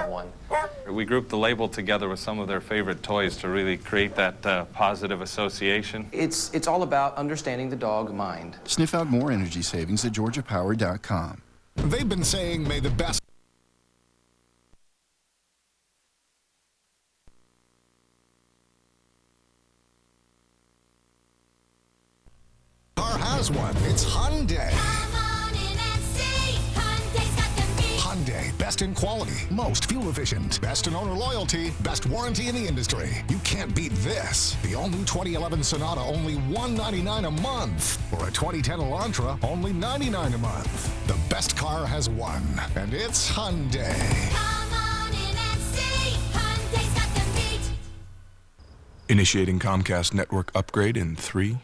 one. We grouped the label together with some of their favorite toys to really create that positive association. It's all about understanding the dog mind. Sniff out more energy savings at georgiapower.com. They've been saying may the best car has one. It's Hyundai. Come on in and see. Hyundai's got them beat. Hyundai, best in quality, most fuel efficient, best in owner loyalty, best warranty in the industry. You can't beat this. The all-new 2011 Sonata, only $199 a month. Or a 2010 Elantra, only $99 a month. The best car has one, and it's Hyundai. Come on in and see. Hyundai's got them beat. Initiating Comcast network upgrade in 3,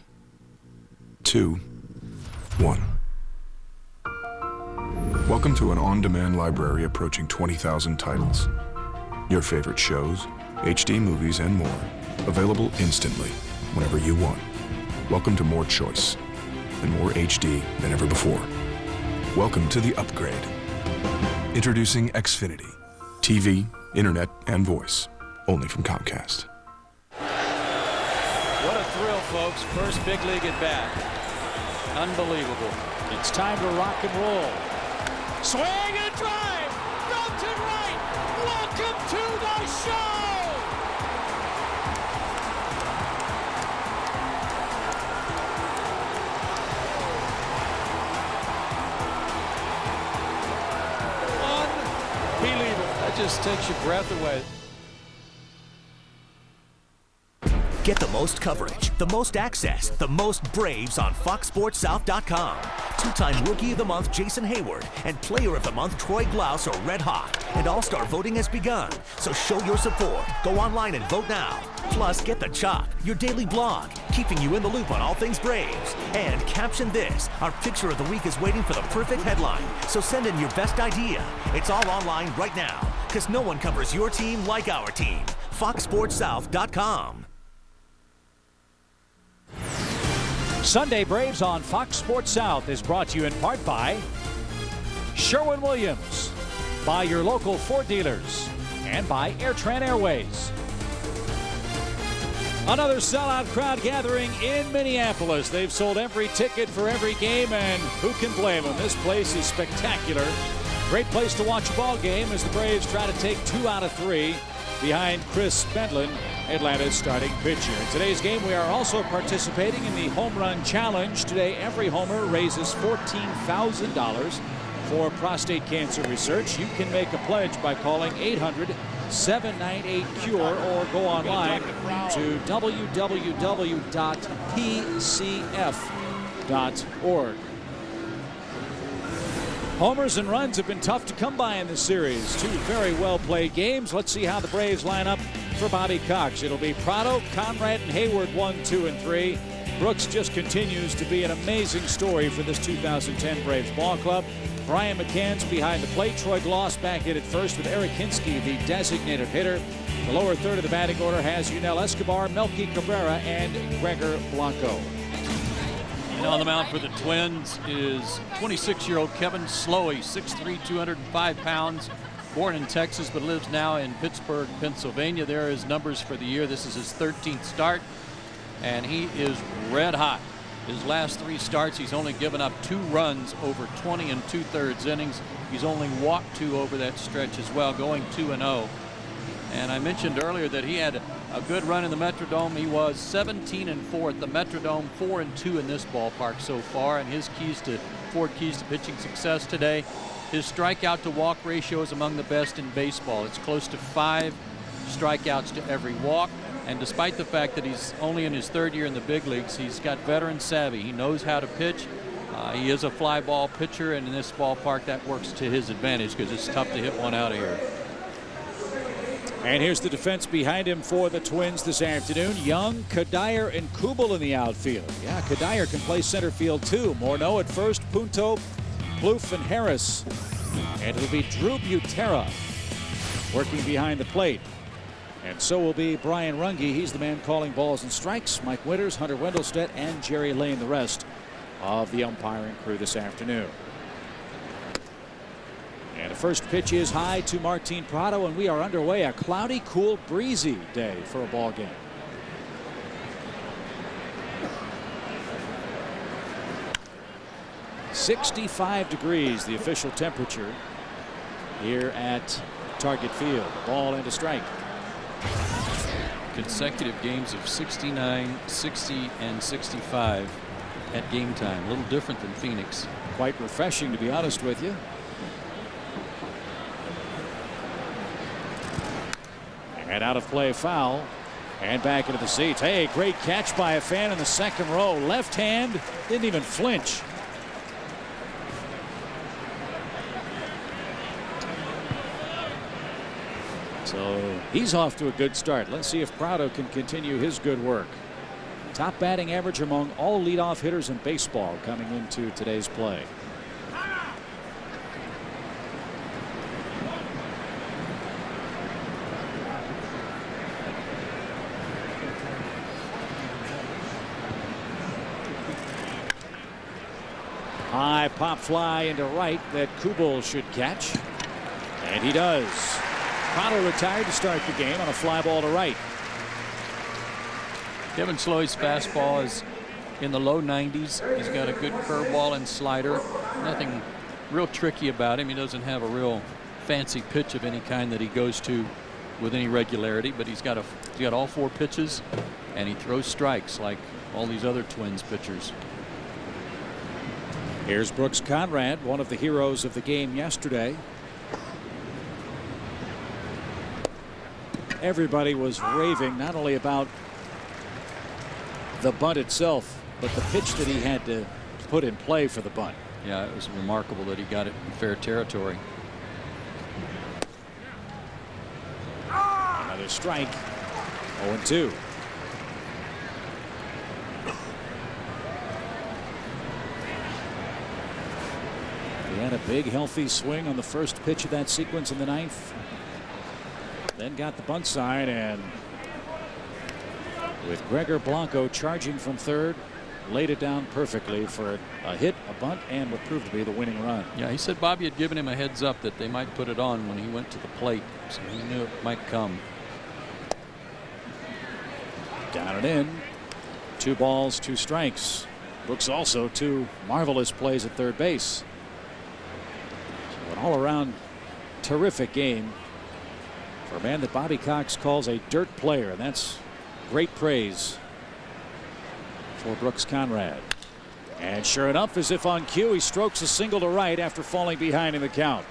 2, 1. Welcome to an on-demand library approaching 20,000 titles. Your favorite shows, HD movies, and more. Available instantly, whenever you want. Welcome to more choice and more HD than ever before. Welcome to the upgrade. Introducing Xfinity. TV, internet, and voice. Only from Comcast. What a thrill, folks. First big league at bat. Unbelievable. It's time to rock and roll. Swing and drive. Belted right. Welcome to the show. Unbelievable. That just takes your breath away. Get the most coverage, the most access, the most Braves on FoxSportsSouth.com. Two-time Rookie of the Month Jason Hayward and Player of the Month Troy Glaus are red hot, and All-Star voting has begun. So show your support. Go online and vote now. Plus, get the Chalk, your daily blog, keeping you in the loop on all things Braves. And caption this: our picture of the week is waiting for the perfect headline. So send in your best idea. It's all online right now, because no one covers your team like our team. FoxSportsSouth.com. Sunday Braves on Fox Sports South is brought to you in part by Sherwin-Williams, by your local Ford dealers, and by AirTran Airways. Another sellout crowd gathering in Minneapolis. They've sold every ticket for every game, and who can blame them? This place is spectacular. Great place to watch a ball game as the Braves try to take 2 out of 3 behind Chris Medlen, Atlanta's starting pitcher. In today's game, we are also participating in the Home Run Challenge. Today, every homer raises $14,000 for prostate cancer research. You can make a pledge by calling 800-798-CURE or go online to www.pcf.org. Homers and runs have been tough to come by in this series. 2 very well-played games. Let's see how the Braves line up for Bobby Cox. It'll be Prado, Conrad, and Hayward 1, 2, and 3. Brooks just continues to be an amazing story for this 2010 Braves ball club. Brian McCann's behind the plate. Troy Glaus back in at first with Eric Hinsky, the designated hitter. The lower third of the batting order has Yunel Escobar, Melky Cabrera, and Gregor Blanco. And on the mound for the Twins is 26-year-old Kevin Slowey, 6'3", 205 pounds, born in Texas but lives now in Pittsburgh, Pennsylvania. There are his numbers for the year. This is his 13th start, and he is red hot. His last 3 starts, he's only given up 2 runs over 20 2/3 innings. He's only walked 2 over that stretch as well, going 2-0. And I mentioned earlier that he had a good run in the Metrodome. He was 17-4 at the Metrodome, 4-2 in this ballpark so far. And his keys to 4 keys to pitching success today. His strikeout to walk ratio is among the best in baseball. It's close to 5 strikeouts to every walk. And despite the fact that he's only in his 3rd year in the big leagues, he's got veteran savvy. He knows how to pitch. He is a fly ball pitcher, and in this ballpark that works to his advantage because it's tough to hit one out of here. And here's the defense behind him for the Twins this afternoon. Young, Kadire, and Kubel in the outfield. Yeah, Kadire can play center field too. Morneau at first, Punto, Plouffe, and Harris. And it'll be Drew Butera working behind the plate. And so will be Brian Runge. He's the man calling balls and strikes. Mike Winters, Hunter Wendelstedt, and Jerry Lane, the rest of the umpiring crew this afternoon. And a first pitch is high to Martin Prado, and we are underway. A cloudy, cool, breezy day for a ball game. .65 degrees, the official temperature here at Target Field. Ball and a strike. Consecutive games of 69, 60, and 65 at game time. A little different than Phoenix. Quite refreshing, to be honest with you. And out of play, foul. And back into the seats. Hey, great catch by a fan in the second row. Left hand, didn't even flinch. So he's off to a good start. Let's see if Prado can continue his good work. Top batting average among all leadoff hitters in baseball coming into today's play. High pop fly into right that Kubel should catch. And he does. Prado retired to start the game on a fly ball to right. Kevin Slowey's fastball is in the low 90s. He's got a good curveball and slider. Nothing real tricky about him. He doesn't have a real fancy pitch of any kind that he goes to with any regularity, but he's got all 4 pitches, and he throws strikes like all these other Twins pitchers. Here's Brooks Conrad, one of the heroes of the game yesterday. Everybody was raving not only about the bunt itself, but the pitch that he had to put in play for the bunt. Yeah, it was remarkable that he got it in fair territory. Another strike. 0-2. He had a big healthy swing on the first pitch of that sequence in the 9th. Then got the bunt side, and with Gregor Blanco charging from third, laid it down perfectly for a hit, a bunt, and what proved to be the winning run. Yeah, he said Bobby had given him a heads up that they might put it on when he went to the plate, so he knew it might come. Down and in. 2 balls, 2 strikes. Brooks also 2 marvelous plays at third base. So an all-around terrific game for a man that Bobby Cox calls a dirt player, and that's great praise for Brooks Conrad. And sure enough, as if on cue, he strokes a single to right after falling behind in the count.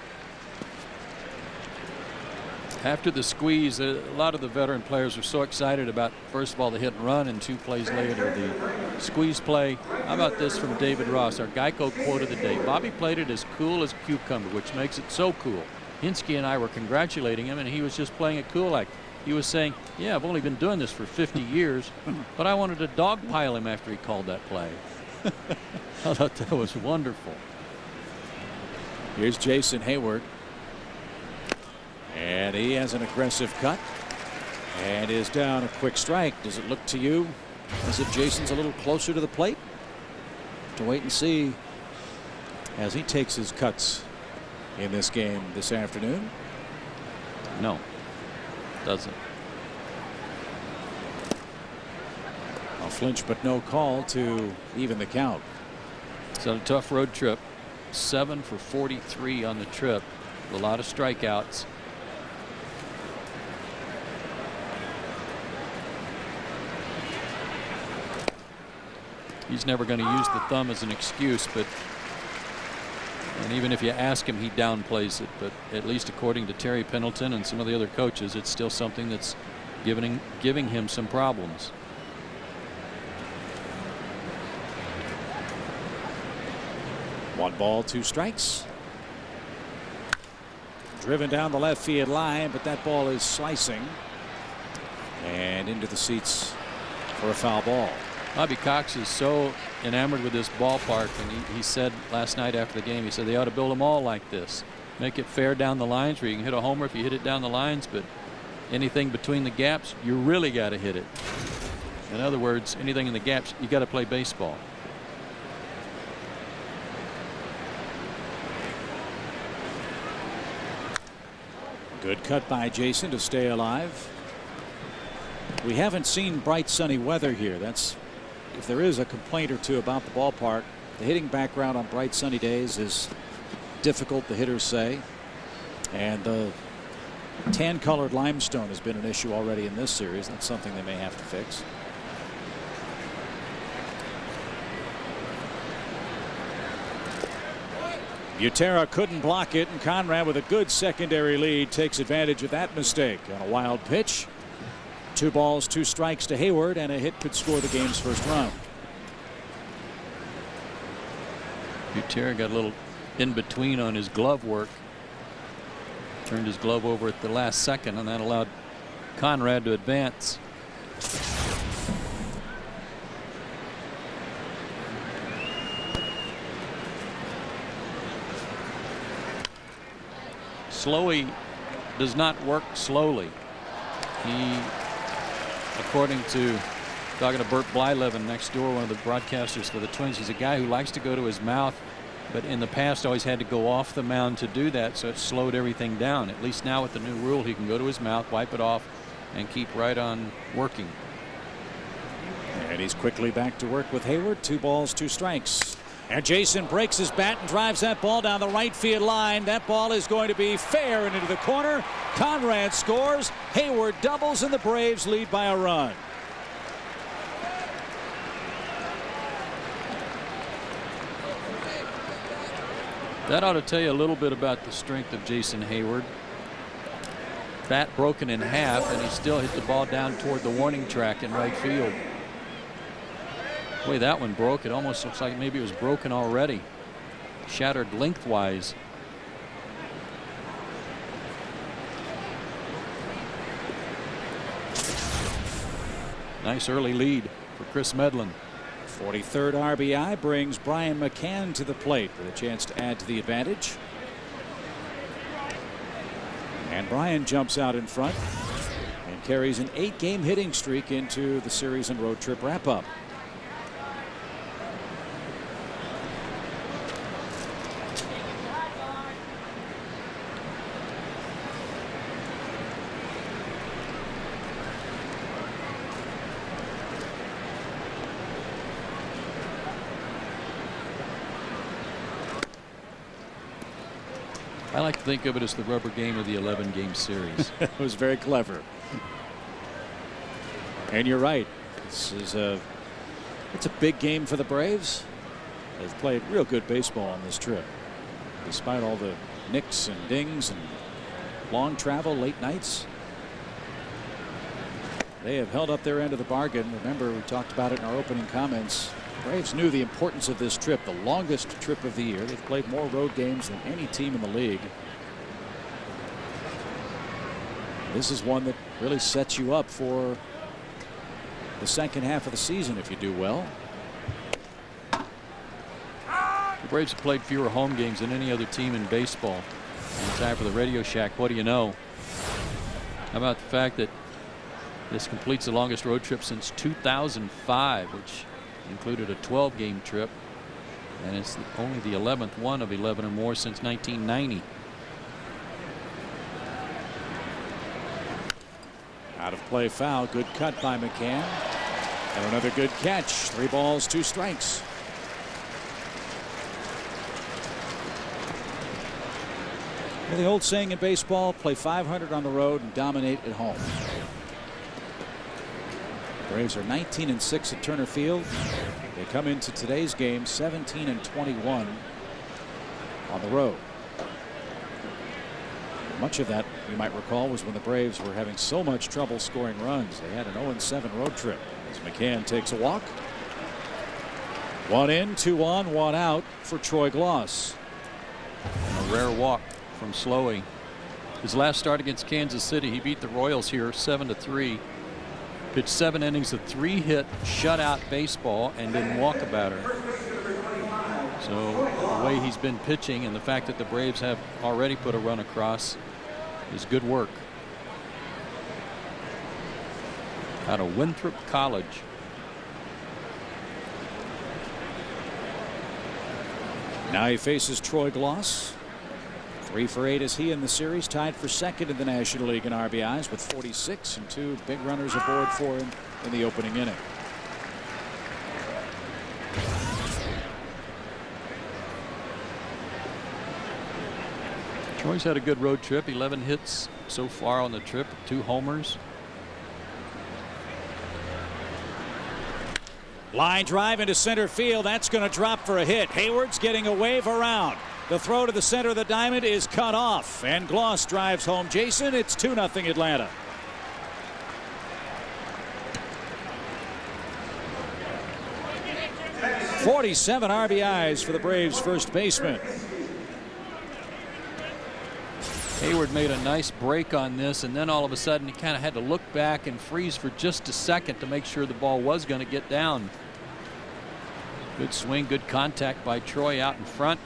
After the squeeze, a lot of the veteran players are so excited about, first of all, the hit and run, and 2 plays later, the squeeze play. How about this from David Ross, our Geico quote of the day? Bobby played it as cool as a cucumber, which makes it so cool. Hinsky and I were congratulating him, and he was just playing it cool, like he was saying, yeah, I've only been doing this for 50 years, but I wanted to dogpile him after he called that play. I thought that was wonderful. Here's Jason Hayward. And he has an aggressive cut and is down a quick strike. Does it look to you as if Jason's a little closer to the plate? To wait and see as he takes his cuts in this game this afternoon. No, doesn't. A flinch but no call to even the count. It's a tough road trip. 7 for 43 on the trip. A lot of strikeouts. He's never going to use the thumb as an excuse, but and even if you ask him, he downplays it. But at least according to Terry Pendleton and some of the other coaches, it's still something that's giving him some problems. One ball, 2 strikes. Driven down the left field line, but that ball is slicing and into the seats for a foul ball. Bobby Cox is so enamored with this ballpark, and he said last night after the game, he said they ought to build them all like this. Make it fair down the lines where you can hit a homer if you hit it down the lines, but anything between the gaps, you really got to hit it. In other words, anything in the gaps, you got to play baseball. Good cut by Jason to stay alive. We haven't seen bright sunny weather here. That's, if there is a complaint or two about the ballpark, the hitting background on bright sunny days is difficult, the hitters say. And the tan colored limestone has been an issue already in this series. That's something they may have to fix. Butera couldn't block it, and Conrad, with a good secondary lead, takes advantage of that mistake on a wild pitch. 2 balls, 2 strikes to Hayward, and a hit could score the game's first run. Butera got a little in between on his glove work. Turned his glove over at the last second, and that allowed Conrad to advance. Slowey does not work slowly. He, according to talking to Bert Blyleven next door, one of the broadcasters for the Twins, he's a guy who likes to go to his mouth, but in the past always had to go off the mound to do that, so it slowed everything down. At least now with the new rule, he can go to his mouth, wipe it off, and keep right on working. And he's quickly back to work with Hayward. 2 balls, 2 strikes. And Jason breaks his bat and drives that ball down the right field line. That ball is going to be fair and into the corner. Conrad scores. Hayward doubles, and the Braves lead by a run. That ought to tell you a little bit about the strength of Jason Hayward. Bat broken in half, and he still hit the ball down toward the warning track in right field. The way that one broke, it almost looks like maybe it was broken already. Shattered lengthwise. Nice early lead for Chris Medlen. 43rd RBI brings Brian McCann to the plate with a chance to add to the advantage. And Brian jumps out in front and carries an 8-game hitting streak into the series and road trip wrap-up. I like to think of it as the rubber game of the 11-game series. It was very clever. And you're right. This is it's a big game for the Braves. They've played real good baseball on this trip, despite all the nicks and dings and long travel, late nights. They have held up their end of the bargain. Remember, we talked about it in our opening comments. The Braves knew the importance of this trip, the longest trip of the year. They've played more road games than any team in the league. This is one that really sets you up for the second half of the season if you do well. The Braves have played fewer home games than any other team in baseball. And time for the Radio Shack. What do you know? How about the fact that this completes the longest road trip since 2005, which included a 12-game trip, and it's only the 11th one of 11 or more since 1990. Out of play foul. Good cut by McCann. And another good catch. 3 balls, 2 strikes. Well, the old saying in baseball, play 500 on the road and dominate at home. The Braves are 19-6 at Turner Field. They come into today's game 17-21 on the road. Much of that, you might recall, was when the Braves were having so much trouble scoring runs. They had an 0-7 road trip. As McCann takes a walk. 1 in, 2 on, 1 out for Troy Glaus. And a rare walk from Slowey. His last start against Kansas City, he beat the Royals here 7-3. Pitched 7 innings of 3-hit shutout baseball and didn't walk a batter. So the way he's been pitching and the fact that the Braves have already put a run across is good work. Out of Winthrop College. Now he faces Troy Glaus 3 for 8 is he in the series, tied for second in the National League in RBIs with 46, and 2 big runners aboard for him in the opening inning. Troy's had a good road trip, 11 hits so far on the trip, 2 homers. Line drive into center field. That's going to drop for a hit. Hayward's getting a wave around. The throw to the center of the diamond is cut off, and Glaus drives home Jason. It's 2-0 Atlanta. .47 RBIs for the Braves first baseman. Hayward made a nice break on this, and then all of a sudden he kind of had to look back and freeze for just a second to make sure the ball was going to get down. Good swing, good contact by Troy out in front.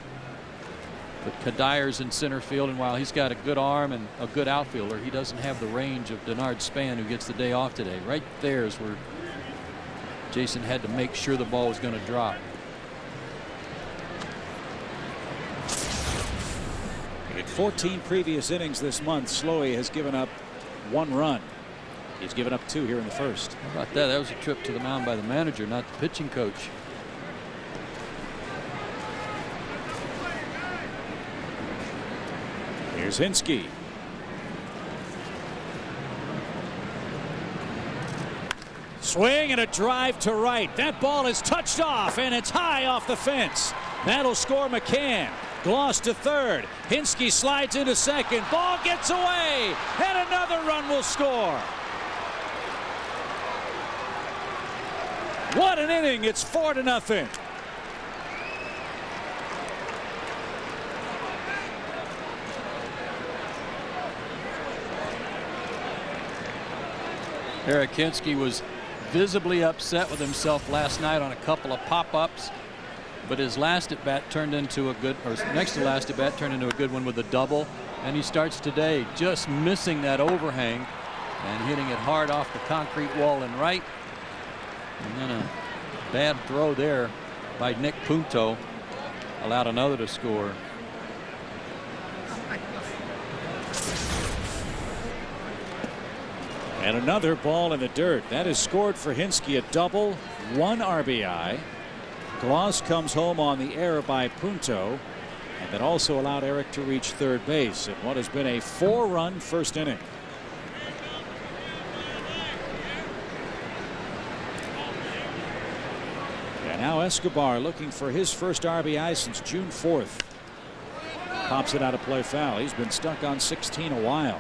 But Kadyr's in center field, and while he's got a good arm and a good outfielder, he doesn't have the range of Denard Span, who gets the day off today. Right there is where Jason had to make sure the ball was going to drop. In 14 previous innings this month, Slowey has given up 1 run. He's given up 2 here in the first. How about that? That was a trip to the mound by the manager, not the pitching coach. Here's Hinske. Swing and a drive to right. That ball is touched off, and it's high off the fence. That'll score McCann. Glaus to third. Hinske slides into second. Ball gets away, and another run will score. What an inning. It's 4-0. Eric Hinske was visibly upset with himself last night on a couple of pop-ups, but his last at bat turned into a good, or next to last at bat turned into a good one with a double, and he starts today just missing that overhang and hitting it hard off the concrete wall and right. And then a bad throw there by Nick Punto allowed another to score. And another ball in the dirt. That is scored for Hinske, a double, 1 RBI. Glaus comes home on the error by Punto, and that also allowed Eric to reach third base in what has been a 4-run first inning. And now Escobar looking for his first RBI since June 4th. Pops it out of play foul. He's been stuck on 16 a while.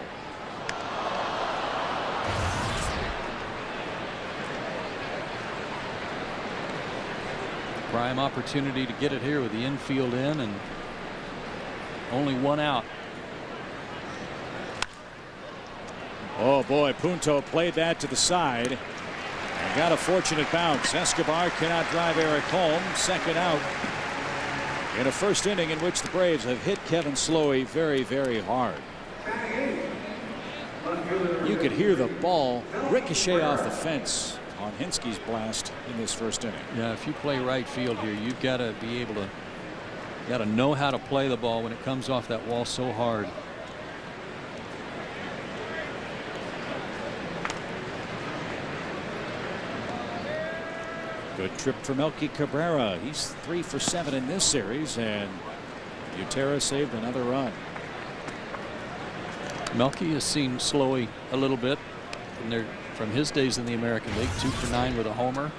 Prime opportunity to get it here with the infield in and only 1 out. Oh boy, Punto played that to the side and got a fortunate bounce. Escobar cannot drive Eric home. Second out in a first inning in which the Braves have hit Kevin Slowey very, very hard. You could hear the ball ricochet off the fence on Hinske's blast in this first inning. Yeah, if you play right field here, you've got to be able to, know how to play the ball when it comes off that wall so hard. Good trip for Melky Cabrera. He's 3 for 7 in this series, and Butera saved another run. Melky has seen Slowey a little bit from his days in the American League. 2 for 9 with a homer.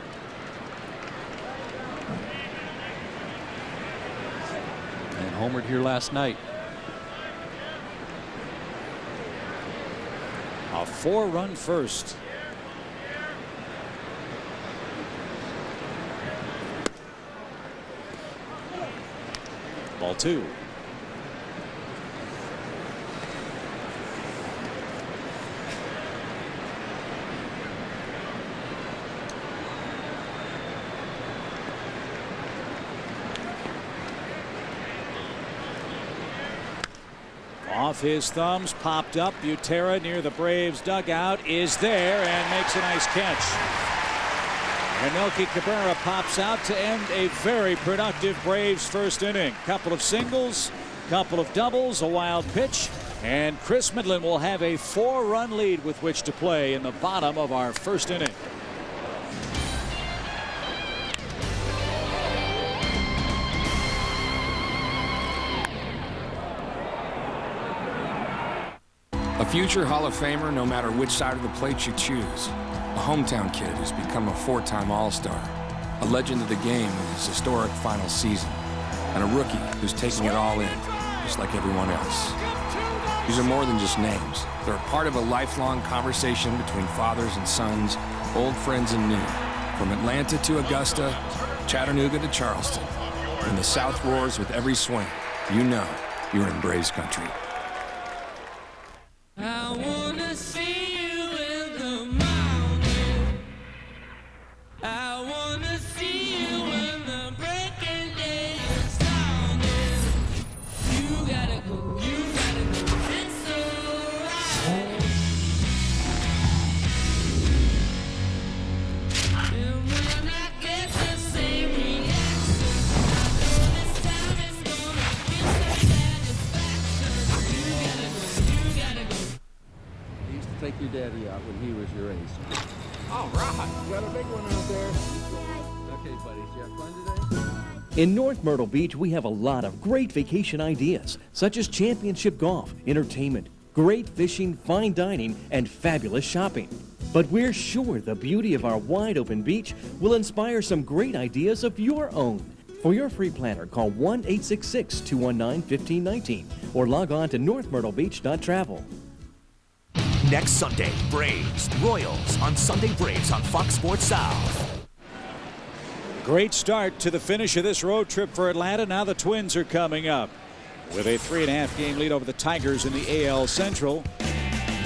And homered here last night. A 4-run first. Ball 2. Off his thumbs, popped up. Butera near the Braves dugout is there and makes a nice catch. And Melky Cabrera pops out to end a very productive Braves first inning. Couple of singles, couple of doubles, a wild pitch, and Chris Medlen will have a 4-run lead with which to play in the bottom of our first inning. A future Hall of Famer, no matter which side of the plate you choose. A hometown kid who's become a 4-time All-Star. A legend of the game in his historic final season. And a rookie who's taking it all in, just like everyone else. These are more than just names. They're a part of a lifelong conversation between fathers and sons, old friends and new. From Atlanta to Augusta, Chattanooga to Charleston. When the South roars with every swing, you know you're in Braves country. I wanna see you in the morning. I wanna see you when the breaking day is dawning. You gotta go, it's alright. And when I get the same reaction, I know this time it's gonna get some satisfaction. You gotta go. He used to take your daddy out when he was your age. All right. You got a big one out there. Okay, buddy. Did you have fun today? In North Myrtle Beach, we have a lot of great vacation ideas, such as championship golf, entertainment, great fishing, fine dining, and fabulous shopping. But we're sure the beauty of our wide-open beach will inspire some great ideas of your own. For your free planner, call 1-866-219-1519 or log on to northmyrtlebeach.travel. Next Sunday, Braves, Royals on Sunday Braves on Fox Sports South. Great start to the finish of this road trip for Atlanta. Now the Twins are coming up with a 3.5 game lead over the Tigers in the AL Central.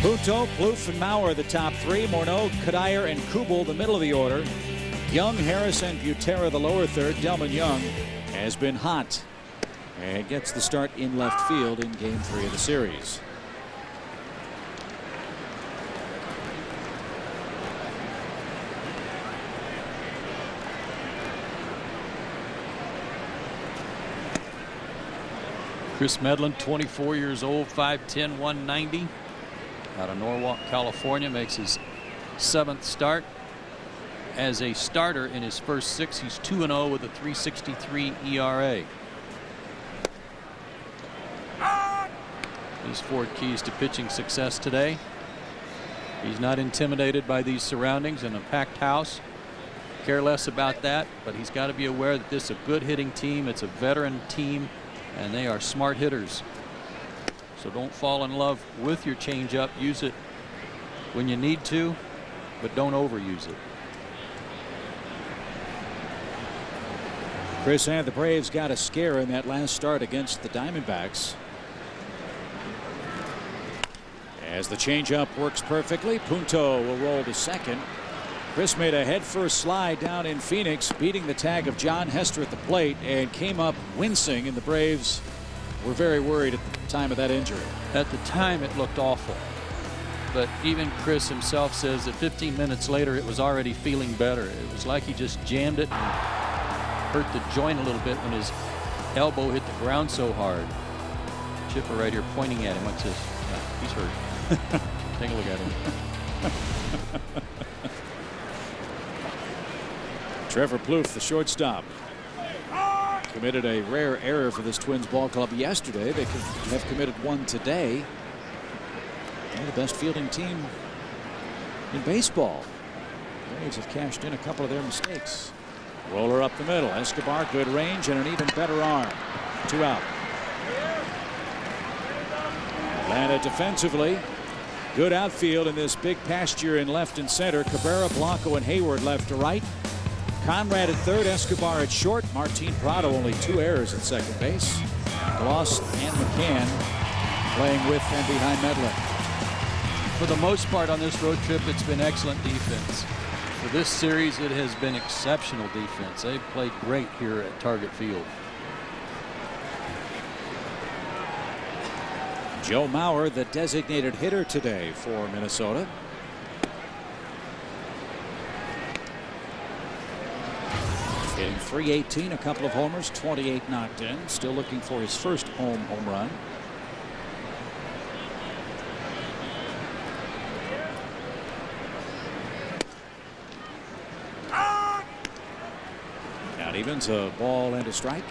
Punto, Plouffe, and Mauer the top three. Morneau, Kadire, and Kubel the middle of the order. Young, Harris, and Butera the lower third. Delman Young has been hot and gets the start in left field in Game 3 of the series. Chris Medlen, 24 years old, 5'10", 190. Out of Norwalk, California, makes his 7th start. As a starter in his first 6, he's 2-0 with a 3.63 ERA. His 4 keys to pitching success today. He's not intimidated by these surroundings in a packed house. Care less about that, but he's got to be aware that this is a good hitting team. It's a veteran team, and they are smart hitters. So don't fall in love with your changeup. Use it when you need to, but don't overuse it. Chris, and the Braves got a scare in that last start against the Diamondbacks. As the changeup works perfectly, Punto will roll to second. Chris made a headfirst slide down in Phoenix, beating the tag of John Hester at the plate, and came up wincing, and the Braves were very worried at the time of that injury. At the time, it looked awful. But even Chris himself says that 15 minutes later, it was already feeling better. It was like he just jammed it and hurt the joint a little bit when his elbow hit the ground so hard. Chipper right here pointing at him like this. Yeah, he's hurt. Take a look at him. Trevor Plouffe, the shortstop, committed a rare error for this Twins ball club yesterday. They could have committed one today. They're the best fielding team in baseball. The Braves have cashed in a couple of their mistakes. Roller up the middle. Escobar, good range and an even better arm. 2 out. Atlanta defensively. Good outfield in this big pasture in left and center. Cabrera, Blanco, and Hayward left to right. Conrad at third, Escobar at short. Martin Prado only 2 errors at second base. Glaus and McCann playing with and behind Medlen. For the most part on this road trip, it's been excellent defense. For this series, it has been exceptional defense. They've played great here at Target Field. Joe Mauer, the designated hitter today for Minnesota. Hitting .318, a couple of homers, 28 knocked in. Still looking for his first home run. Count evens, a ball and a strike.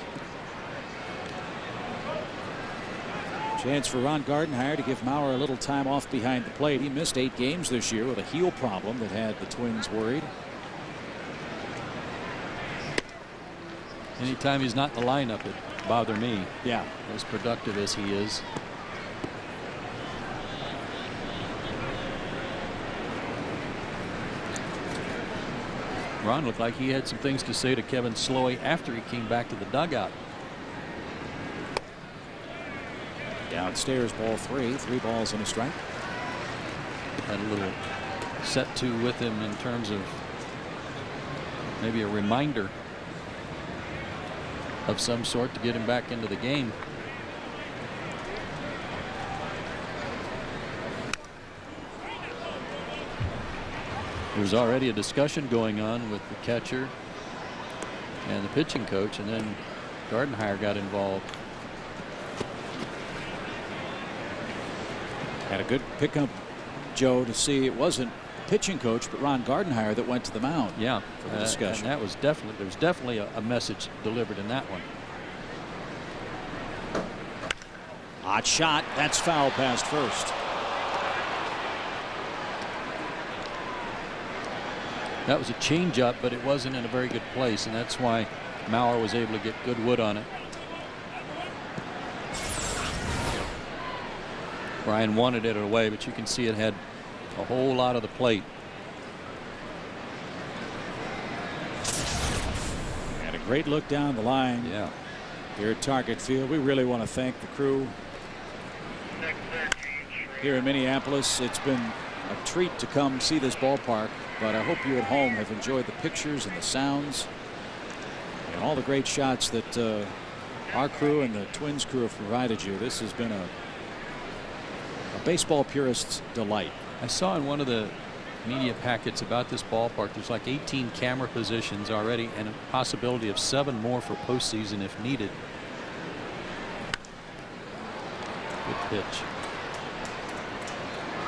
Chance for Ron Gardenhire to give Mauer a little time off behind the plate. He missed 8 games this year with a heel problem that had the Twins worried. Anytime he's not in the lineup, it bothers me. Yeah. As productive as he is. Ron looked like he had some things to say to Kevin Slowey after he came back to the dugout. Downstairs, ball 3. 3 balls and a strike. Had a little set to with him in terms of maybe a reminder of some sort to get him back into the game. There's already a discussion going on with the catcher and the pitching coach, and then Gardenhire got involved. Had a good pickup, Joe, to see it wasn't the pitching coach but Ron Gardenhire that went to the mound. Yeah, for the discussion. And that was definitely, there was definitely a message delivered in that one. Hot shot. That's foul past first. That was a changeup, but it wasn't in a very good place, and that's why Mauer was able to get good wood on it. Brian wanted it away, but you can see it had a whole lot of the plate. And a great look down the line. Yeah. Here at Target Field. We really want to thank the crew here in Minneapolis. It's been a treat to come see this ballpark, but I hope you at home have enjoyed the pictures and the sounds and all the great shots that our crew and the Twins crew have provided you. This has been a baseball purist's delight. I saw in one of the media packets about this ballpark there's like 18 camera positions already and a possibility of 7 more for postseason if needed. Good pitch.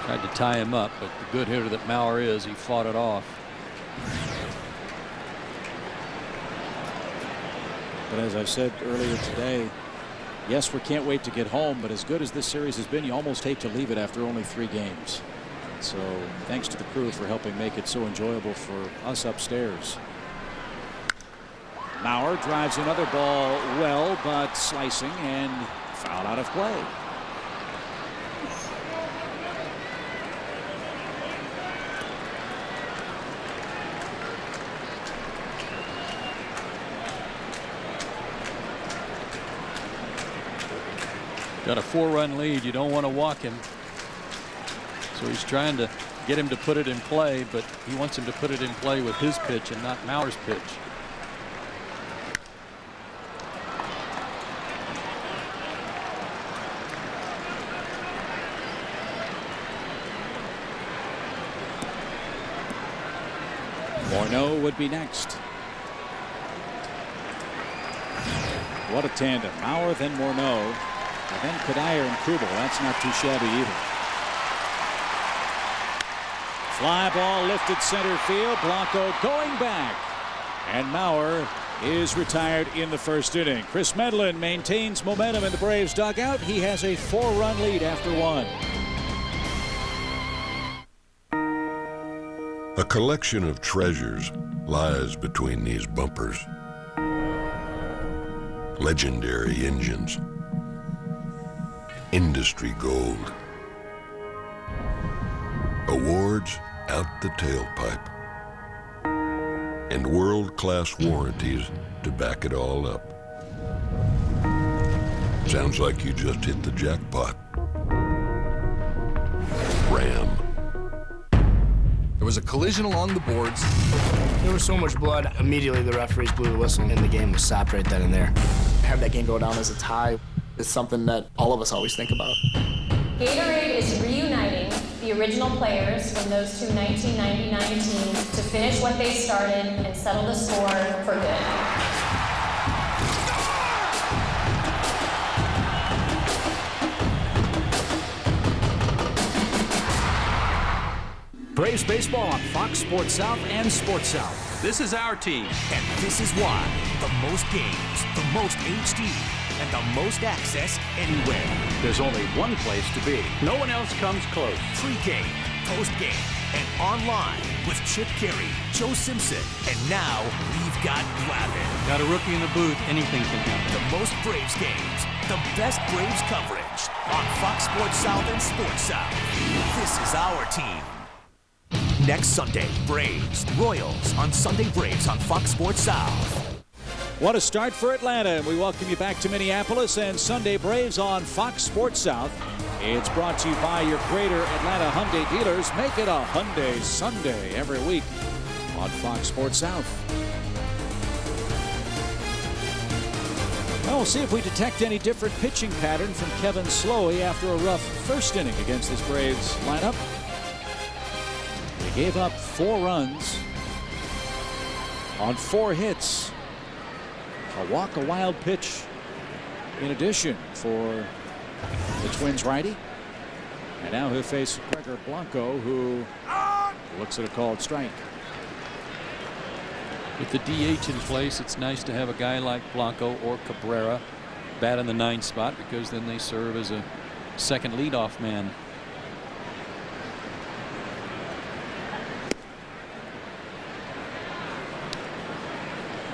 Tried to tie him up, but the good hitter that Mauer is, he fought it off. But as I said earlier today, yes, we can't wait to get home, but as good as this series has been, you almost hate to leave it after only 3 games. So thanks to the crew for helping make it so enjoyable for us upstairs. Mauer drives another ball well, but slicing and foul out of play. Got a 4-run lead. You don't want to walk him. So he's trying to get him to put it in play, but he wants him to put it in play with his pitch and not Mauer's pitch. Morneau would be next. What a tandem. Mauer, then Morneau, and then Kadire and Krubel. That's not too shabby either. Fly ball lifted center field. Blanco going back. And Mauer is retired in the first inning. Chris Medlen maintains momentum in the Braves dugout. He has a 4-run lead after 1. A collection of treasures lies between these bumpers. Legendary engines, industry gold, awards out the tailpipe, and world-class warranties to back it all up. Sounds like you just hit the jackpot. Ram. There was a collision along the boards. There was so much blood. Immediately the referees blew the whistle and the game was stopped right then and there. Have that game go down as a tie is something that all of us always think about. Gatorade is reuniting the the original players from those two 1999 teams to finish what they started and settle the score for good. Braves baseball on Fox Sports South and Sports South. This is our team, and this is why. The most games, the most HD, and the most access anywhere. There's only one place to be. No one else comes close. Pre-game, post-game, and online with Chip Carey, Joe Simpson, and now we've got Glavin. Got a rookie in the booth, anything can happen. The most Braves games, the best Braves coverage on Fox Sports South and Sports South. This is our team. Next Sunday, Braves, Royals on Sunday Braves on Fox Sports South. What a start for Atlanta, and we welcome you back to Minneapolis and Sunday Braves on Fox Sports South. It's brought to you by your Greater Atlanta Hyundai dealers. Make it a Hyundai Sunday every week on Fox Sports South. Well, we'll see if we detect any different pitching pattern from Kevin Slowey after a rough first inning against this Braves lineup. They gave up 4 runs on 4 hits. A walk, a wild pitch in addition for the Twins righty. And now he'll face Gregor Blanco, who looks at a called strike. With the DH in place, it's nice to have a guy like Blanco or Cabrera bat in the 9th spot, because then they serve as a second leadoff man.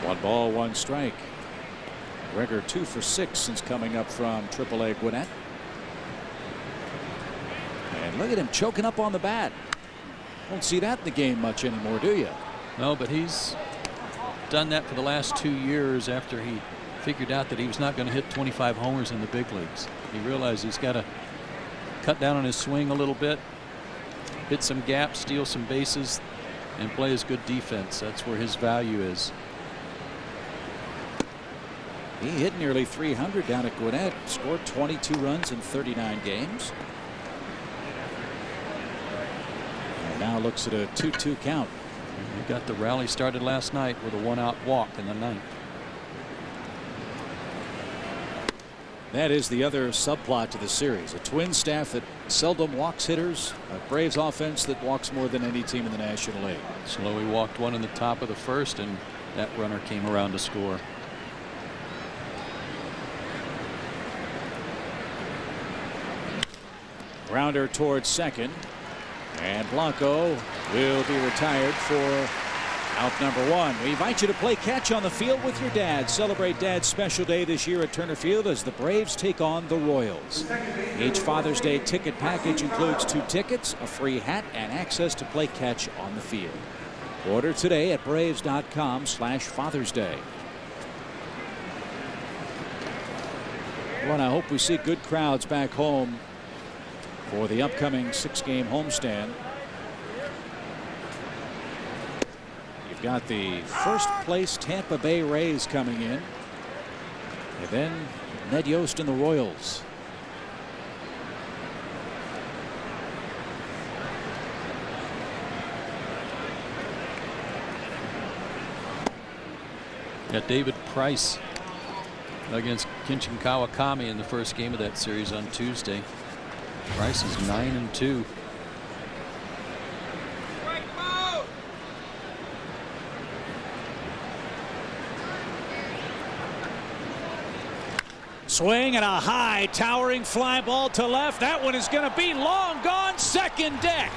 One ball, one strike. Gregor 2 for 6 since coming up from AAA Gwinnett. And look at him choking up on the bat. Don't see that in the game much anymore, do you? No, but he's done that for the last 2 years after he figured out that he was not going to hit 25 homers in the big leagues. He realized he's got to cut down on his swing a little bit, hit some gaps, steal some bases, and play his good defense. That's where his value is. He hit nearly 300 down at Gwinnett, scored 22 runs in 39 games. And now looks at a 2-2 count. He got the rally started last night with a 1-out walk in the 9th. That is the other subplot to the series. A Twins staff that seldom walks hitters. A Braves offense that walks more than any team in the National League. Slowly walked one in the top of the 1st, and that runner came around to score. Grounder towards second, and Blanco will be retired for out number 1. We invite you to play catch on the field with your dad. Celebrate Dad's special day this year at Turner Field as the Braves take on the Royals. Each Father's Day ticket package includes 2 tickets, a free hat, and access to play catch on the field. Order today at Braves.com/Father's Day. Well, and I hope we see good crowds back home for the upcoming 6-game homestand. You've got the first place Tampa Bay Rays coming in, and then Ned Yost and the Royals. Got David Price against Kenshin Kawakami in the first game of that series on Tuesday. Price is 9-2. Swing and a high towering fly ball to left. That one is going to be long gone, second deck.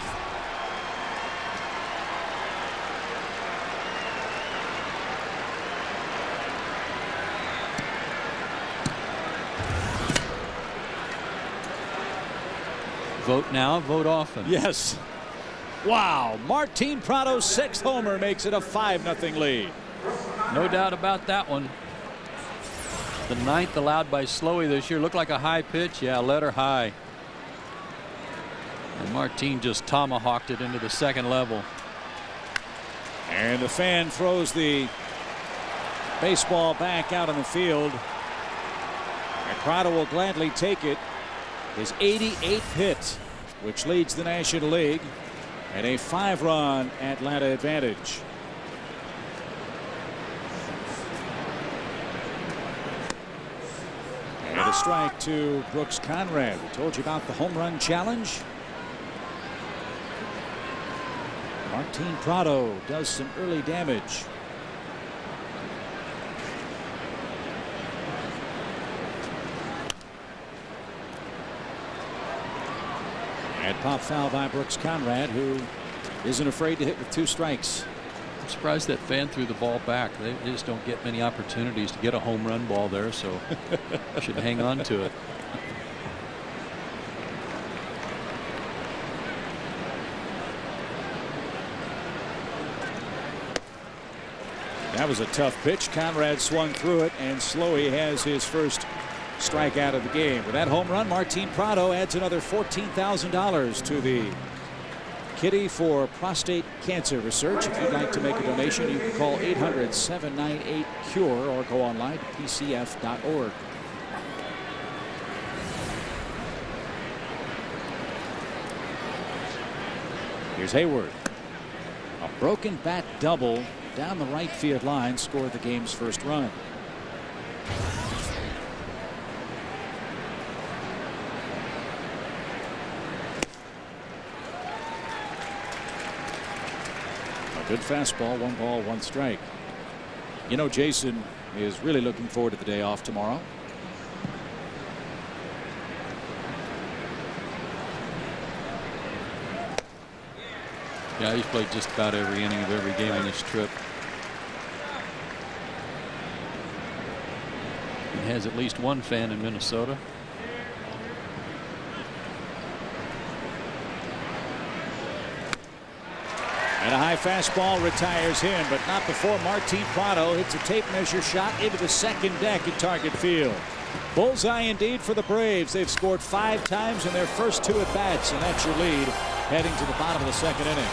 Vote now, vote often. Yes. Wow. Martin Prado's 6th homer makes it a 5-0 lead. No doubt about that one. The 9th allowed by Slowey this year. Looked like a high pitch. Yeah, let her high. And Martin just tomahawked it into the 2nd level. And the fan throws the baseball back out on the field. And Prado will gladly take it. His 88th hit which leads the National League, and a 5-run Atlanta advantage. And a strike to Brooks Conrad. We told you about the home run challenge. Martin Prado does some early damage. And pop foul by Brooks Conrad, who isn't afraid to hit with 2 strikes. I'm surprised that fan threw the ball back. They just don't get many opportunities to get a home run ball there, so should hang on to it. That was a tough pitch. Conrad swung through it, and Slowey has his first strikeout of the game. With that home run, Martin Prado adds another $14,000 to the kitty for prostate cancer research. If you'd like to make a donation, you can call 800-798-CURE or go online to pcf.org. Here's Hayward. A broken bat double down the right field line scored the game's first run. A good fastball, 1 ball, 1 strike. You know, Jason is really looking forward to the day off tomorrow. Yeah, he's played just about every inning of every game on this trip. He has at least 1 fan in Minnesota. And a high fastball retires him, but not before Martin Prado hits a tape measure shot into the second deck in target field. Bullseye indeed for the Braves. They've scored 5 times in their first 2 at-bats, and that's your lead heading to the bottom of the second inning.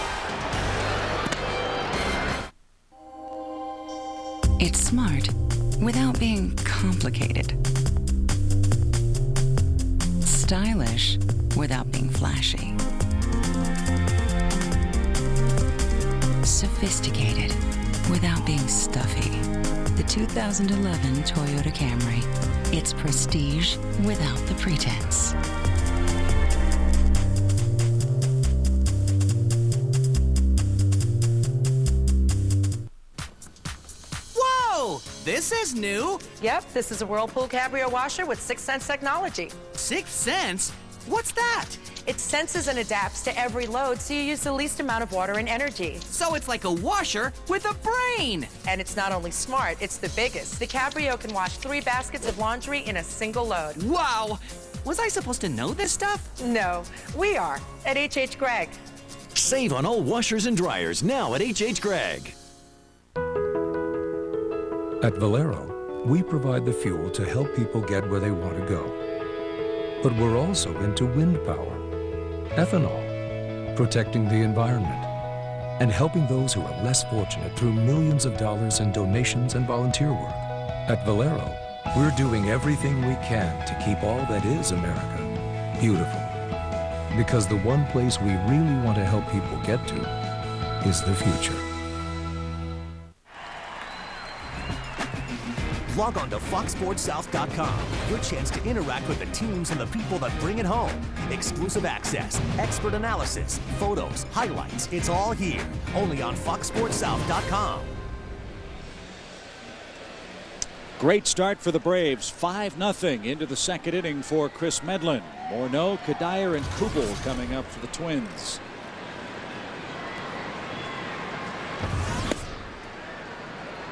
It's smart without being complicated. Stylish without being flashy. Sophisticated without being stuffy. The 2011 Toyota Camry. It's prestige without the pretense. Whoa! This is new. Yep, this is a Whirlpool Cabrio washer with 6th Sense technology. 6th Sense? What's that? It senses and adapts to every load so you use the least amount of water and energy. So it's like a washer with a brain. And it's not only smart, it's the biggest. The Cabrio can wash 3 baskets of laundry in a single load. Wow! Was I supposed to know this stuff? No, we are at H.H. Gregg. Save on all washers and dryers now at H.H. Gregg. At Valero, we provide the fuel to help people get where they want to go. But we're also into wind power, ethanol, protecting the environment, and helping those who are less fortunate through millions of dollars in donations and volunteer work. At Valero, we're doing everything we can to keep all that is America beautiful. Because the one place we really want to help people get to is the future. Log on to FoxSportsSouth.com. Your chance to interact with the teams and the people that bring it home. Exclusive access, expert analysis, photos, highlights. It's all here. Only on FoxSportsSouth.com. Great start for the Braves. 5-0 into the second inning for Chris Medlen. Morneau, Kadire, and Kubel coming up for the Twins.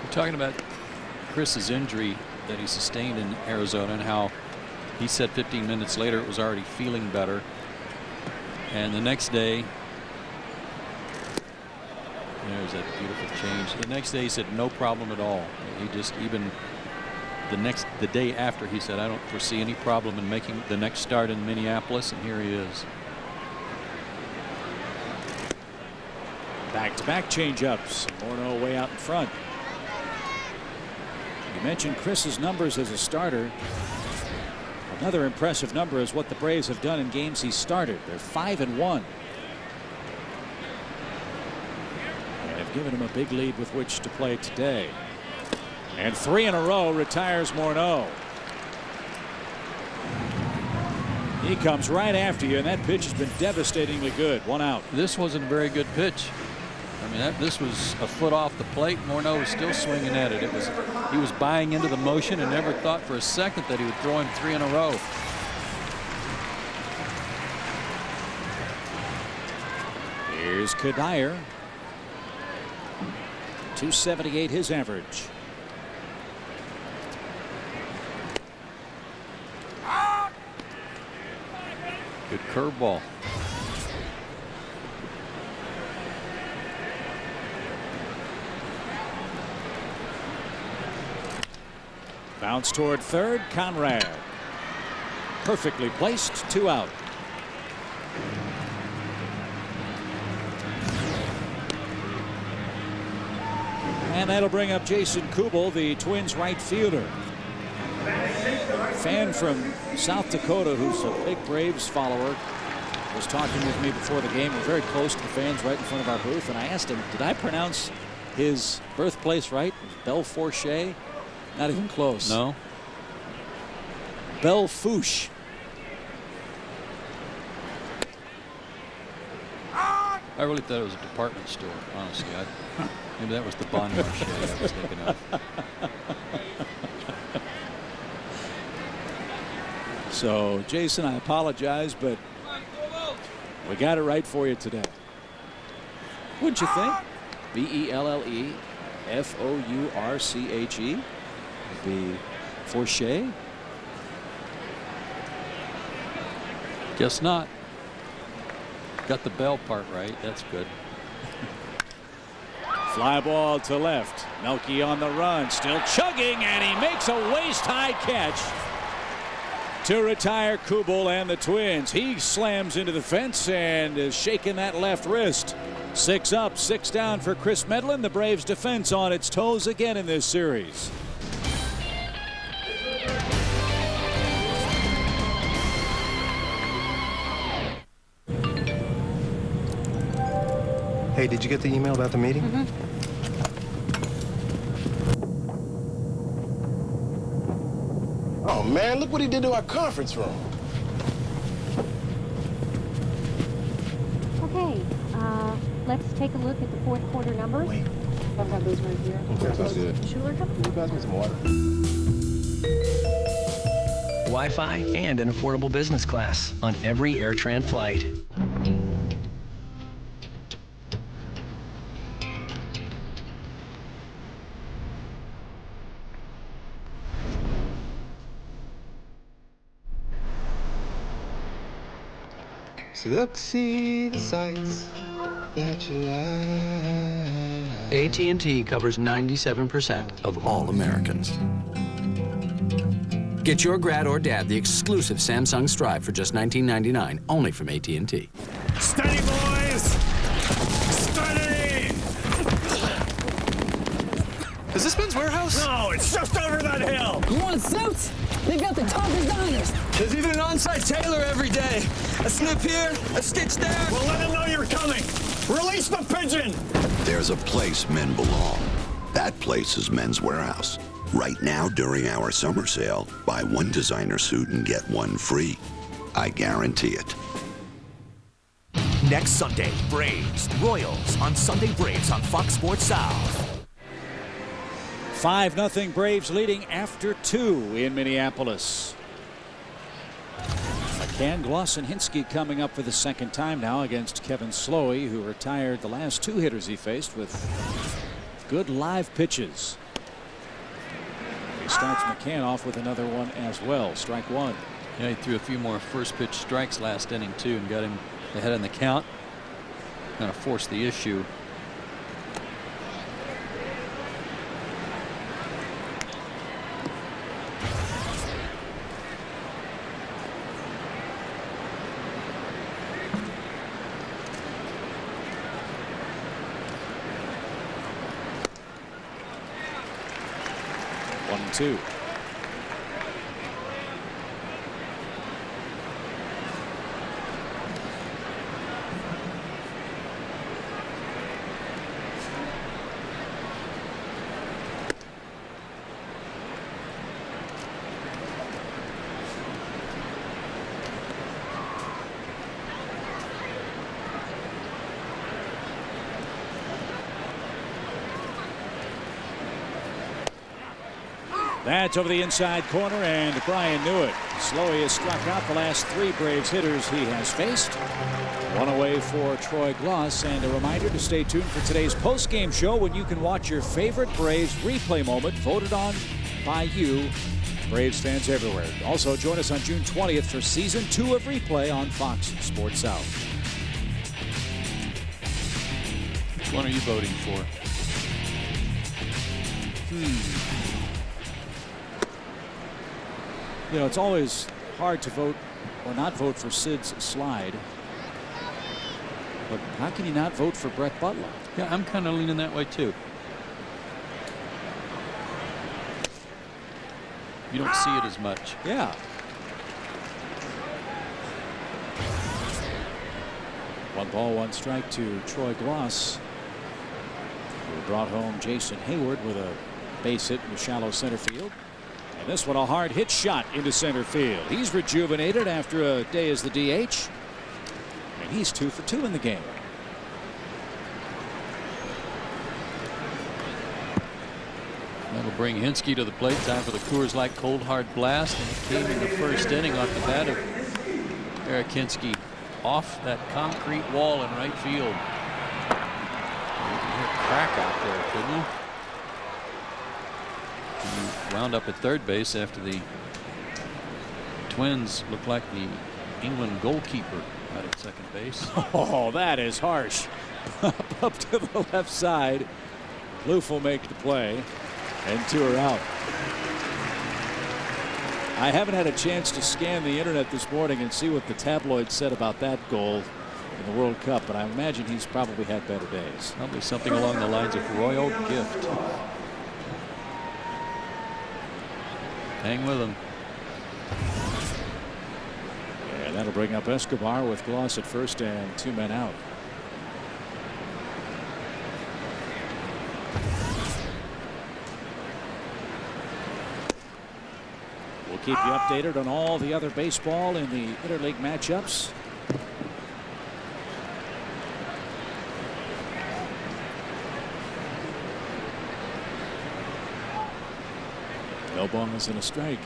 We're talking about Chris's injury that he sustained in Arizona and how he said 15 minutes later it was already feeling better. And the next day, there's that beautiful change. The next day he said no problem at all. He just, even the day after, he said, I don't foresee any problem in making the next start in Minneapolis, and here he is. Back-to-back changeups. Morneau way out in front. You mentioned Chris's numbers as a starter. Another impressive number is what the Braves have done in games he started. They're 5-1. And have given him a big lead with which to play today. And 3 in a row retires Morneau. He comes right after you, and that pitch has been devastatingly good. 1 out. This wasn't a very good pitch. I mean, this was a foot off the plate. Morneau was still swinging at it. He was buying into the motion and never thought for a second that he would throw him 3 in a row. Here's Kadire. 278 his average. Good curveball. Bounce toward third. Conrad. Perfectly placed. 2 out. And that'll bring up Jason Kubel, the Twins right fielder. Fan from South Dakota who's a big Braves follower was talking with me before the game. We're very close to the fans right in front of our booth, and I asked him, did I pronounce his birthplace right? It was Belfourche? Not even close. No. Belfouche. I really thought it was a department store, honestly. Maybe that was the Bon Marché I was thinking of. So, Jason, I apologize, but we got it right for you today. What'd you think? Bellefourche. The Fourche? Guess not. Got the Bell part right. That's good. Fly ball to left. Melky on the run, still chugging, and he makes a waist-high catch to retire Kubel and the Twins. He slams into the fence and is shaking that left wrist. 6 up, 6 down for Chris Medlen. The Braves defense on its toes again in this series. Hey, did you get the email about the meeting? Oh, man, look what he did to our conference room. Okay, let's take a look at the fourth quarter numbers. Wait. I've got those right here. Okay, sounds good. Schuler coming? Can you pass me some water? Wi-Fi and an affordable business class on every AirTran flight. So look, see the sights that you like. AT&T covers 97% of all Americans. Get your grad or dad the exclusive Samsung Strive for just $19.99, only from AT&T. Steady, boys! Steady! Is this Ben's warehouse? No, it's just over that hill! You want suits? They've got the top designers. There's even an on-site tailor every day. A snip here, a stitch there. Well, let them know you're coming. Release the pigeon! There's a place men belong. That place is Men's Warehouse. Right now, during our summer sale, buy one designer suit and get one free. I guarantee it. Next Sunday, Braves, Royals on Sunday Braves on Fox Sports South. 5-0 Braves leading after 2 in Minneapolis. McCann, Glaus, and Hinske coming up for the second time now against Kevin Slowey, who retired the last 2 hitters he faced with good live pitches. He starts McCann off with another one as well. Strike 1. Yeah, he threw a few more first pitch strikes last inning too and got him ahead in the count. Kind of forced the issue. That's over the inside corner, and Brian knew it. Slowey has struck out the last 3 Braves hitters he has faced. 1 away for Troy Glaus, and a reminder to stay tuned for today's post-game show when you can watch your favorite Braves replay moment voted on by you, Braves fans everywhere. Also, join us on June 20th for Season 2 of Replay on Fox Sports South. Which one are you voting for? You know, it's always hard to vote or not vote for Sid's slide. But how can you not vote for Brett Butler? Yeah, I'm kind of leaning that way too. You don't see it as much. Yeah. One ball, one strike to Troy Glaus, who brought home Jason Hayward with a base hit in the shallow center field. And this one a hard hit shot into center field. He's rejuvenated after a day as the DH. And he's 2 for 2 in the game. That'll bring Hinske to the plate. Time for the Coors Light Cold Hard Blast. And it came in the first inning off the bat of Eric Hinske off that concrete wall in right field. You can hear a crack out there, couldn't you? He wound up at third base after the Twins looked like the England goalkeeper out at second base. Oh, that is harsh. Up to the left side. Loof will make the play, and 2 are out. I haven't had a chance to scan the internet this morning and see what the tabloids said about that goal in the World Cup, but I imagine he's probably had better days. Probably something along the lines of royal gift. Hang with him. And that'll bring up Escobar with Glaus at first and 2 men out. We'll keep you updated on all the other baseball in the interleague matchups. No balls and a strike.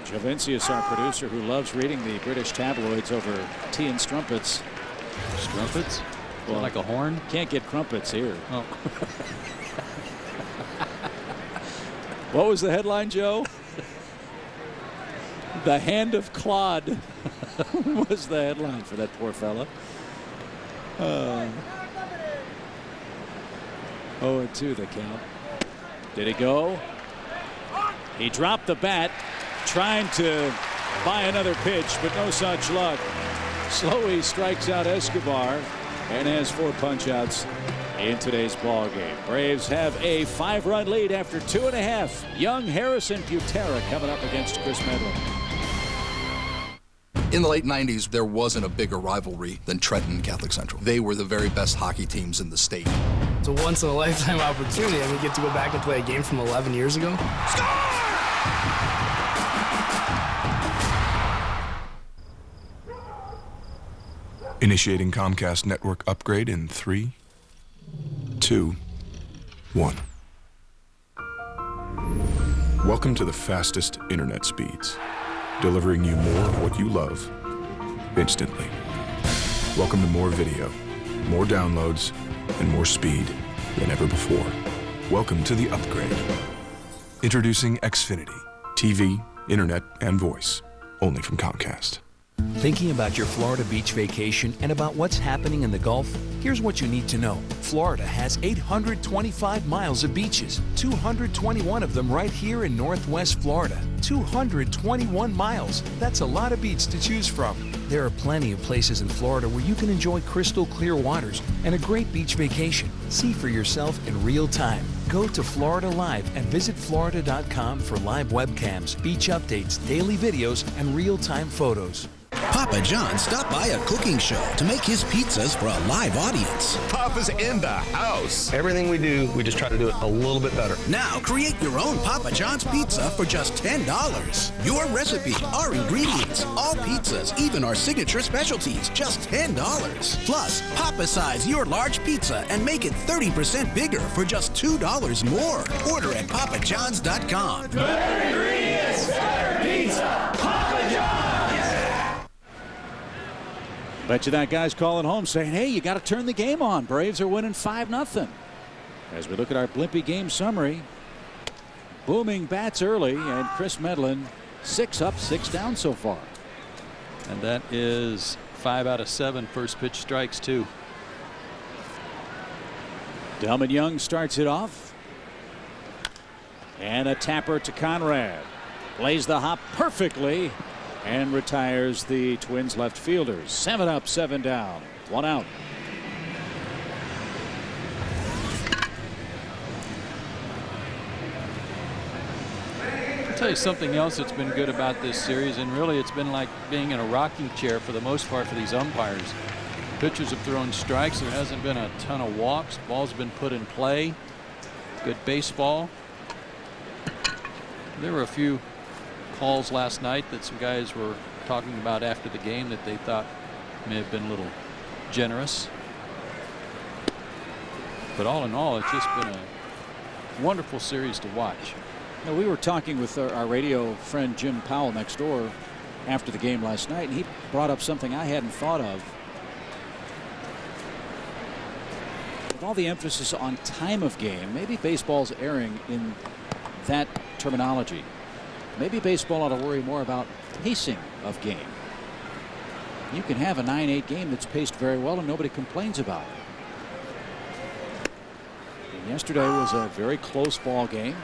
Jovincius, our producer, who loves reading the British tabloids over tea and strumpets. Strumpets? Well, like a horn? Can't get crumpets here. Oh. What was the headline, Joe? The hand of Claude was the headline for that poor fella. 0-2 the count. Did he go? He dropped the bat, trying to buy another pitch, but no such luck. Slowey strikes out Escobar and has 4 punch-outs in today's ball game. Braves have a 5-run lead after 2.5. Young Harrison Butera coming up against Chris Medlen. In the late 90s, there wasn't a bigger rivalry than Trenton and Catholic Central. They were the very best hockey teams in the state. It's a once-in-a-lifetime opportunity, and we get to go back and play a game from 11 years ago. Initiating Comcast network upgrade in 3, 2, 1. Welcome to the fastest internet speeds, delivering you more of what you love instantly. Welcome to more video, more downloads, and more speed than ever before. Welcome to the upgrade. Introducing Xfinity, TV, internet, and voice, only from Comcast. Thinking about your Florida beach vacation and about what's happening in the Gulf? Here's what you need to know. Florida has 825 miles of beaches, 221 of them right here in Northwest Florida. 221 miles. That's a lot of beach to choose from. There are plenty of places in Florida where you can enjoy crystal clear waters and a great beach vacation. See for yourself in real time. Go to Florida Live and visit Florida.com for live webcams, beach updates, daily videos, and real-time photos. Papa John stopped by a cooking show to make his pizzas for a live audience. Papa's in the house. Everything we do, we just try to do it a little bit better. Now create your own Papa John's pizza for just $10. Your recipe, our ingredients, all pizzas, even our signature specialties, just $10. Plus, Papa-size your large pizza and make it 30% bigger for just $2 more. Order at papajohns.com. Better ingredients, better pizza, Papa John's! Bet you that guy's calling home saying, hey, you got to turn the game on. Braves are winning 5-0. As we look at our Blimpie game summary, booming bats early, and Chris Medlen 6 up, 6 down so far. And that is 5 out of 7 first pitch strikes, too. Delman Young starts it off. And a tapper to Conrad. Plays the hop perfectly and retires the Twins left fielders. 7 up, 7 down, 1 out. I'll tell you something else that's been good about this series, and really it's been like being in a rocking chair for the most part for these umpires. Pitchers have thrown strikes. There hasn't been a ton of walks. Balls have been put in play. Good baseball. There were a few calls last night that some guys were talking about after the game that they thought may have been a little generous. But all in all, it's just been a wonderful series to watch. Now, we were talking with our radio friend Jim Powell next door after the game last night, and he brought up something I hadn't thought of. With all the emphasis on time of game, maybe baseball's erring in that terminology. Maybe baseball ought to worry more about pacing of game. You can have a 9-8 game that's paced very well and nobody complains about it. And yesterday was a very close ball game.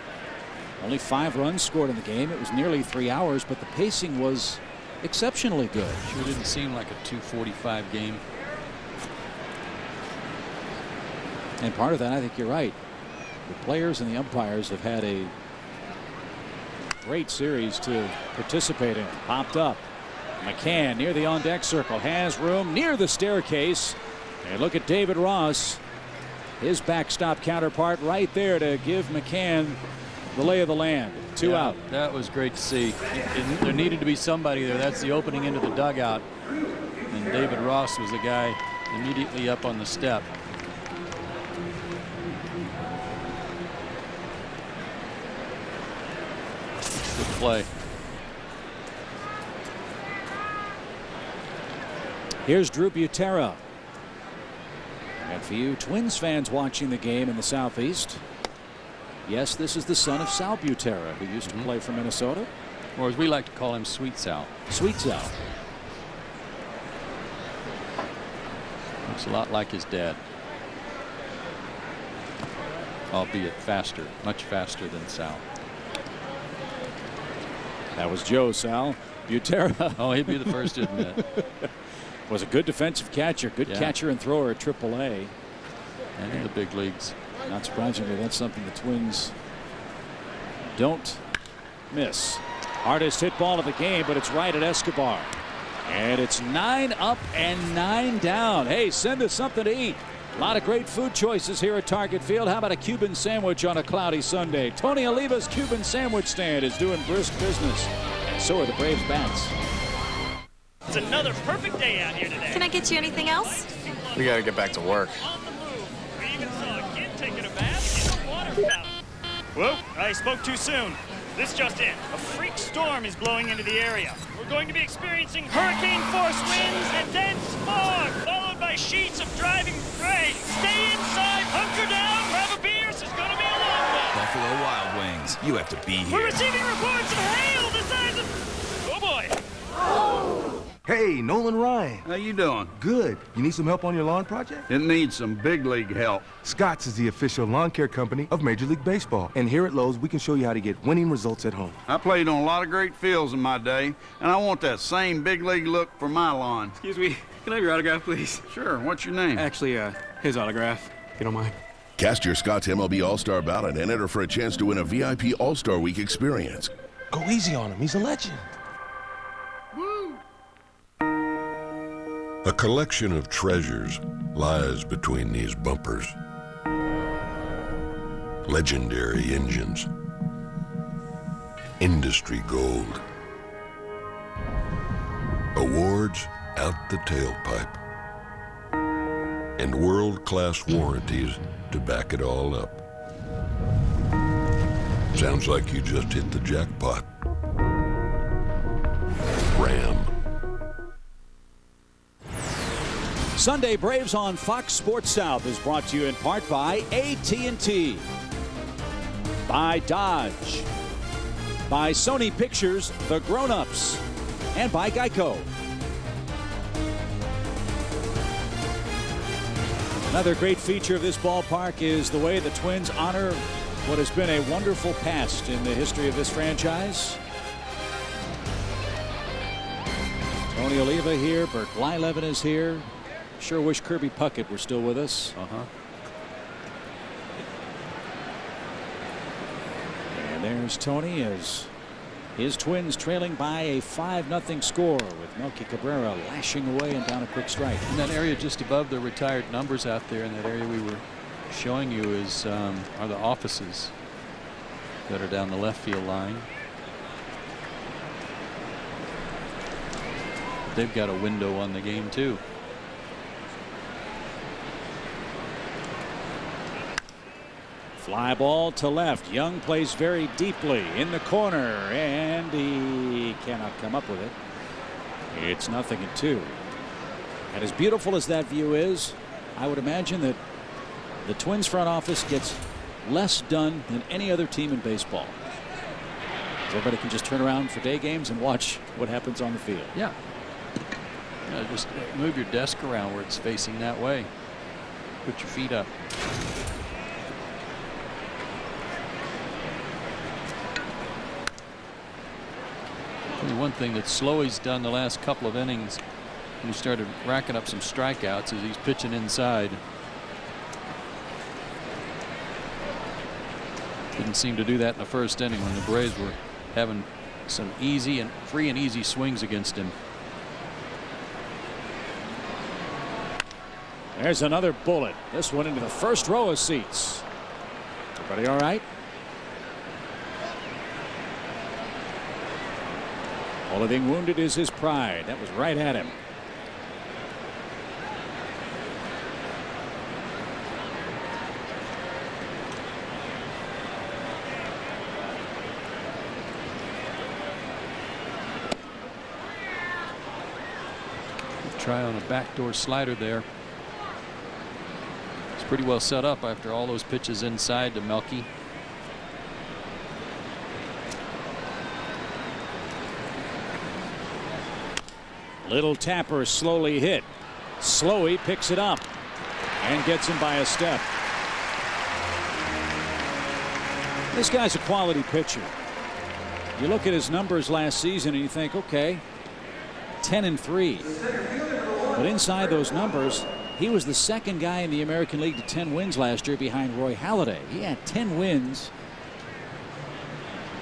Only 5 runs scored in the game. It was nearly 3 hours, but the pacing was exceptionally good. Sure didn't seem like a 2:45 game. And part of that, I think you're right. The players and the umpires have had a great series to participate in. Popped up. McCann near the on-deck circle. Has room near the staircase. And look at David Ross. His backstop counterpart right there to give McCann the lay of the land. 2 out. That was great to see. There needed to be somebody there. That's the opening into the dugout. And David Ross was the guy immediately up on the step. Good play. Here's Drew Butera. And for you Twins fans watching the game in the Southeast, yes, this is the son of Sal Butera, who used to play for Minnesota. Or as we like to call him, Sweet Sal. Sweet Sal. Looks a lot like his dad. Albeit faster, much faster than Sal. That was Joe Sal. Butera. Oh, he'd be the first to admit. Was a good defensive catcher, good catcher and thrower at AAA. And in the big leagues. Not surprisingly, that's something the Twins don't miss. Hardest hit ball of the game, but it's right at Escobar. And it's 9 up and 9 down. Hey, send us something to eat. A lot of great food choices here at Target Field. How about a Cuban sandwich on a cloudy Sunday? Tony Oliva's Cuban Sandwich Stand is doing brisk business. And so are the Braves bats. It's another perfect day out here today. Can I get you anything else? We gotta get back to work. We even saw a kid taking a bath in a water fountain. Whoa, I spoke too soon. This just in. A freak storm is blowing into the area. We're going to be experiencing hurricane-force winds and dense fog, followed by sheets of driving rain. Stay inside, hunker down, grab a beer. This is going to be a long one. Buffalo Wild Wings. You have to be here. We're receiving reports of hail the size of... Oh, boy. Hey, Nolan Ryan. How you doing? Good. You need some help on your lawn project? It needs some big league help. Scott's is the official lawn care company of Major League Baseball. And here at Lowe's, we can show you how to get winning results at home. I played on a lot of great fields in my day, and I want that same big league look for my lawn. Excuse me, can I have your autograph, please? Sure, what's your name? Actually, his autograph, if you don't mind. Cast your Scott's MLB All-Star ballot and enter for a chance to win a VIP All-Star Week experience. Go easy on him, he's a legend. Woo! A collection of treasures lies between these bumpers. Legendary engines, industry gold, awards out the tailpipe, and world-class warranties to back it all up. Sounds like you just hit the jackpot. Ram. Sunday Braves on Fox Sports South is brought to you in part by AT&T, by Dodge, by Sony Pictures, The Grown-Ups, and by Geico. Another great feature of this ballpark is the way the Twins honor what has been a wonderful past in the history of this franchise. Tony Oliva here, Bert Blyleven is here. Sure wish Kirby Puckett were still with us. And there's Tony as his Twins trailing by a 5-0 score with Melky Cabrera lashing away and down a quick strike. In that area just above the retired numbers out there, in that area we were showing you, is are the offices that are down the left field line. They've got a window on the game too. Fly ball to left. Young plays very deeply in the corner, and he cannot come up with it. It's 0-2. And as beautiful as that view is, I would imagine that the Twins front office gets less done than any other team in baseball. Everybody can just turn around for day games and watch what happens on the field. Yeah. Just move your desk around where it's facing that way. Put your feet up. One thing that Slowey's done the last couple of innings when he started racking up some strikeouts is he's pitching inside. Didn't seem to do that in the first inning when the Braves were having some free and easy swings against him. There's another bullet. This one into the first row of seats. Everybody all right? Only thing wounded is his pride. That was right at him. Try on a backdoor slider there. It's pretty well set up after all those pitches inside to Melky. Little tapper slowly hit. Slowey picks it up and gets him by a step. This guy's a quality pitcher. You look at his numbers last season and you think, okay, 10-3. But inside those numbers, he was the second guy in the American League to 10 wins last year behind Roy Halladay. He had 10 wins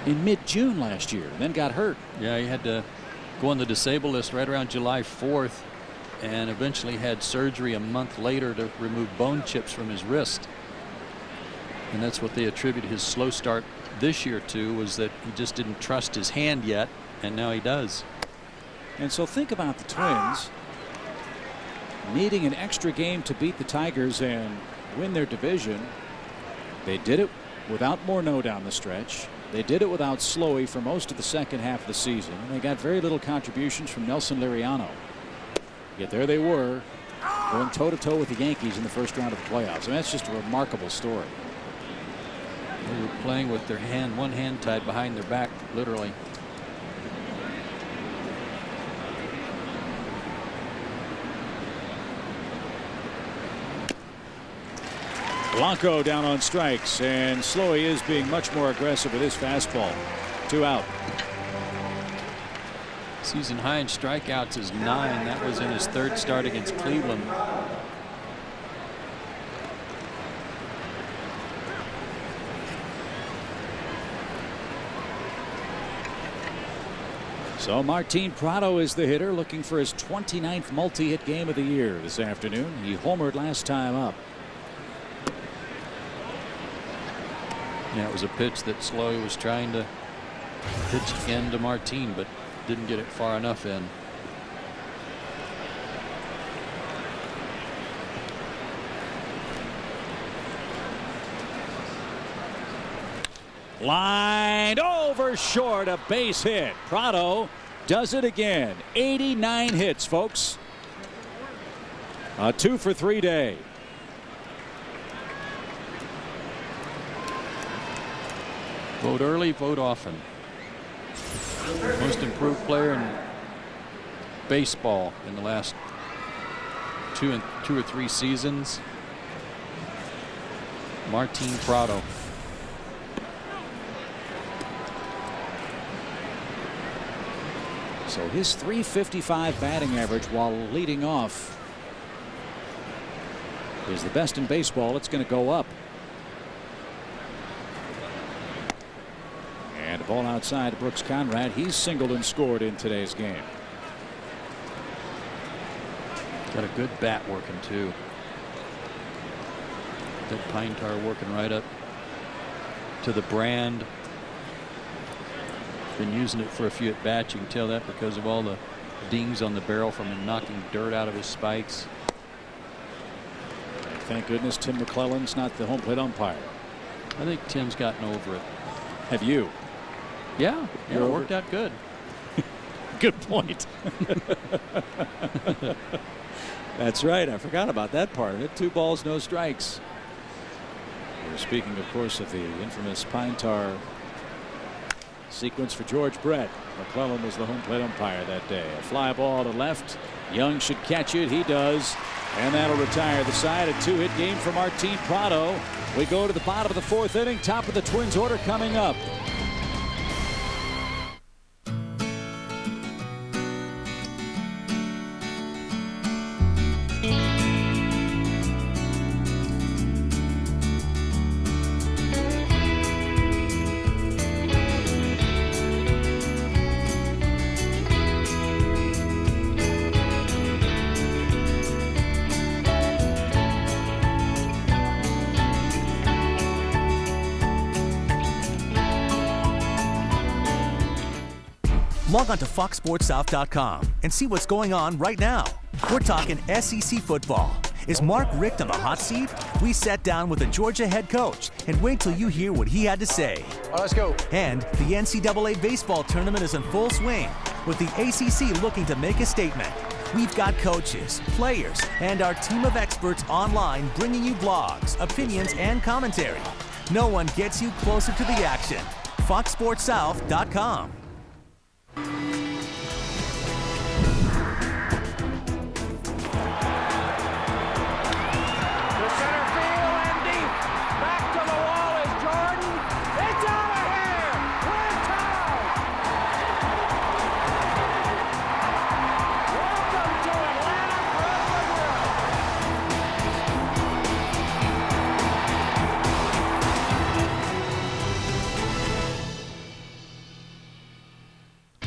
in mid-June last year, then got hurt. Yeah, he had to go on the disabled list right around July 4th and eventually had surgery a month later to remove bone chips from his wrist. And that's what they attribute his slow start this year to, was that he just didn't trust his hand yet, and now he does. And so think about the Twins needing an extra game to beat the Tigers and win their division. They did it without Morneau down the stretch. They did it without Slowey for most of the second half of the season. They got very little contributions from Nelson Liriano. Yet there they were, going toe-to-toe with the Yankees in the first round of the playoffs. I mean, that's just a remarkable story. They were playing with their one hand tied behind their back, literally. Blanco down on strikes, and Slowey is being much more aggressive with his fastball. 2 out. Season high in strikeouts is 9. That was in his third start against Cleveland. So Martin Prado is the hitter, looking for his 29th multi-hit game of the year this afternoon. He homered last time up. Yeah, it was a pitch that Sloy was trying to pitch into Martin, but didn't get it far enough in. Lined over short, a base hit. Prado does it again. 89 hits, folks. A 2-for-3 day. Vote early, vote often. Most improved player in baseball in the last two or three seasons, Martin Prado. So his .355 batting average while leading off is the best in baseball. It's going to go up. And a ball outside to Brooks Conrad. He's singled and scored in today's game. Got a good bat working too. That pine tar working right up to the brand. Been using it for a few at bats. You can tell that because of all the dings on the barrel from him knocking dirt out of his spikes. And thank goodness Tim McClellan's not the home plate umpire. I think Tim's gotten over it. Have you? Yeah, it worked out good. Good point. That's right. I forgot about that part of it. 2 balls, no strikes. We're speaking, of course, of the infamous pine tar sequence for George Brett. McClellan was the home plate umpire that day. A fly ball to left. Young should catch it. He does. And that'll retire the side. A 2-hit game for Martin Prado. We go to the bottom of the 4th inning. Top of the Twins order coming up. Log on to FoxSportsSouth.com and see what's going on right now. We're talking SEC football. Is Mark Richt on the hot seat? We sat down with the Georgia head coach and wait till you hear what he had to say. All right, let's go. And the NCAA baseball tournament is in full swing, with the ACC looking to make a statement. We've got coaches, players, and our team of experts online bringing you blogs, opinions, and commentary. No one gets you closer to the action. FoxSportsSouth.com.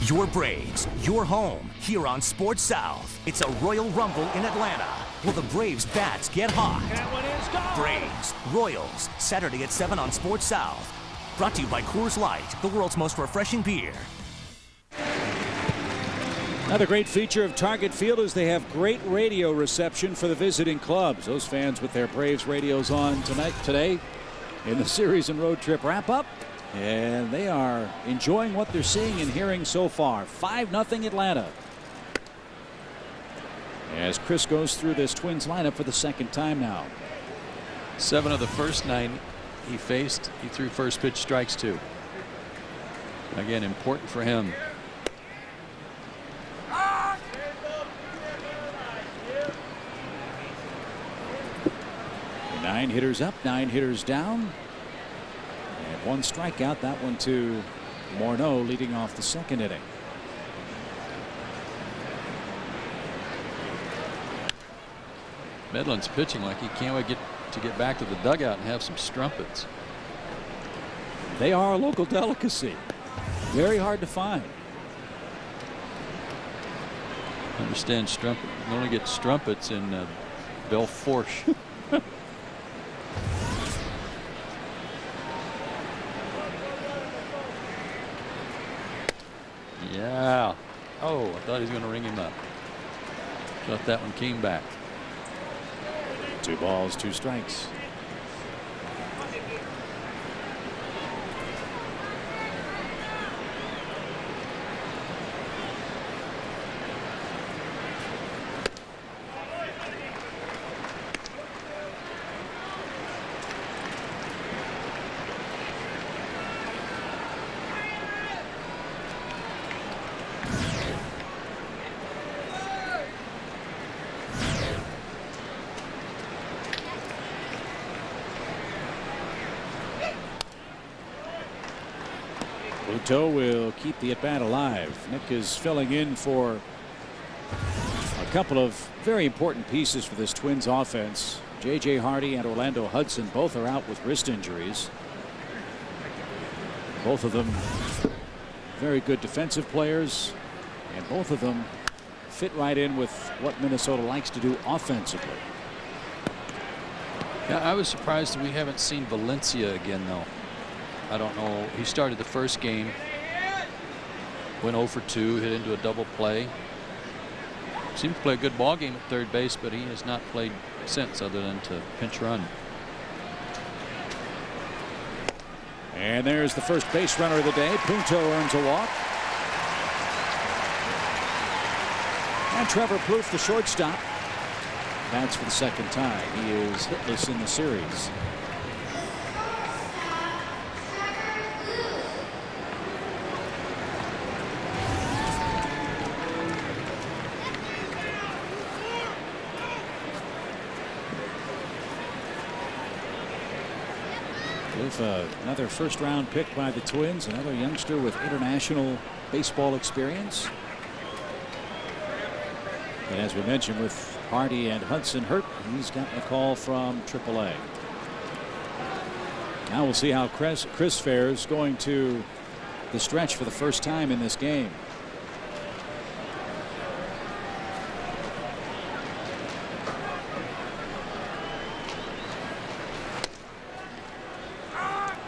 Your Braves, your home, here on Sports South. It's a Royal Rumble in Atlanta. Will the Braves bats get hot? That one is gone. Braves, Royals, Saturday at 7 on Sports South. Brought to you by Coors Light, the world's most refreshing beer. Another great feature of Target Field is they have great radio reception for the visiting clubs. Those fans with their Braves radios on today in the series and road trip wrap-up. And they are enjoying what they're seeing and hearing so far. 5-0 Atlanta. As Chris goes through this Twins lineup for the second time now. 7 of the first 9 he faced, he threw first pitch strikes to. Again, important for him. Nine hitters up, 9 hitters down. And 1 strikeout, that one to Morneau, leading off the second inning. Medlen's pitching like he can't wait to get back to the dugout and have some strumpets. They are a local delicacy. Very hard to find. I understand strumpet. You only get strumpets in Belforche. Yeah. Oh, I thought he was going to ring him up. Thought that one came back. 2 balls, 2 strikes. Prado will keep the at-bat alive. Nick is filling in for a couple of very important pieces for this Twins offense. J.J. Hardy and Orlando Hudson both are out with wrist injuries. Both of them very good defensive players, and both of them fit right in with what Minnesota likes to do offensively. Yeah, I was surprised that we haven't seen Valencia again, though. I don't know. He started the first game, went 0 for 2, hit into a double play. Seemed to play a good ball game at third base, but he has not played since other than to pinch run. And there's the first base runner of the day. Punto earns a walk. And Trevor Plouffe, the shortstop, bats for the second time. He is hitless in the series. Another first-round pick by the Twins, another youngster with international baseball experience. And as we mentioned, with Hardy and Hudson hurt, he's gotten a call from AAA. Now we'll see how Chris fares going to the stretch for the first time in this game.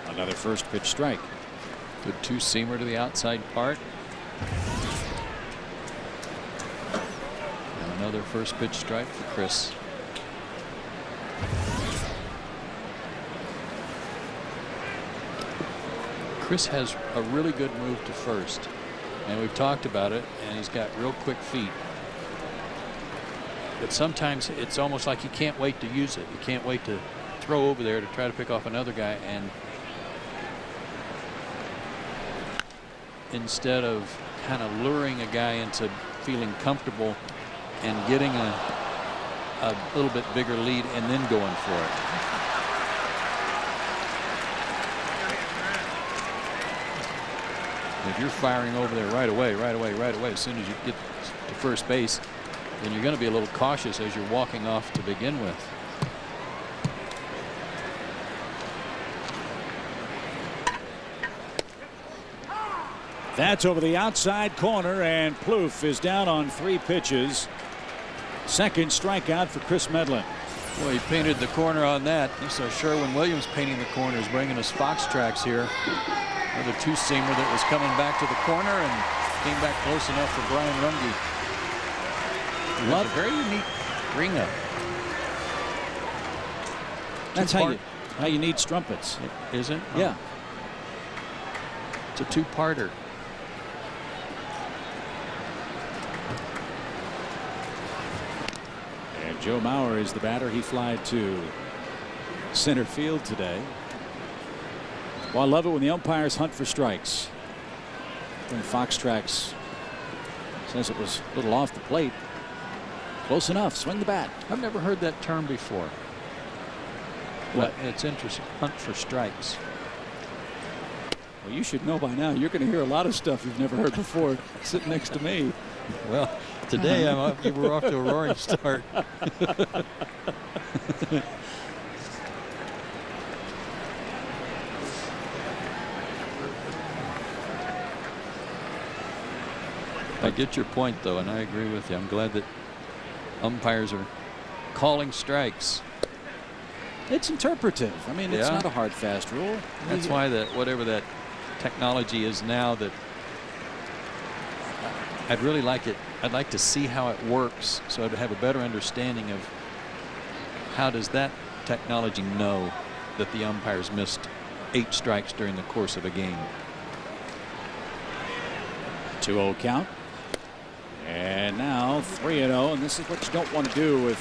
Another first pitch strike. Good 2-seamer to the outside part. And another first pitch strike for Chris. Chris has a really good move to first, and we've talked about it, and he's got real quick feet. But sometimes it's almost like he can't wait to use it. He can't wait to throw over there to try to pick off another guy, and instead of kind of luring a guy into feeling comfortable and getting a little bit bigger lead and then going for it. If you're firing over there right away, as soon as you get to first base, then you're going to be a little cautious as you're walking off to begin with. That's over the outside corner, and Plouffe is down on 3 pitches. Second strikeout for Chris Medlen. Well, he painted the corner on that. You saw Sherwin Williams painting the corners, bringing us Fox tracks here. Another 2-seamer that was coming back to the corner and came back close enough for Brian Runge. Love a very unique ring up. That's how you need strumpets. Is it? Yeah. It's a 2-parter. And Joe Mauer is the batter. He flied to center field today. Well, I love it when the umpires hunt for strikes. When Fox Tracks says it was a little off the plate. Close enough. Swing the bat. I've never heard that term before. What? But it's interesting. Hunt for strikes. Well, you should know by now. You're going to hear a lot of stuff you've never heard before sitting next to me. Well, today we're off to a roaring start. I get your point, though, and I agree with you. I'm glad that umpires are calling strikes. It's interpretive. I mean, it's not a hard, fast rule. That's why that whatever that technology is now, that I'd really like it. I'd like to see how it works, so I'd have a better understanding of how does that technology know that the umpires missed 8 strikes during the course of a game. 2-0 count. And now 3-0, and this is what you don't want to do with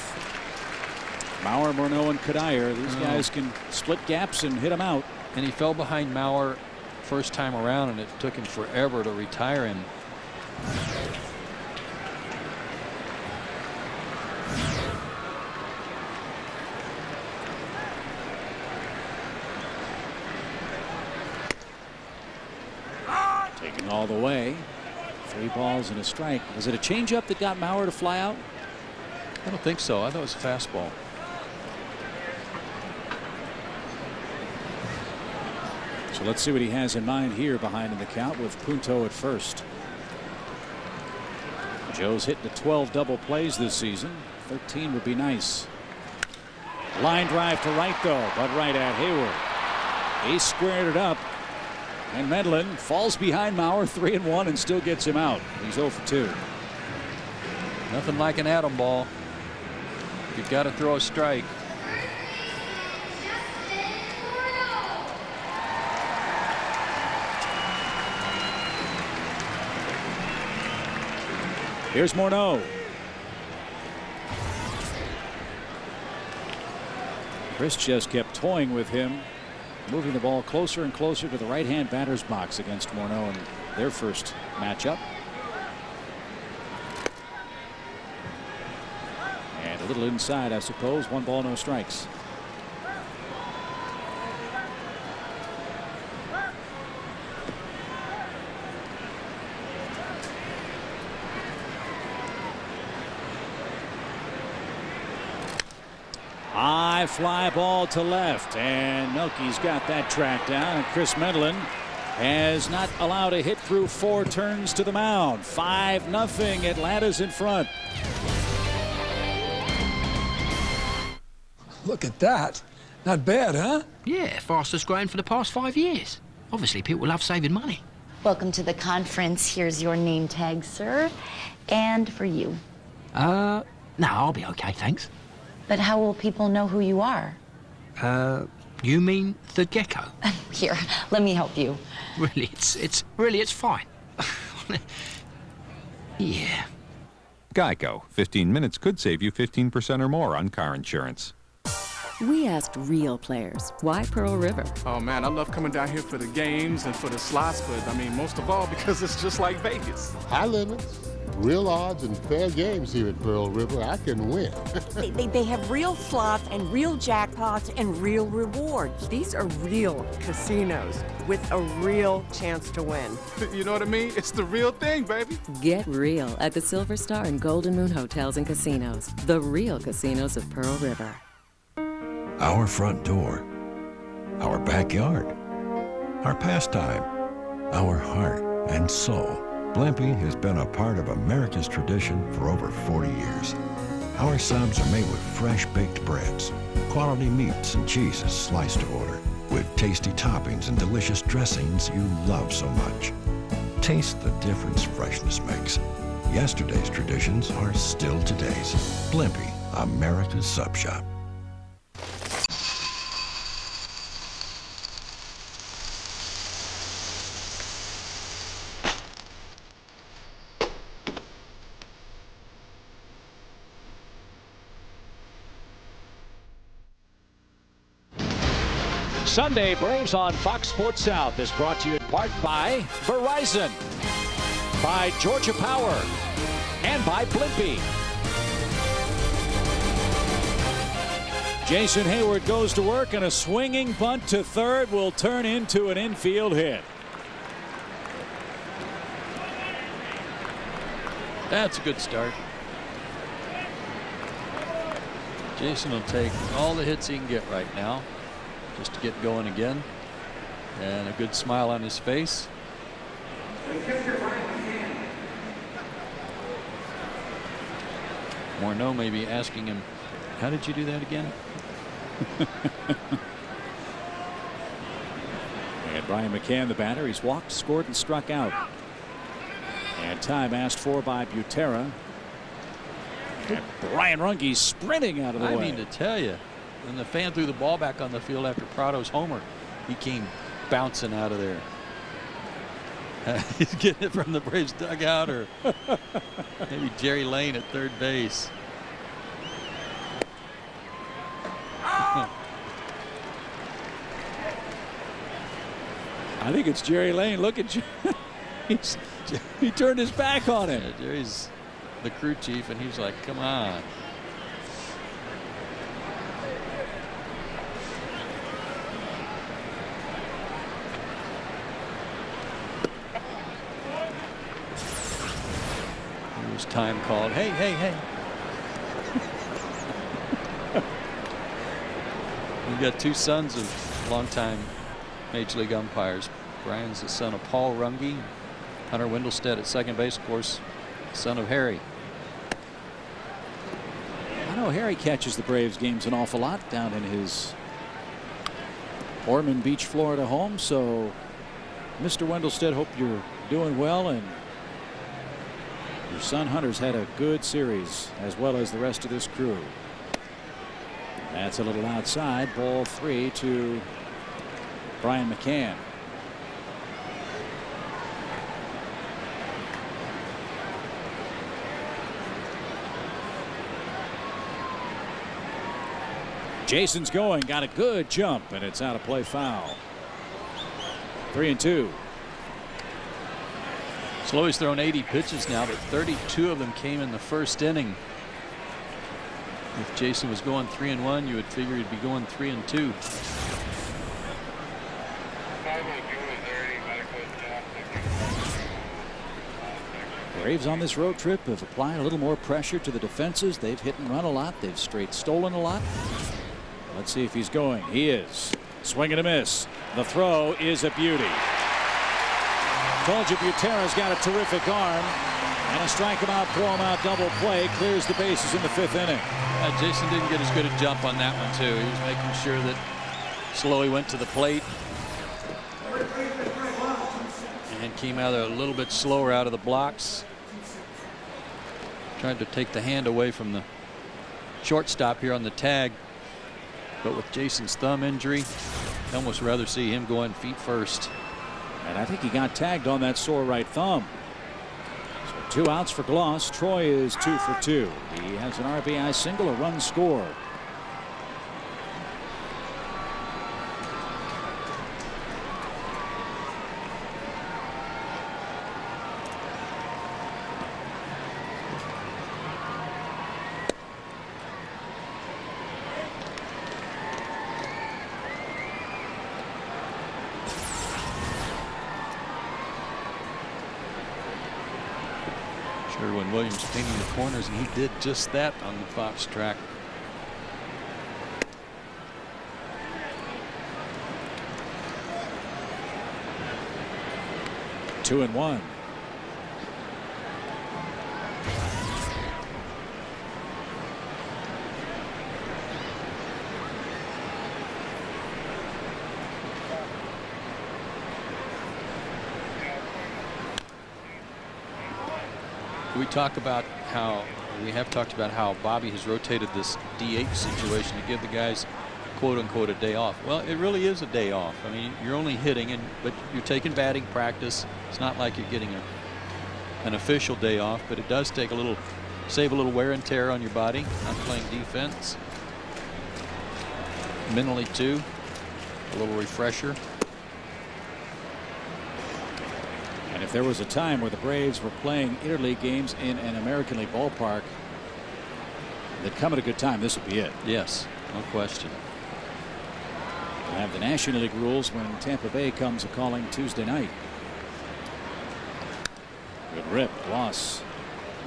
Mauer, Morneau, and Cuddyer. These guys can split gaps and hit them out. And he fell behind Mauer first time around, and it took him forever to retire him. Taken all the way. 3 balls and a strike. Was it a changeup that got Mauer to fly out? I don't think so. I thought it was a fastball. So let's see what he has in mind here behind in the count with Punto at first. Joe's hit to 12 double plays this season. 13 would be nice. Line drive to right, though, but right at Hayward. He squared it up. And Medlen falls behind Mauer 3-1 and still gets him out. He's 0 for 2. Nothing like an atom ball. You've got to throw a strike. Here's Morneau. Chris just kept toying with him, moving the ball closer and closer to the right-hand batter's box against Morneau in their first matchup. And a little inside, I suppose. 1 ball, no strikes. High fly ball to left, and Melky's got that track down, and Chris Medlen has not allowed a hit through 4 turns to the mound. 5-0. Atlanta's in front. Look at that. Not bad, huh? Yeah, fastest growing for the past 5 years. Obviously, people love saving money. Welcome to the conference. Here's your name tag, sir. And for you. No, I'll be okay, thanks. But how will people know who you are? You mean the gecko? Here, let me help you. Really, it's fine. Yeah. Geico. 15 minutes could save you 15% or more on car insurance. We asked real players, why Pearl River? Oh man, I love coming down here for the games and for the slots, but I mean, most of all because it's just like Vegas. High limits, real odds, and fair games here at Pearl River. I can win. they have real slots and real jackpots and real rewards. These are real casinos with a real chance to win. You know what I mean? It's the real thing, baby. Get real at the Silver Star and Golden Moon Hotels and Casinos. The real casinos of Pearl River. Our front door, our backyard, our pastime, our heart and soul. Blimpie has been a part of America's tradition for over 40 years. Our subs are made with fresh baked breads, quality meats and cheeses sliced to order, with tasty toppings and delicious dressings you love so much. Taste the difference freshness makes. Yesterday's traditions are still today's. Blimpie, America's sub shop. Sunday Braves on Fox Sports South is brought to you in part by Verizon, by Georgia Power, and by Blimpie. Jason Hayward goes to work, and a swinging bunt to third will turn into an infield hit. That's a good start. Jason will take all the hits he can get right now, just to get going again, and a good smile on his face. Morneau may be asking him, how did you do that again? And Brian McCann, the batter, he's walked, scored, and struck out. And time asked for by Butera. And Brian Runge sprinting out of the way. I mean to tell you, when the fan threw the ball back on the field after Prado's homer, he came bouncing out of there. He's getting it from the Braves dugout, or maybe Jerry Lane at third base. I think it's Jerry Lane. Look at you. He turned his back on him. Yeah, Jerry's the crew chief, and he's like, come on. Here's time called. Hey, hey, hey. We've got two sons of longtime Major League umpires. Brian's the son of Paul Runge. Hunter Wendelstedt at second base, of course, son of Harry. I know Harry catches the Braves games an awful lot down in his Ormond Beach, Florida home. So, Mr. Wendelstedt, hope you're doing well, and your son Hunter's had a good series, as well as the rest of this crew. That's a little outside. Ball 3 to Brian McCann. Jason's going, got a good jump, and it's out of play, foul. 3-2. Slowey's thrown 80 pitches now, but 32 of them came in the first inning. If Jason was going 3-1, you would figure he'd be going 3-2. Braves on this road trip have applied a little more pressure to the defenses. They've hit and run a lot. They've straight stolen a lot. Let's see if he's going. He is. Swing and a miss. The throw is a beauty. Told you Butera's got a terrific arm. And a strike him out, throw him out, double play. Clears the bases in the 5th inning. Jason didn't get as good a jump on that one, too. He was making sure that Slowey went to the plate. And came out a little bit slower out of the blocks. Tried to take the hand away from the shortstop here on the tag. But with Jason's thumb injury, I'd almost rather see him going feet first. And I think he got tagged on that sore right thumb. So 2 outs for Glaus. Troy is 2 for 2. He has an RBI single, a run scored. Sherwin Williams painting the corners, and he did just that on the Fox track. Two and one. We talk about how Bobby has rotated this DH situation to give the guys quote unquote a day off. Well, it really is a day off. I mean, you're only hitting, but you're taking batting practice. It's not like you're getting an official day off, but it does take save a little wear and tear on your body. Not playing defense. Mentally too, a little refresher. And if there was a time where the Braves were playing interleague games in an American League ballpark that come at a good time, this would be it. Yes, no question. We'll have the National League rules when Tampa Bay comes a calling Tuesday night. Good rip. Glaus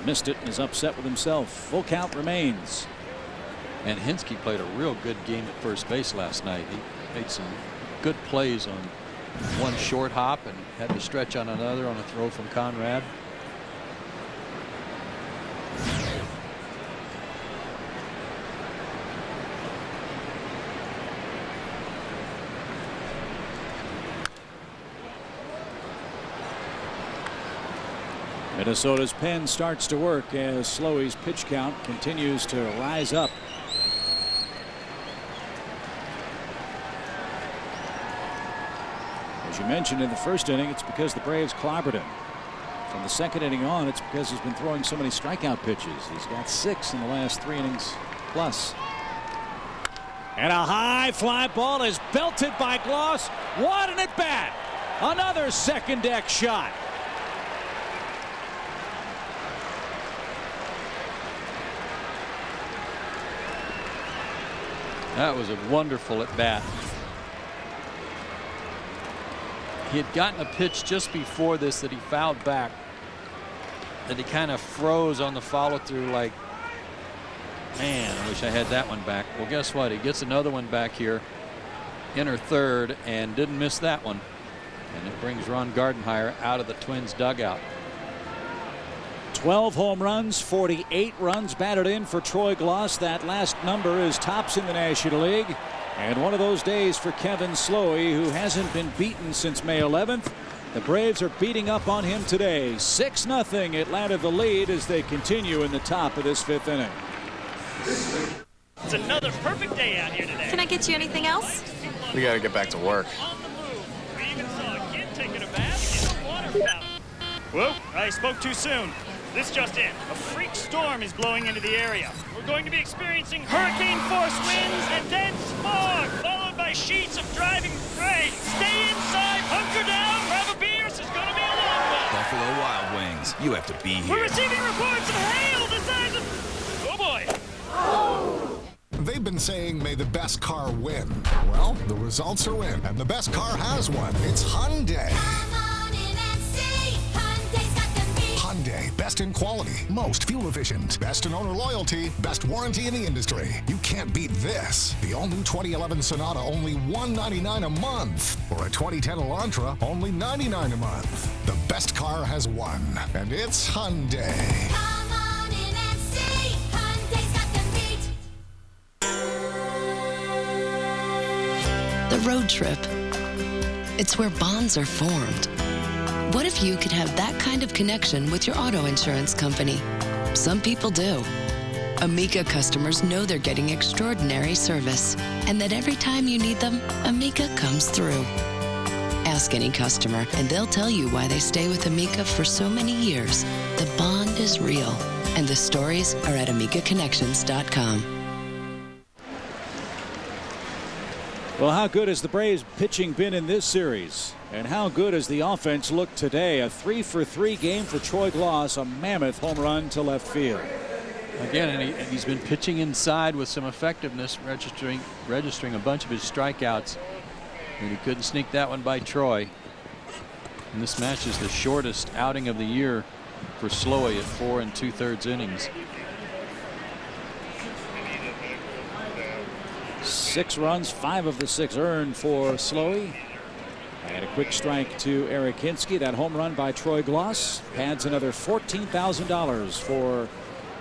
missed it and is upset with himself. Full count remains. And Hinske played a real good game at first base last night. He made some good plays on one short hop and had to stretch on another on a throw from Conrad. Minnesota's pen starts to work as Slowey's pitch count continues to rise up. As you mentioned in the first inning, it's because the Braves clobbered him. From the second inning on, it's because he's been throwing so many strikeout pitches. He's got 6 in the last 3 innings plus. And a high fly ball is belted by Glaus. What an at bat! Another second deck shot. That was a wonderful at bat. He had gotten a pitch just before this that he fouled back, that he kind of froze on the follow through like, man, I wish I had that one back. Well, guess what? He gets another one back here, inner third, and didn't miss that one. And it brings Ron Gardenhire out of the Twins dugout. 12 home runs, 48 runs batted in for Troy Glaus. That last number is tops in the National League. And one of those days for Kevin Slowey, who hasn't been beaten since May 11th. The Braves are beating up on him today. 6-0 Atlanta the lead as they continue in the top of this 5th inning. It's another perfect day out here today. Can I get you anything else? We got to get back to work. On the move. We even saw a kid taking a bath in a water fountain. Whoa, I spoke too soon. This just in. A freak storm is blowing into the area. We're going to be experiencing hurricane-force winds and dense fog, followed by sheets of driving rain. Stay inside, hunker down, grab a beer. This is going to be a long one. Buffalo Wild Wings. You have to be here. We're receiving reports of hail the size of... Oh, boy. They've been saying, may the best car win. Well, the results are in, and the best car has won. It's Hyundai. Hyundai, best in quality, most fuel efficient, best in owner loyalty, best warranty in the industry. You can't beat this. The all-new 2011 Sonata, only $199 a month. Or a 2010 Elantra, only $99 a month. The best car has won, and it's Hyundai. Come on in and see. Hyundai's got them beat. The road trip. It's where bonds are formed. What if you could have that kind of connection with your auto insurance company? Some people do. Amica customers know they're getting extraordinary service and that every time you need them, Amica comes through. Ask any customer and they'll tell you why they stay with Amica for so many years. The bond is real and the stories are at amicaconnections.com. Well, how good has the Braves pitching been in this series? And how good has the offense looked today? A 3-for-3 game for Troy Glaus, a mammoth home run to left field. Again, and he's been pitching inside with some effectiveness, registering a bunch of his strikeouts. And he couldn't sneak that one by Troy. And this match is the shortest outing of the year for Slowey at 4 2/3 innings. 6 runs, 5 of the 6 earned for Slowey. And a quick strike to Eric Hinsky. That home run by Troy Glaus adds another $14,000 for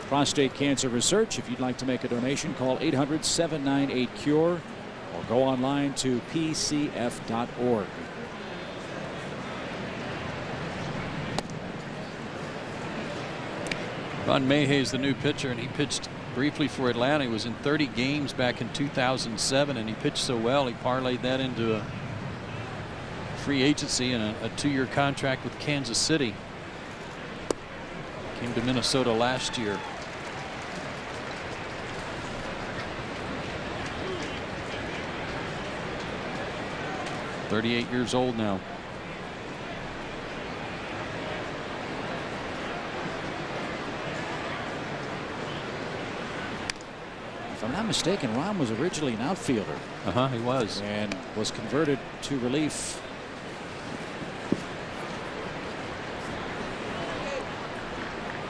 prostate cancer research. If you'd like to make a donation, call 800-798-CURE or go online to pcf.org. Ron Mayhey's the new pitcher, and he pitched briefly for Atlanta. He was in 30 games back in 2007, and he pitched so well he parlayed that into a free agency and a 2-year contract with Kansas City. Came to Minnesota last year. "38 years old now." If I'm not mistaken, Ron was originally an outfielder. He was. And was converted to relief.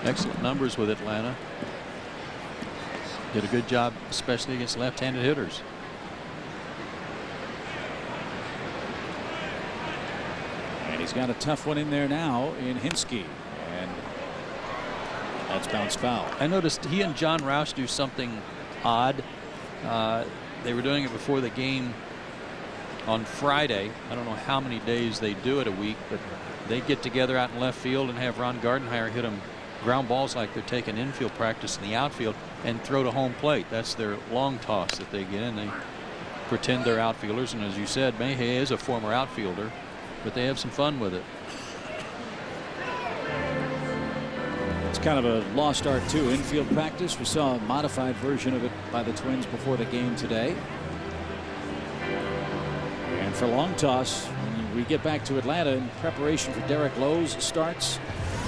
Excellent numbers with Atlanta. Did a good job, especially against left-handed hitters. And he's got a tough one in there now in Hinsky. And that's bounced foul. I noticed he and John Roush do something odd. They were doing it before the game on Friday. I don't know how many days they do it a week, but they get together out in left field and have Ron Gardenhire hit them ground balls like they're taking infield practice in the outfield and throw to home plate. That's their long toss that they get in. They pretend they're outfielders, and as you said, Mayhay is a former outfielder, but they have some fun with it. It's kind of a lost art too. Infield practice. We saw a modified version of it by the Twins before the game today. And for long toss, when we get back to Atlanta in preparation for Derek Lowe's starts,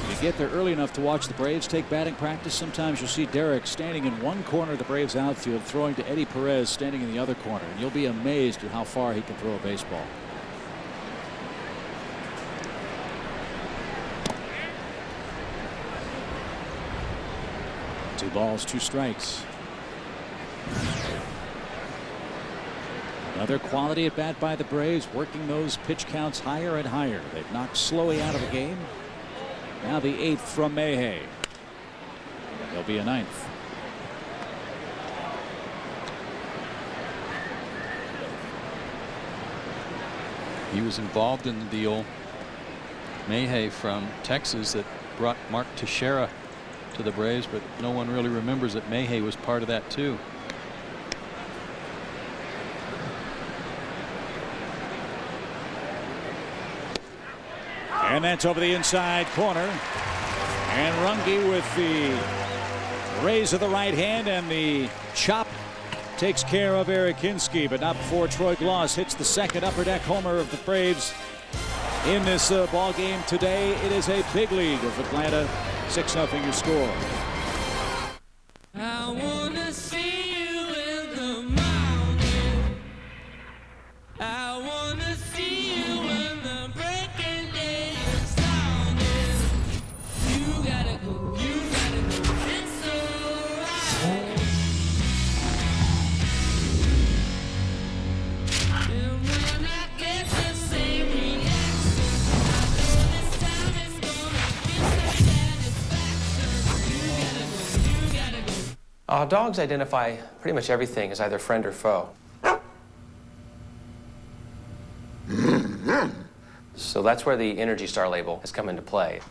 you get there early enough to watch the Braves take batting practice. Sometimes you'll see Derek standing in one corner of the Braves outfield throwing to Eddie Perez standing in the other corner, and you'll be amazed at how far he can throw a baseball. Two balls, two strikes. Another quality at bat by the Braves, working those pitch counts higher and higher. They've knocked Slowey out of the game. Now the 8th from Mayhay. There'll be a 9th. He was involved in the deal, Mayhay from Texas, that brought Mark Teixeira to the Braves, but no one really remembers that Mayhay was part of that too. And that's over the inside corner. And Runge with the raise of the right hand, and the chop takes care of Eric Hinske, but not before Troy Glaus hits the second upper deck homer of the Braves in this ball game today. It is a big lead of Atlanta. 6-0 your score. I wanna see you in the morning. I wanna see you when the breaking day is dawning. You gotta go, it's alright. And when I get the same reaction, I know this time it's gonna get some satisfaction. You gotta go. Dogs identify pretty much everything as either friend or foe. So that's where the Energy Star label has come into play.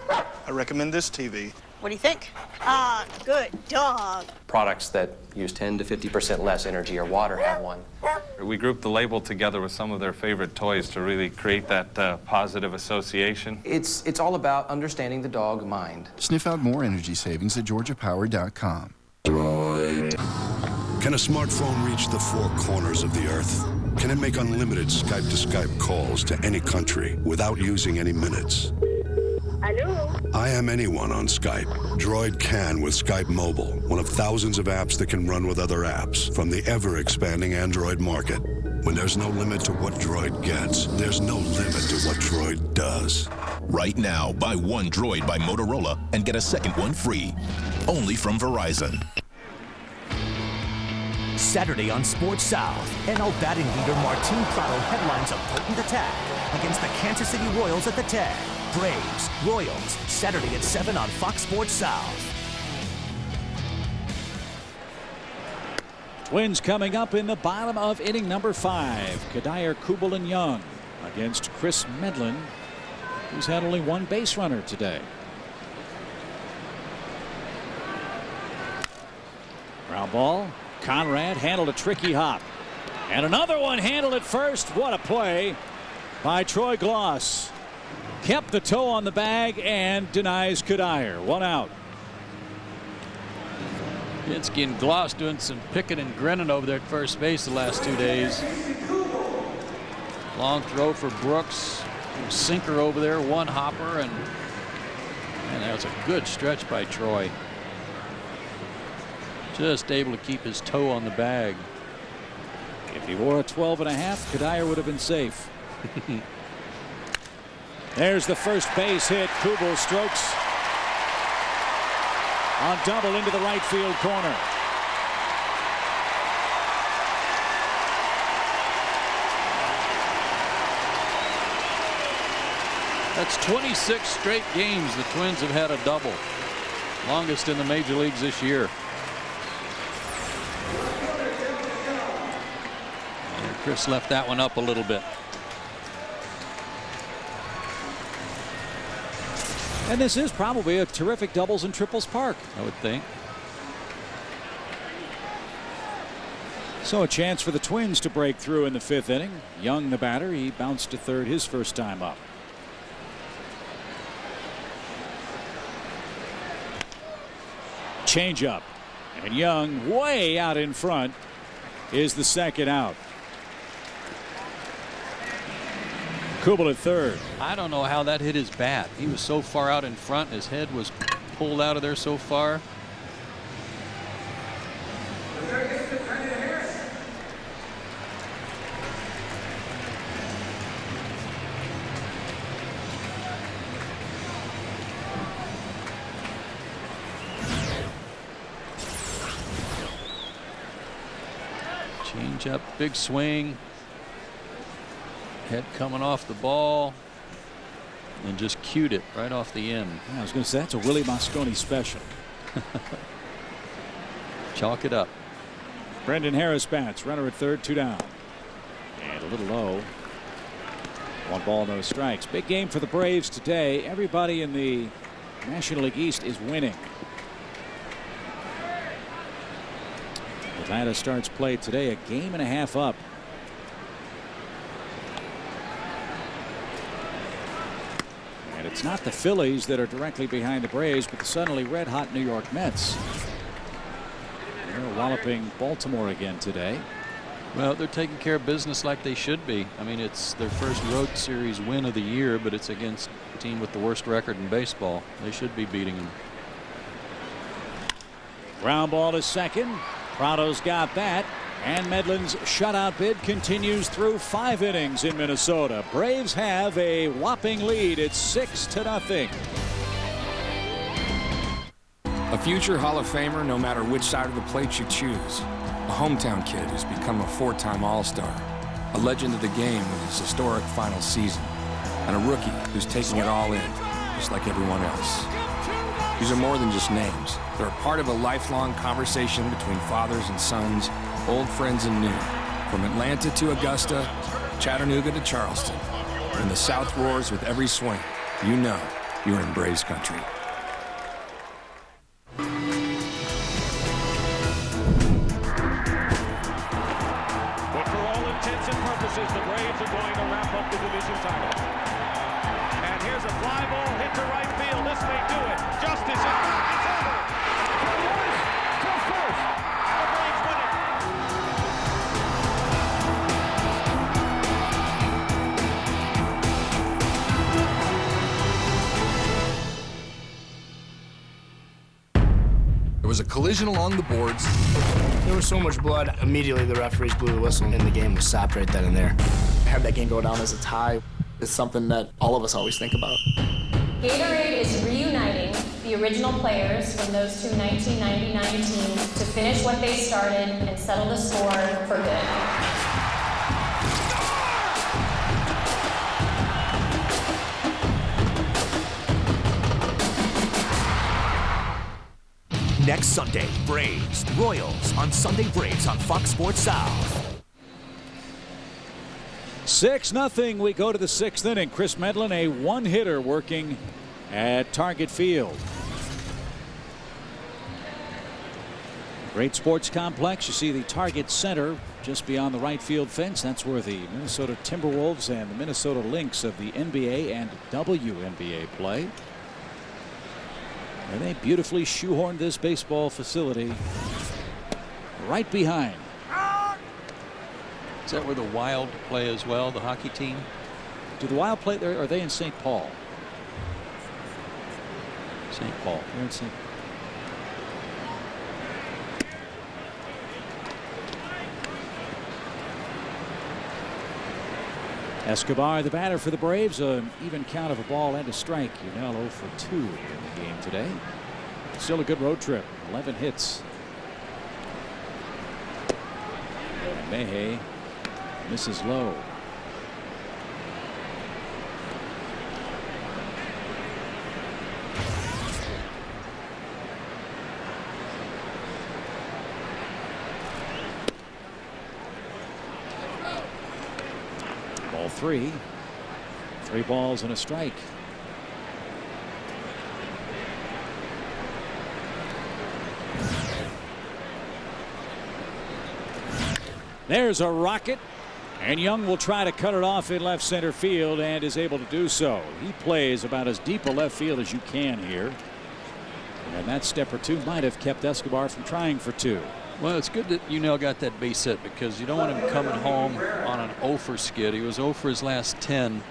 I recommend this TV. What do you think? Good dog. Products that use 10 to 50% less energy or water have one. We grouped the label together with some of their favorite toys to really create that positive association. It's all about understanding the dog mind. Sniff out more energy savings at GeorgiaPower.com. Can a smartphone reach the four corners of the earth? Can it make unlimited Skype-to-Skype calls to any country without using any minutes? Hello? I am anyone on Skype. Droid can with Skype Mobile, one of thousands of apps that can run with other apps from the ever-expanding Android market. When there's no limit to what Droid gets, there's no limit to what Droid does. Right now, buy one Droid by Motorola and get a second one free. Only from Verizon. Saturday on Sports South, NL batting leader Martin Prado headlines a potent attack against the Kansas City Royals at the tag. Braves, Royals, Saturday at 7 on Fox Sports South. Twins coming up in the bottom of inning number 5. Kadire, Kubel, and Young against Chris Medlen, who's had only one base runner today. Ground ball. Conrad handled a tricky hop. And another one handled at first. What a play by Troy Glaus. Kept the toe on the bag and denies Kadire. 1 out. Hinske and Glaus doing some picking and grinning over there at first base the last 2 days. Long throw for Brooks. Sinker over there, one hopper, and that was a good stretch by Troy. Just able to keep his toe on the bag. If he wore a 12.5, Kadire would have been safe. There's the first base hit. Kubel strokes on double into the right field corner. That's 26 straight games the Twins have had a double. Longest in the major leagues this year. Chris left that one up a little bit. And this is probably a terrific doubles and triples park, I would think. So a chance for the Twins to break through in the 5th inning. Young, the batter, he bounced to third his first time up. Changeup, and Young way out in front is the second out. Kubel at third. I don't know how that hit his bat. He was so far out in front. His head was pulled out of there so far. Change up, big swing. Head coming off the ball and just cued it right off the end. I was going to say that's a Willie Mosconi special. Chalk it up. Brendan Harris bats, runner at third, 2 down. And a little low. 1 ball, no strikes. Big game for the Braves today. Everybody in the National League East is winning. Atlanta starts play today, a game and a half up. And it's not the Phillies that are directly behind the Braves, but the suddenly red hot New York Mets. They're walloping Baltimore again today. Well, they're taking care of business like they should be. I mean, it's their first road series win of the year, but it's against a team with the worst record in baseball. They should be beating them. Ground ball to second. Prado's got that. And Medlen's shutout bid continues through 5 innings in Minnesota. Braves have a whopping lead. It's 6-0. A future Hall of Famer, no matter which side of the plate you choose. A hometown kid who's become a 4-time All-Star. A legend of the game with his historic final season. And a rookie who's taking it all in, just like everyone else. These are more than just names. They're a part of a lifelong conversation between fathers and sons, old friends and new. From Atlanta to Augusta, Chattanooga to Charleston. When the South roars with every swing, you know you're in Braves country. But for all intents and purposes, the Braves are going to wrap up the division title. And here's a fly ball hit to right field. This may do it. Justice is back. It's over. From first to first. The Braves win it. There was a collision along the boards. There was so much blood. Immediately, the referees blew the whistle, and the game was stopped right then and there. Have that game go down as a tie is something that all of us always think about. Gatorade is reuniting the original players from those two 1999 teams to finish what they started and settle the score for good. Next Sunday, Braves, Royals on Sunday Braves on Fox Sports South. 6-0. We go to the 6th inning. Chris Medlen, a one-hitter working at Target Field. Great sports complex. You see the Target Center just beyond the right field fence. That's where the Minnesota Timberwolves and the Minnesota Lynx of the NBA and WNBA play. And they beautifully shoehorned this baseball facility right behind. Is that where the Wild play as well, the hockey team? Do the Wild play there? Or are they in St. Paul? St. Paul. They're in St. Escobar, the batter for the Braves, an even count of a ball and a strike. You're now 0 for 2 in the game today. Still a good road trip. 11 hits. And Mejia misses low. Ball 3. 3 balls and a strike. There's a rocket, and Young will try to cut it off in left center field and is able to do so. He plays about as deep a left field as you can here. And that step or two might have kept Escobar from trying for 2. Well, it's good that Yunel got that base hit because you don't want him coming home on an 0 for skid. He was 0 for his last 10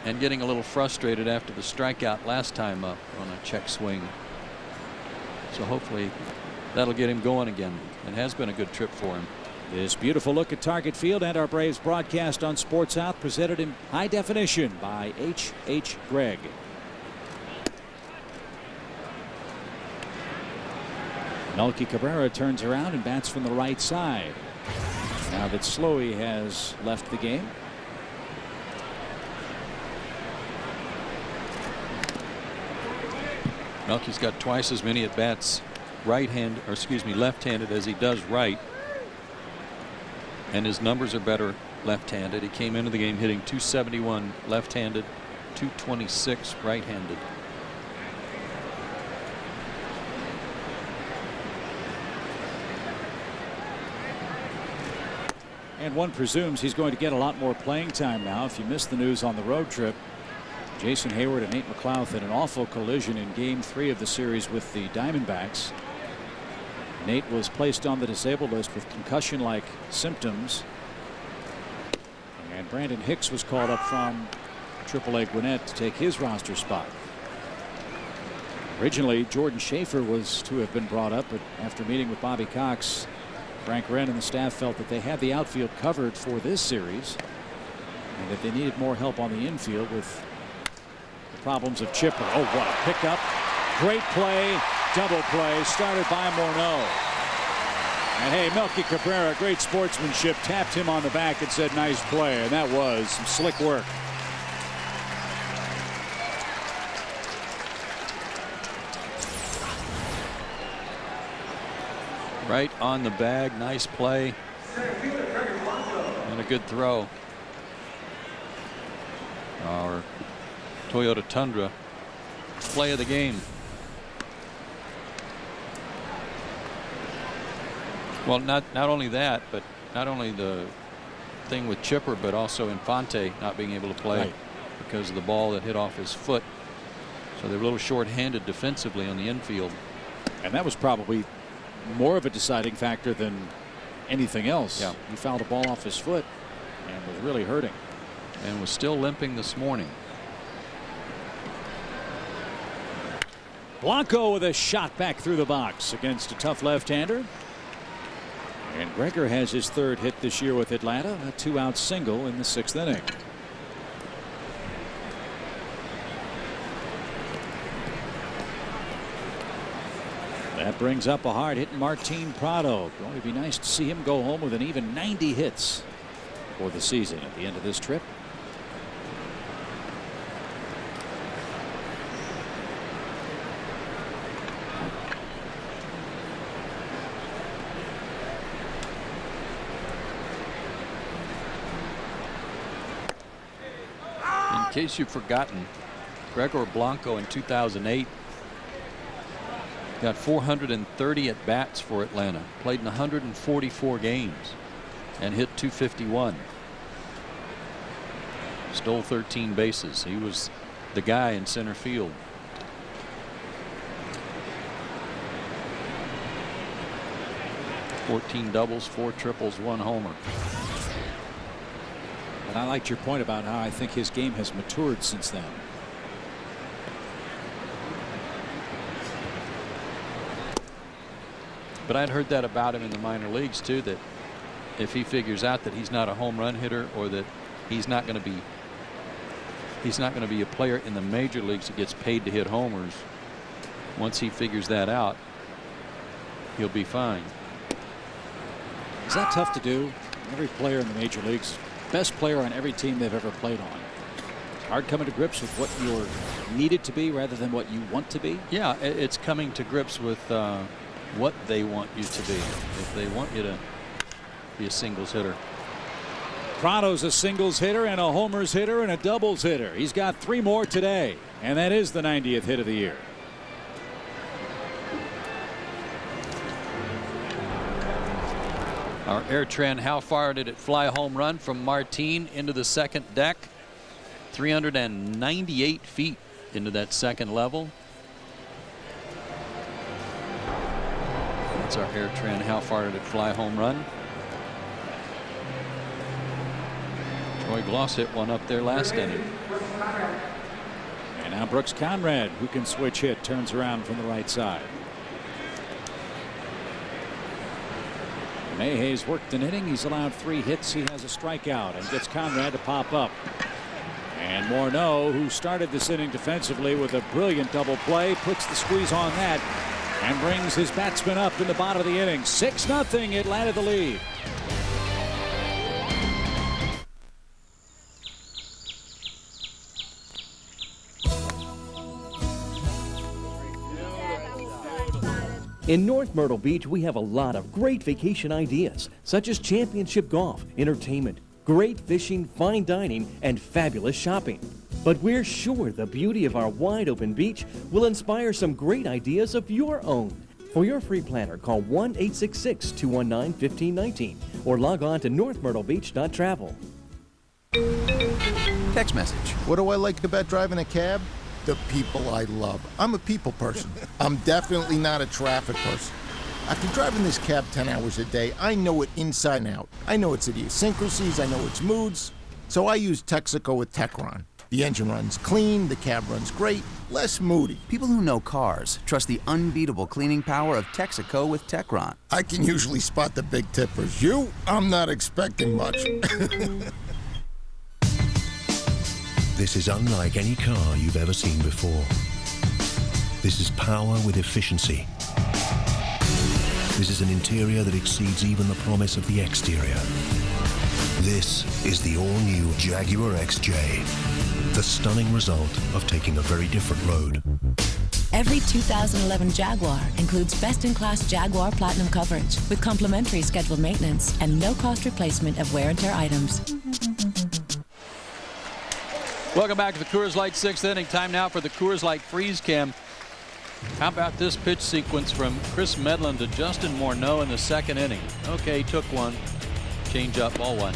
and getting a little frustrated after the strikeout last time up on a check swing. So hopefully that'll get him going again. It has been a good trip for him. This beautiful look at Target Field and our Braves broadcast on Sports South presented in high definition by H.H. Gregg. Melky Cabrera turns around and bats from the right side. Now that Slowey has left the game. Melky's got twice as many at bats left-handed as he does right. And his numbers are better left-handed. He came into the game hitting .271 left-handed, .226 right-handed. And one presumes he's going to get a lot more playing time now. If you missed the news on the road trip, Jason Hayward and Nate McLouth had an awful collision in Game 3 of the series with the Diamondbacks. Nate was placed on the disabled list with concussion-like symptoms. And Brandon Hicks was called up from AAA Gwinnett to take his roster spot. Originally, Jordan Schaefer was to have been brought up, but after meeting with Bobby Cox, Frank Wren and the staff felt that they had the outfield covered for this series and that they needed more help on the infield with the problems of Chipper. Oh, what a pickup. Great play. Double play started by Morneau. And hey, Melky Cabrera, great sportsmanship, tapped him on the back and said nice play, and that was some slick work. Right on the bag, nice play and a good throw. Our Toyota Tundra play of the game. Well, not only that, but not only the thing with Chipper, but also Infante not being able to play because of the ball that hit off his foot. So they're a little short-handed defensively on the infield. And that was probably more of a deciding factor than anything else. Yeah. He fouled a ball off his foot and was really hurting. And was still limping this morning. Blanco with a shot back through the box against a tough left-hander. And Gregor has his 3rd hit this year with Atlanta, a 2-out single in the 6th inning. That brings up a hard-hitting Martin Prado. Going to be nice to see him go home with an even 90 hits for the season at the end of this trip. In case you've forgotten, Gregor Blanco in 2008 got 430 at bats for Atlanta, played in 144 games and hit .251. Stole 13 bases. He was the guy in center field. $14 doubles, 4 triples, 1 homer. And I liked your point about how I think his game has matured since then. But I'd heard that about him in the minor leagues too, that if he figures out that he's not a home run hitter, or that he's not going to be a player in the major leagues that gets paid to hit homers, once he figures that out, he'll be fine. Is that tough to do? Every player in the major leagues, best player on every team they've ever played on. It's hard coming to grips with what you're needed to be rather than what you want to be. Yeah, it's coming to grips with what they want you to be. If they want you to be a singles hitter. Prado's a singles hitter and a homers hitter and a doubles hitter. He's got 3 more today, and that is the 90th hit of the year. Our air trend, how far did it fly home run from Martin into the second deck? 398 feet into that second level. That's our air trend, how far did it fly home run? Troy Glaus hit one up there last inning. And now Brooks Conrad, who can switch hit, turns around from the right side. Mayhay's worked an inning. He's allowed 3 hits. He has a strikeout and gets Conrad to pop up. And Morneau, who started this inning defensively with a brilliant double play, puts the squeeze on that and brings his batsman up in the bottom of the inning. 6-0 Atlanta the lead. In North Myrtle Beach, we have a lot of great vacation ideas, such as championship golf, entertainment, great fishing, fine dining, and fabulous shopping. But we're sure the beauty of our wide open beach will inspire some great ideas of your own. For your free planner, call 1-866-219-1519 or log on to northmyrtlebeach.travel. Text message. What do I like about driving a cab? The people I love. I'm a people person. I'm definitely not a traffic person. After driving this cab 10 hours a day, I know it inside and out. I know its idiosyncrasies, I know its moods. So I use Texaco with Techron. The engine runs clean, the cab runs great, less moody. People who know cars trust the unbeatable cleaning power of Texaco with Techron. I can usually spot the big tippers. I'm not expecting much. This is unlike any car you've ever seen before. This is power with efficiency. This is an interior that exceeds even the promise of the exterior. This is the all-new Jaguar XJ, the stunning result of taking a very different road. Every 2011 Jaguar includes best-in-class Jaguar Platinum coverage with complimentary scheduled maintenance and no-cost replacement of wear and tear items. Welcome back to the Coors Light 6th inning. Time now for the Coors Light Freeze Cam. How about this pitch sequence from Chris Medlen to Justin Morneau in the second inning? Okay, he took one. Change up, ball 1.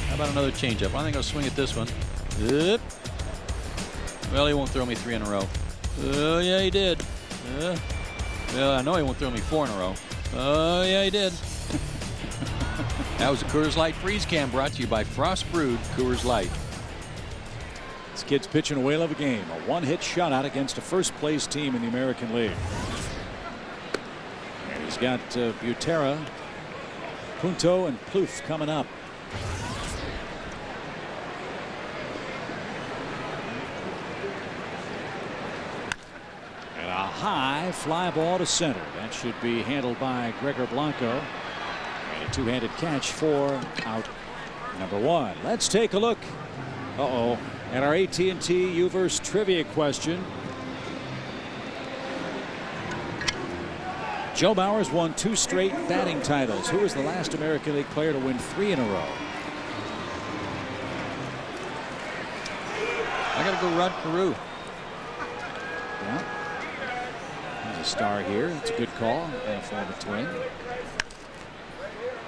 How about another change up? I think I'll swing at this one. Yep. Well, he won't throw me 3 in a row. Oh, yeah, he did. Well, I know he won't throw me 4 in a row. Oh, yeah, he did. That was a Coors Light Freeze Cam brought to you by Frost Brewed Coors Light. This kid's pitching a whale of a game. A 1-hit shutout against a first-place team in the American League. And he's got Butera, Punto, and Plouffe coming up. And a high fly ball to center. That should be handled by Gregor Blanco. And a 2-handed catch for out number 1. Let's take a look. At our AT&T Uverse trivia question. Joe Bauer's won 2 straight batting titles. Who was the last American League player to win 3 in a row? I got to go Rod Carew. Yeah. He's a star here. That's a good call. And a former Twin.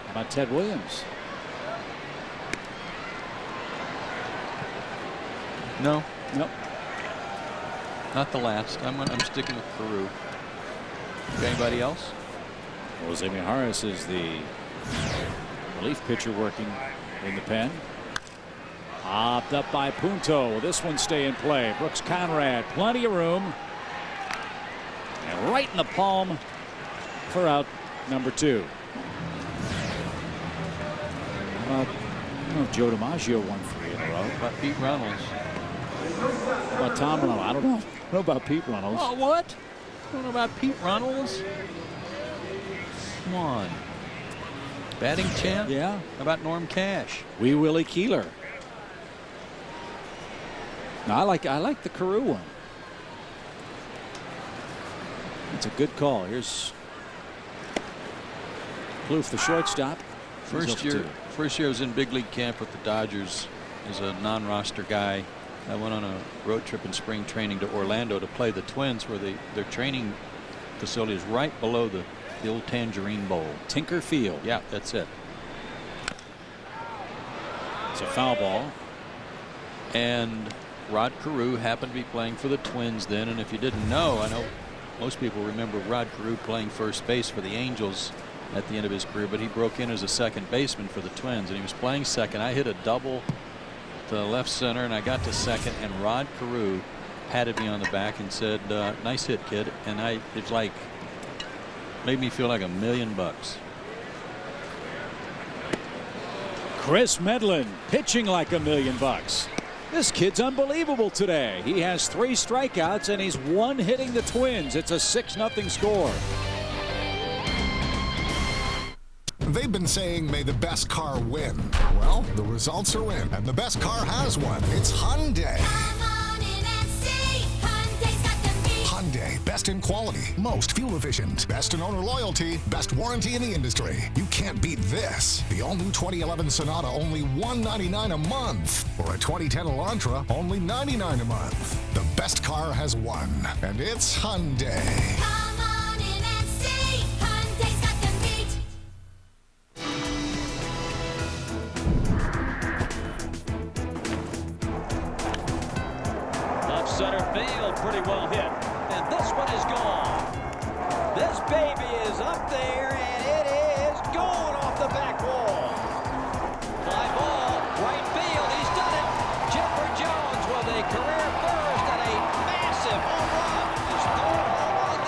How about Ted Williams? No. Nope. Not the last. I'm sticking with Carew. Anybody else? Jose Mijares is the relief pitcher working in the pen. Popped up by Punto. Will this one stay in play? Brooks Conrad, plenty of room. And right in the palm for out number 2. I don't know if Joe DiMaggio won 3 in a row. About Pete Reynolds. How about Tom Reynolds? I don't know. I don't know about Pete Reynolds. Oh, what? I don't know about Pete Reynolds. Come on. Batting champ? Yeah. How about Norm Cash? Wee Willie Keeler. No, I like the Carew one. It's a good call. Here's Plouffe, the shortstop. First First year I was in big league camp with the Dodgers as a non-roster guy. I went on a road trip in spring training to Orlando to play the Twins, where their training facility is right below the old Tangerine Bowl. Tinker Field. Yeah, that's it. It's a foul ball. And Rod Carew happened to be playing for the Twins then, and if you didn't know, I know most people remember Rod Carew playing first base for the Angels at the end of his career, but he broke in as a second baseman for the Twins, and he was playing second. I hit a double to left center, and I got to second, and Rod Carew patted me on the back and said, nice hit, kid. And it's like, made me feel like $1 million. Chris Medlen pitching like $1 million. This kid's unbelievable today. He has 3 strikeouts and he's one hitting the Twins. It's a 6-0 score. They've been saying, may the best car win. Well, the results are in, and the best car has won. It's Hyundai. Come on in and see. Hyundai's got the beat. Hyundai, best in quality, most fuel efficient, best in owner loyalty, best warranty in the industry. You can't beat this. The all-new 2011 Sonata, only $199 a month. Or a 2010 Elantra, only $99 a month. The best car has won, and it's Hyundai. Come on in and see. Hyundai's got the beat. Left center field, pretty well hit. And this one is gone. This baby is up there, and it is going off the back wall. Fly ball, right field, he's done it. Jeffrey Jones with a career first and a massive home run. His third home run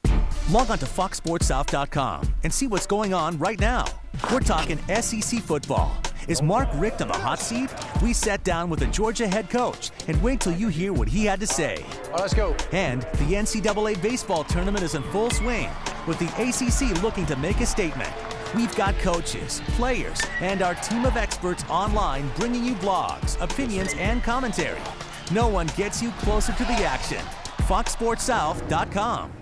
tonight. Log on to foxsportssouth.com and see what's going on right now. We're talking SEC football. Is Mark Richt on the hot seat? We sat down with the Georgia head coach and wait till you hear what he had to say. All right, let's go. And the NCAA baseball tournament is in full swing, with the ACC looking to make a statement. We've got coaches, players, and our team of experts online bringing you blogs, opinions, and commentary. No one gets you closer to the action. foxsportssouth.com.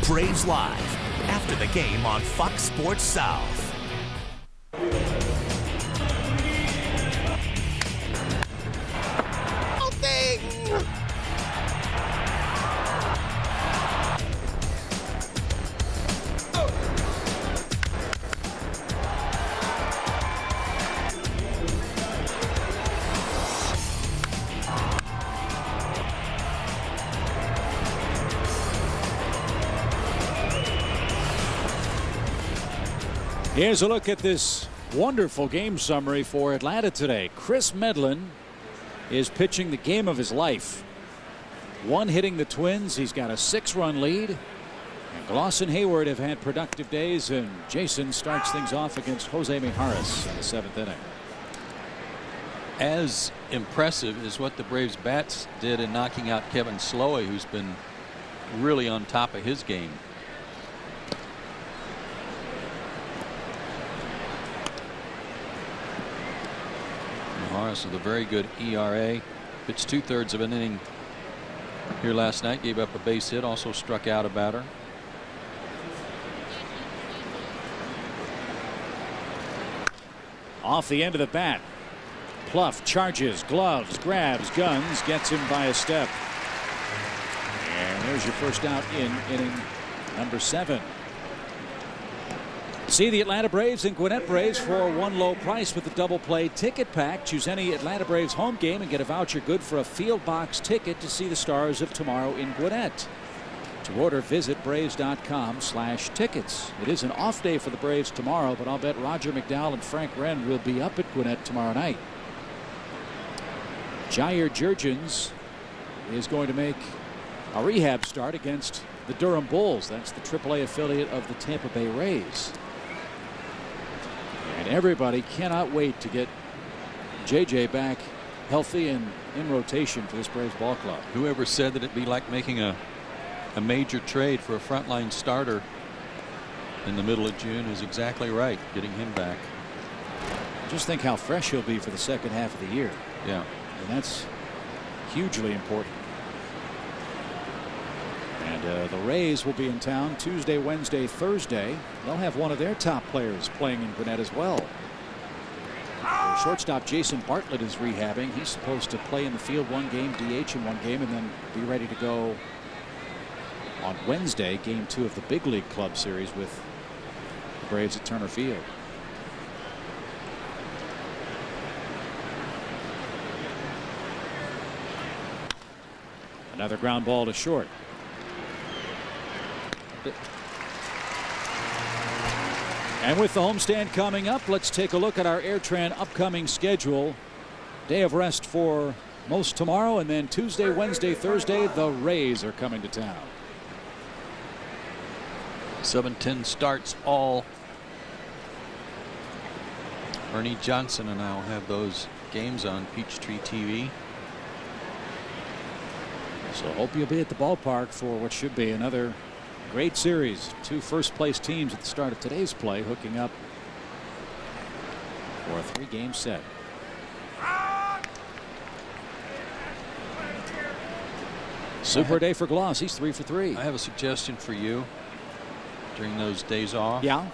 Braves Live, after the game on Fox Sports South. Here's a look at this wonderful game summary for Atlanta today. Chris Medlen is pitching the game of his life. One hitting the Twins. He's got a 6-run lead. And Glaus and Hayward have had productive days, and Jason starts things off against Jose Mijares in the 7th inning. As impressive as what the Braves bats did in knocking out Kevin Slowey, who's been really on top of his game. Mijares with a very good ERA. Pitched 2/3 of an inning here last night. Gave up a base hit. Also struck out a batter. Off the end of the bat. Pluff charges, gloves, grabs, guns, gets him by a step. And there's your first out in inning number 7. See the Atlanta Braves and Gwinnett Braves for one low price with the double play ticket pack. Choose any Atlanta Braves home game and get a voucher good for a field box ticket to see the Stars of tomorrow in Gwinnett. To order, visit Braves.com/tickets. It is an off day for the Braves tomorrow, but I'll bet Roger McDowell and Frank Wren will be up at Gwinnett tomorrow night. Jair Jurgens is going to make a rehab start against the Durham Bulls. That's the AAA affiliate of the Tampa Bay Rays. And everybody cannot wait to get JJ back healthy and in rotation for this Braves ball club. Whoever said that it'd be like making a major trade for a frontline starter in the middle of June is exactly right. Getting him back. Just think how fresh he'll be for the second half of the year. Yeah. And that's hugely important. And And the Rays will be in town Tuesday, Wednesday, Thursday. They'll have one of their top players playing in Gwinnett as well. Their shortstop Jason Bartlett is rehabbing. He's supposed to play in the field one game, DH in one game, and then be ready to go on Wednesday, game 2 of the Big League Club Series with the Braves at Turner Field. Another ground ball to short. And with the homestand coming up, let's take a look at our Airtran upcoming schedule. Day of rest for most tomorrow, and then Tuesday, Wednesday, Thursday, the Rays are coming to town. 7:10 starts all. Ernie Johnson and I will have those games on Peachtree TV. So hope you'll be at the ballpark for what should be another great series. 2 first-place teams at the start of today's play hooking up for a 3-game set. Super day for Glaus. He's 3 for 3. I have a suggestion for you during those days off. Yeah.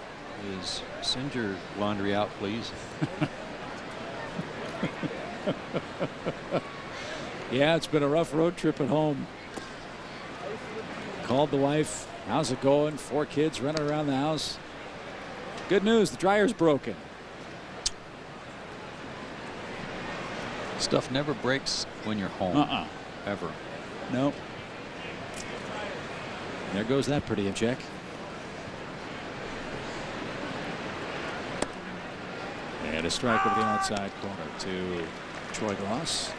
Is send your laundry out, please. Yeah, it's been a rough road trip at home. Called the wife. How's it going? 4 kids running around the house. Good news, the dryer's broken. Stuff never breaks when you're home. Ever. No. There goes that pretty check. And a strike over the outside corner to Troy Glaus.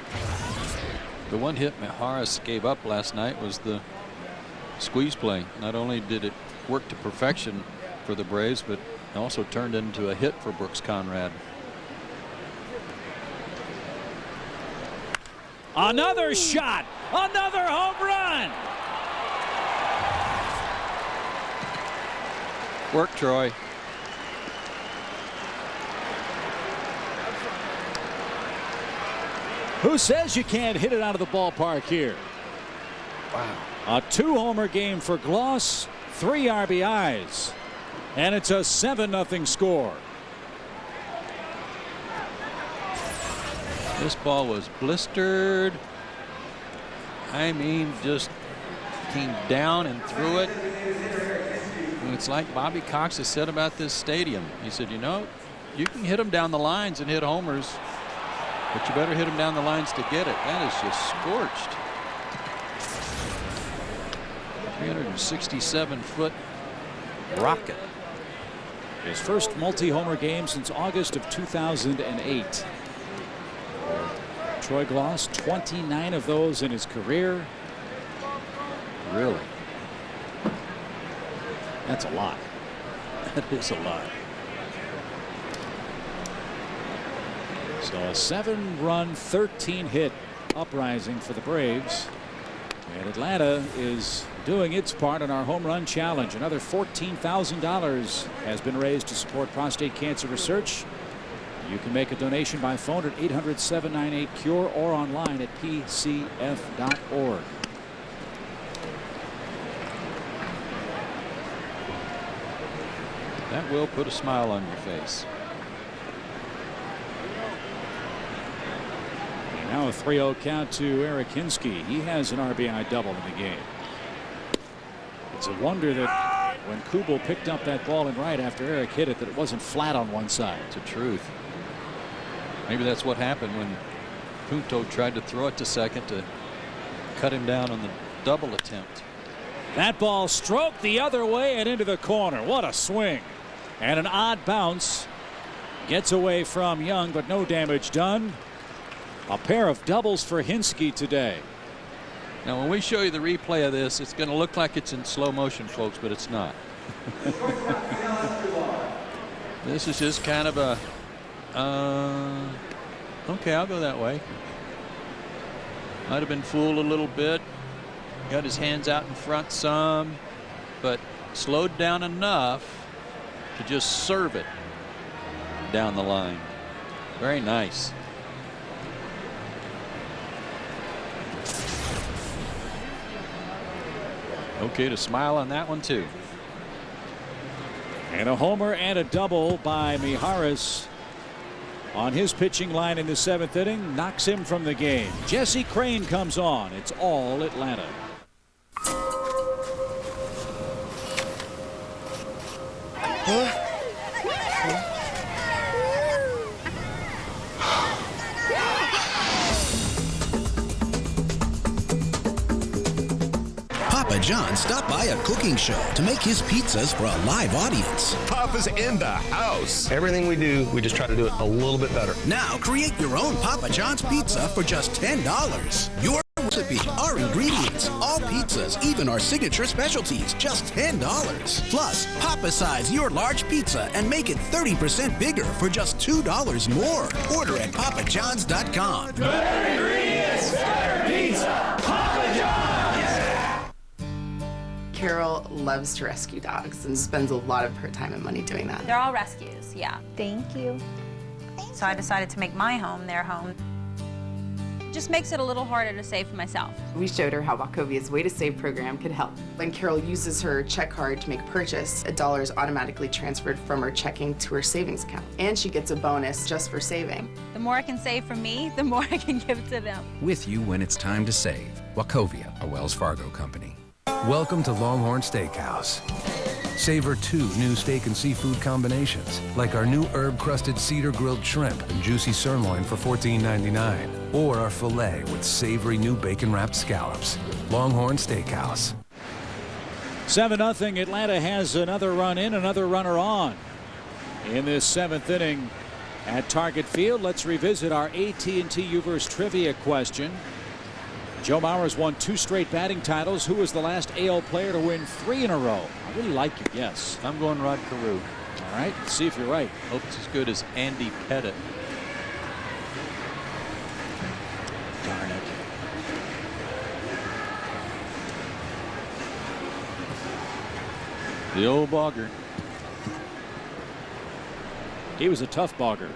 The one hit Maharis gave up last night was the squeeze play. Not only did it work to perfection for the Braves, but also turned into a hit for Brooks Conrad. Another shot, another home run. Work, Troy. Who says you can't hit it out of the ballpark here? Wow. A 2-homer game for Glaus, 3 RBIs, and it's a 7-0 score. This ball was blistered. I mean, just came down and threw it. And it's like Bobby Cox has said about this stadium. He said, you know, you can hit them down the lines and hit homers, but you better hit them down the lines to get it. That is just scorched. 367-foot rocket. His first multi-homer game since August of 2008. Troy Glaus, 29 of those in his career. Really? That's a lot. That is a lot. So a 7-run, 13-hit uprising for the Braves. And Atlanta is doing its part in our home run challenge. Another $14,000 has been raised to support prostate cancer research. You can make a donation by phone at 800-798-CURE or online at pcf.org. That will put a smile on your face. And now a 3-0 count to Eric Hinsky. He has an RBI double in the game. It's a wonder that when Kubel picked up that ball in right after Eric hit it, that it wasn't flat on one side. It's the truth. Maybe that's what happened when Punto tried to throw it to second to cut him down on the double attempt. That ball stroked the other way and into the corner. What a swing. And an odd bounce. Gets away from Young, but no damage done. A pair of doubles for Hinsky today. Now, when we show you the replay of this, it's going to look like it's in slow motion, folks, but it's not. This is just kind of a, okay, I'll go that way. Might have been fooled a little bit. Got his hands out in front some, but slowed down enough to just serve it down the line. Very nice. Okay to smile on that one, too. And a homer and a double by Mijares on his pitching line in the 7th inning. Knocks him from the game. Jesse Crain comes on. It's all Atlanta. Papa John stopped by a cooking show to make his pizzas for a live audience. Papa's in the house. Everything we do, we just try to do it a little bit better. Now create your own Papa John's pizza for just $10. Your recipe, our ingredients, all pizzas, even our signature specialties, just $10. Plus, Papa size your large pizza and make it 30% bigger for just $2 more. Order at papajohns.com. Better ingredients, better pizza. Papa John's. Carol loves to rescue dogs and spends a lot of her time and money doing that. They're all rescues, yeah. Thank you. So I decided to make my home their home. Just makes it a little harder to save for myself. We showed her how Wachovia's Way to Save program could help. When Carol uses her check card to make a purchase, $1 is automatically transferred from her checking to her savings account. And she gets a bonus just for saving. The more I can save for me, the more I can give to them. With you when it's time to save. Wachovia, a Wells Fargo company. Welcome to Longhorn Steakhouse. Savor 2 new steak and seafood combinations, like our new herb-crusted cedar grilled shrimp and juicy sirloin for $14.99, or our filet with savory new bacon-wrapped scallops. Longhorn Steakhouse. 7-0. Atlanta has another run in, another runner on in this 7th inning at Target Field. Let's revisit our AT&T Uverse trivia question. Joe Mauer's won 2 straight batting titles. Who was the last AL player to win 3 in a row? I really like your guess. I'm going Rod Carew. All right, let's see if you're right. Hope it's as good as Andy Pettit. Darn it. The old Bogger. He was a tough Bogger.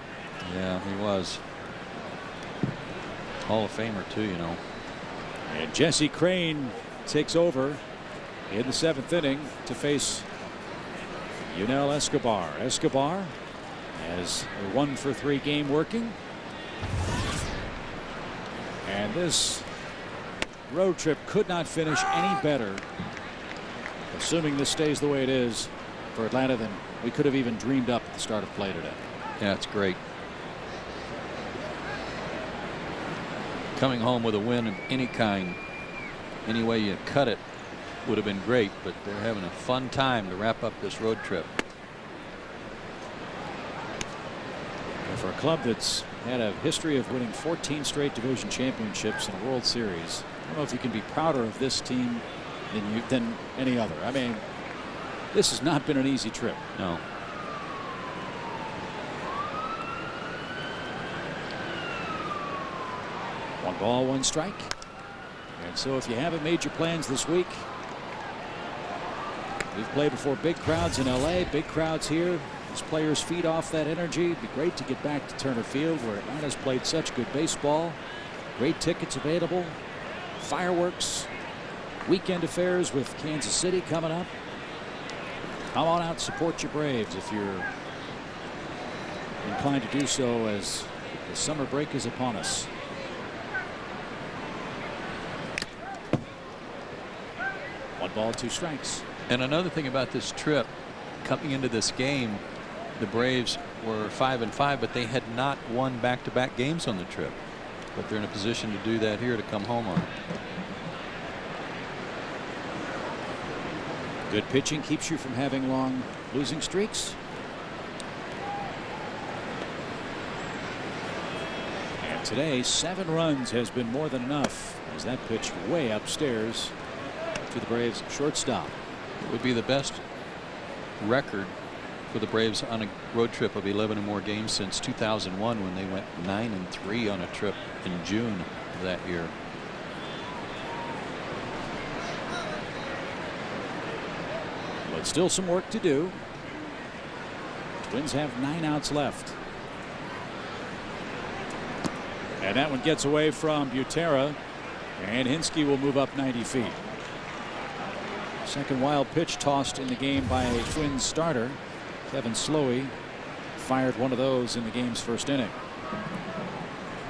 Yeah, he was. Hall of Famer, too, you know. And Jesse Crain takes over in the 7th inning to face Yunel Escobar. Escobar has a 1-for-3 game working. And this road trip could not finish any better. Assuming this stays the way it is for Atlanta, than we could have even dreamed up at the start of play today. Yeah, it's great. Coming home with a win of any kind, any way you cut it, would have been great, but they're having a fun time to wrap up this road trip. And for a club that's had a history of winning 14 straight division championships and a World Series, I don't know if you can be prouder of this team than any other. I mean, this has not been an easy trip. No. One ball, one strike. And so if you haven't made your plans this week, we've played before big crowds in LA, big crowds here. As players feed off that energy, it'd be great to get back to Turner Field, where Atlanta's played such good baseball. Great tickets available, fireworks, weekend affairs with Kansas City coming up. Come on out, support your Braves if you're inclined to do so, as the summer break is upon us. One ball, 2 strikes. And another thing about this trip, coming into this game, the Braves were 5-5, but they had not won back-to-back games on the trip. But they're in a position to do that here, to come home on it. Good pitching keeps you from having long losing streaks. And today, 7 runs has been more than enough, as that pitch way upstairs to the Braves shortstop. It would be the best record for the Braves on a road trip of 11 or more games since 2001, when they went 9-3 on a trip in June of that year. But still some work to do. Twins have 9 outs left. And that one gets away from Butera, and Hinsky will move up 90 feet. Second wild pitch tossed in the game by a Twins starter. Kevin Slowey fired one of those in the game's first inning.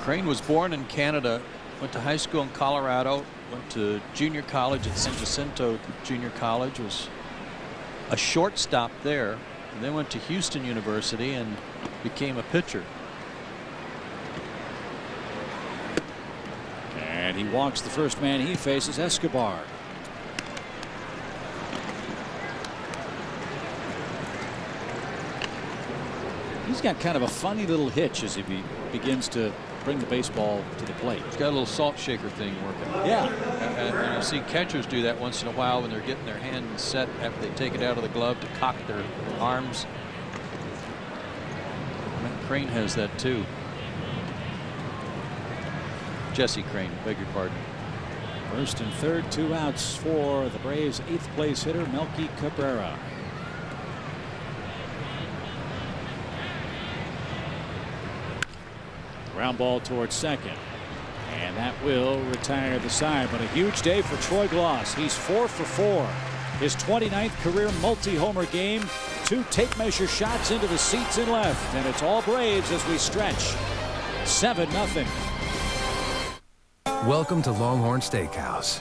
Crane was born in Canada, went to high school in Colorado, went to junior college at San Jacinto Junior College, was a shortstop there, and then went to Houston University and became a pitcher. And he walks the first man he faces, Escobar. He's got kind of a funny little hitch as he begins to bring the baseball to the plate. He's got a little salt shaker thing working. Yeah. And you see catchers do that once in a while when they're getting their hand set after they take it out of the glove to cock their arms. Crane has that too. Jesse Crane, beg your pardon. First and third, 2 outs for the Braves' 8th place hitter, Melky Cabrera. Ground ball towards second. And that will retire the side. But a huge day for Troy Glaus. He's 4 for 4. His 29th career multi-homer game. 2 tape measure shots into the seats and left. And it's all Braves as we stretch. 7-0. Welcome to Longhorn Steakhouse.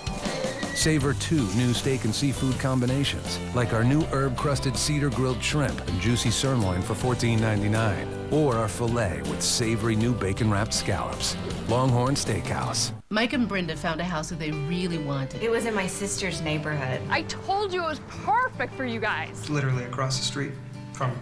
Savor 2 new steak and seafood combinations, like our new herb-crusted cedar grilled shrimp and juicy sirloin for $14.99, or our filet with savory new bacon-wrapped scallops. Longhorn Steakhouse. Mike and Brenda found a house that they really wanted. It was in my sister's neighborhood. I told you it was perfect for you guys. It's literally across the street from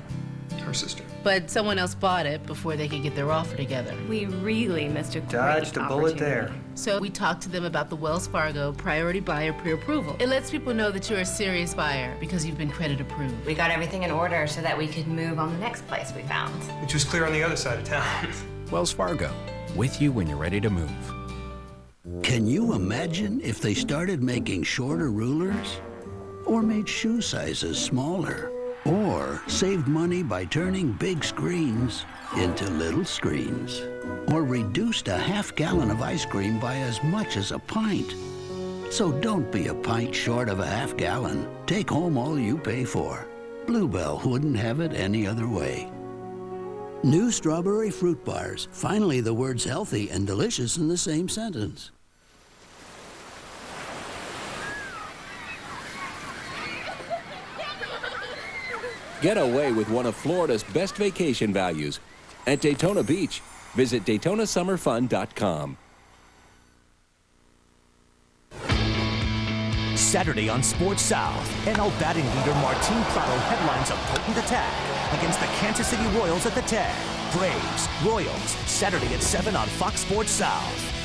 her sister. But someone else bought it before they could get their offer together. We really missed a great Dodged a bullet there. opportunity. So we talked to them about the Wells Fargo Priority Buyer Pre-Approval. It lets people know that you're a serious buyer because you've been credit approved. We got everything in order so that we could move on the next place we found. Which was clear on the other side of town. Wells Fargo, with you when you're ready to move. Can you imagine if they started making shorter rulers? Or made shoe sizes smaller? Or saved money by turning big screens into little screens? Or reduced a half-gallon of ice cream by as much as a pint? So don't be a pint short of a half-gallon. Take home all you pay for. Bluebell wouldn't have it any other way. New strawberry fruit bars. Finally, the words healthy and delicious in the same sentence. Get away with one of Florida's best vacation values at Daytona Beach. Visit DaytonaSummerFun.com. Saturday on Sports South, NL batting leader Martin Prado headlines a potent attack against the Kansas City Royals at the TAG. Braves, Royals, Saturday at 7 on Fox Sports South.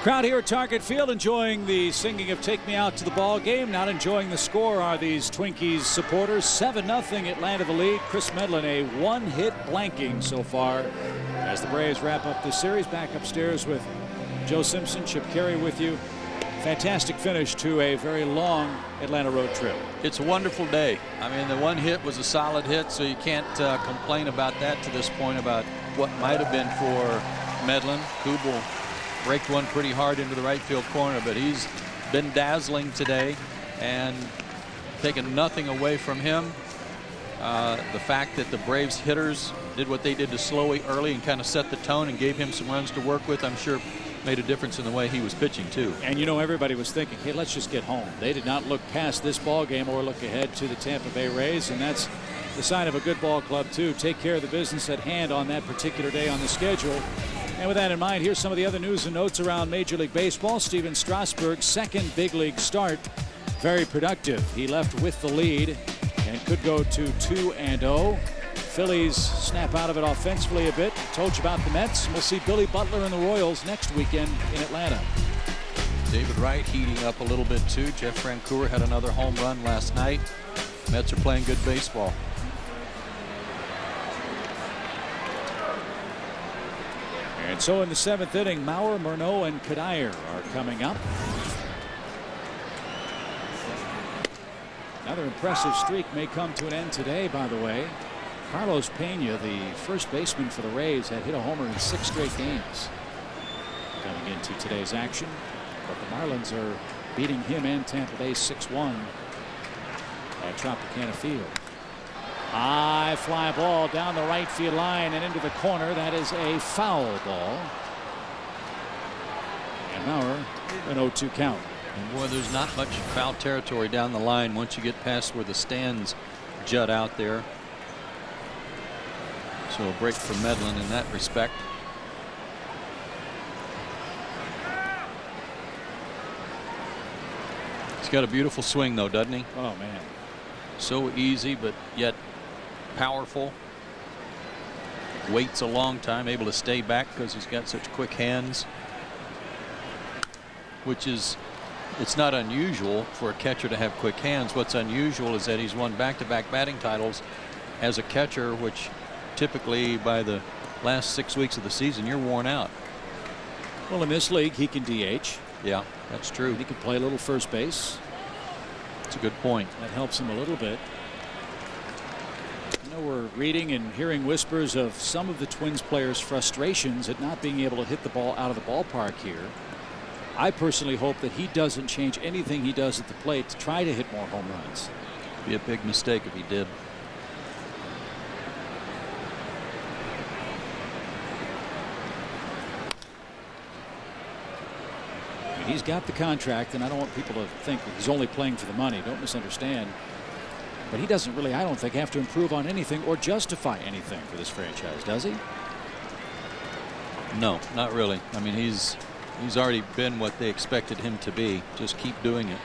Crowd here at Target Field enjoying the singing of Take Me Out to the Ball Game. Not enjoying the score are these Twinkies supporters. 7-0 Atlanta the lead. Chris Medlen a one-hit blanking so far as the Braves wrap up this series. Back upstairs with Joe Simpson, Chip Carey with you. Fantastic finish to a very long Atlanta road trip. It's a wonderful day. I mean, the one hit was a solid hit, so you can't complain about that to this point about what might have been for Medlen. Kubel raked one pretty hard into the right field corner, but he's been dazzling today and taken nothing away from him. The fact that the Braves hitters did what they did to Slowey early and kind of set the tone and gave him some runs to work with, I'm sure made a difference in the way he was pitching too. And you know, everybody was thinking, hey, let's just get home. They did not look past this ball game or look ahead to the Tampa Bay Rays, and that's the sign of a good ball club too. Take care of the business at hand on that particular day on the schedule. And with that in mind, here's some of the other news and notes around Major League Baseball. Steven Strasburg's second big league start, very productive. He left with the lead and could go to 2-0. Phillies snap out of it offensively a bit. Told you about the Mets. We'll see Billy Butler and the Royals next weekend in Atlanta. David Wright heating up a little bit too. Jeff Francoeur had another home run last night. Mets are playing good baseball. And so in the 7th inning, Maurer, Murnau, and Kadire are coming up. Another impressive streak may come to an end today, by the way. Carlos Pena, the first baseman for the Rays, had hit a homer in 6 straight games. Coming into today's action, but the Marlins are beating him and Tampa Bay 6-1 at Tropicana Field. High fly ball down the right field line and into the corner. That is a foul ball. And Mauer, an 0-2 count. And boy, there's not much foul territory down the line once you get past where the stands jut out there. So a break for Medlen in that respect. He's got a beautiful swing though, doesn't he? Oh man. So easy but yet powerful. Waits a long time, able to stay back because he's got such quick hands. Which is, it's not unusual for a catcher to have quick hands. What's unusual is that he's won back-to-back batting titles as a catcher, which typically by the last 6 weeks of the season you're worn out. Well, in this league he can DH. Yeah, that's true. He can play a little first base. That's a good point. That helps him a little bit. You know, we're reading and hearing whispers of some of the Twins players' frustrations at not being able to hit the ball out of the ballpark here. I personally hope that he doesn't change anything he does at the plate to try to hit more home runs. It'd be a big mistake if he did. He's got the contract, and I don't want people to think that he's only playing for the money. Don't misunderstand. But he doesn't really, I don't think, have to improve on anything or justify anything for this franchise, does he? No, not really. I mean, he's already been what they expected him to be. Just keep doing it.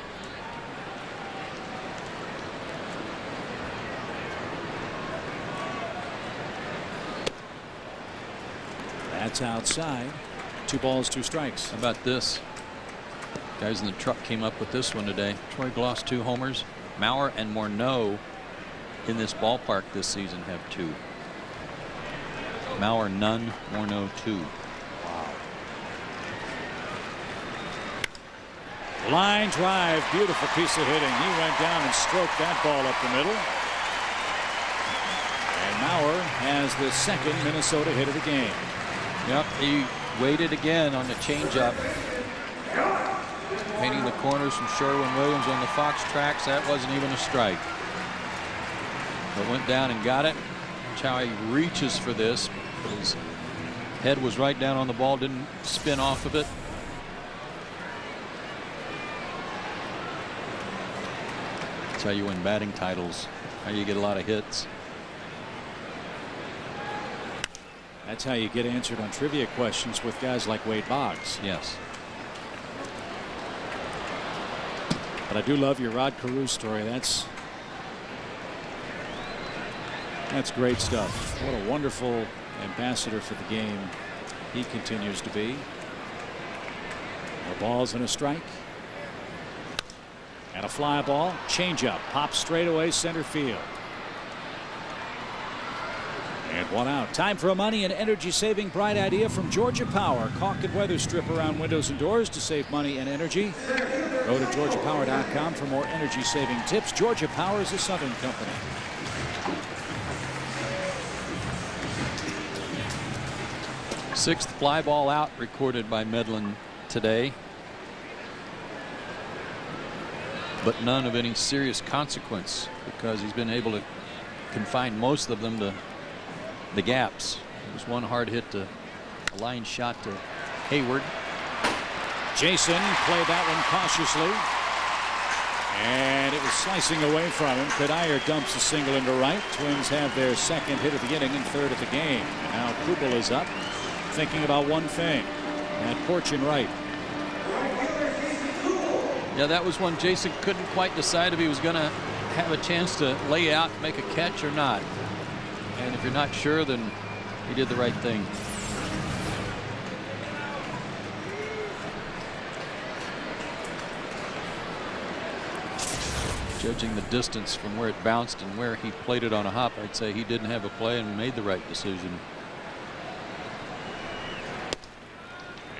That's outside. 2 balls, 2 strikes. How about this? Guys in the truck came up with this one today. Troy Glaus 2 homers. Mauer and Morneau in this ballpark this season have 2. Mauer none, Morneau 2. Line drive, beautiful piece of hitting. He went down and stroked that ball up the middle. And Mauer has the 2nd Minnesota hit of the game. Yep, he waited again on the changeup. Painting the corners from Sherwin-Williams on the Fox tracks. That wasn't even a strike. But went down and got it. Watch how he reaches for this. But his head was right down on the ball, didn't spin off of it. That's how you win batting titles. How you get a lot of hits. That's how you get answered on trivia questions with guys like Wade Boggs. Yes. But I do love your Rod Carew story. That's great stuff. What a wonderful ambassador for the game he continues to be. The ball's and a strike. And a fly ball. Changeup. Pops straight away center field. And 1 out. Time for a money and energy saving bright idea from Georgia Power. Caulk and weather strip around windows and doors to save money and energy. Go to GeorgiaPower.com for more energy saving tips. Georgia Power is a Southern company. Sixth fly ball out recorded by Medlen today. But none of any serious consequence because he's been able to confine most of them to the gaps. There was one hard hit to a line shot to Hayward. Jason played that one cautiously. And it was slicing away from him. Kadair dumps a single into right. Twins have their 2nd hit of the inning and 3rd of the game. And now Kubel is up, thinking about one thing. That porch in right. Yeah, that was one Jason couldn't quite decide if he was going to have a chance to lay out, make a catch or not. And if you're not sure, then he did the right thing. Judging the distance from where it bounced and where he played it on a hop, I'd say he didn't have a play and made the right decision.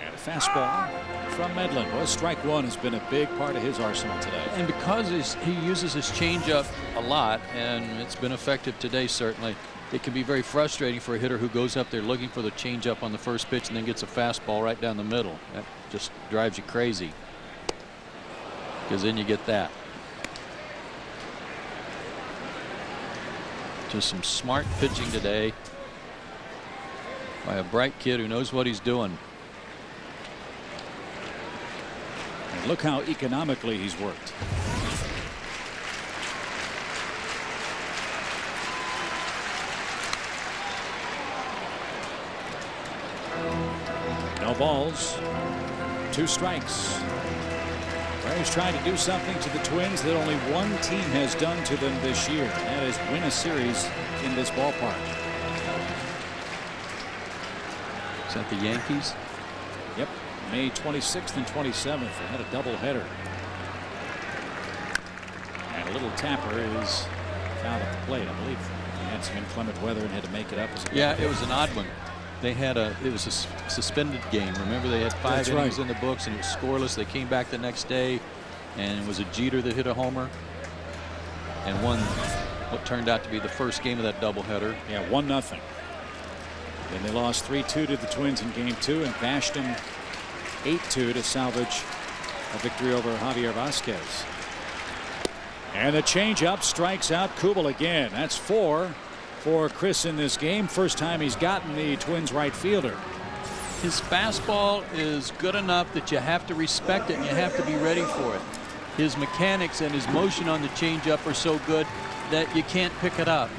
And a fastball from Medlen. Well, strike 1 has been a big part of his arsenal today. And because he uses his changeup a lot, and it's been effective today certainly, it can be very frustrating for a hitter who goes up there looking for the changeup on the first pitch and then gets a fastball right down the middle. That just drives you crazy. because then you get that. Just some smart pitching today by a bright kid who knows what he's doing. And look how economically he's worked. No balls, 2 strikes. Braves trying to do something to the Twins that only one team has done to them this year. That is win a series in this ballpark. Is that the Yankees? Yep. May 26th and 27th. They had a doubleheader. And a little tapper is fouled at the plate. I believe he had some inclement weather and had to make it up. Yeah, it was an odd one. They had it was a suspended game. Remember, they had 5 innings in the books and it was scoreless. They came back the next day and it was a Jeter that hit a homer and won what turned out to be the first game of that doubleheader. Yeah, 1-0. Then they lost 3-2 to the Twins in game 2 and bashed them 8-2 to salvage a victory over Javier Vasquez. And the changeup strikes out Kubel again. That's 4 for Chris in this game. First time he's gotten the Twins right fielder. His fastball is good enough that you have to respect it and you have to be ready for it. His mechanics and his motion on the changeup are so good that you can't pick it up.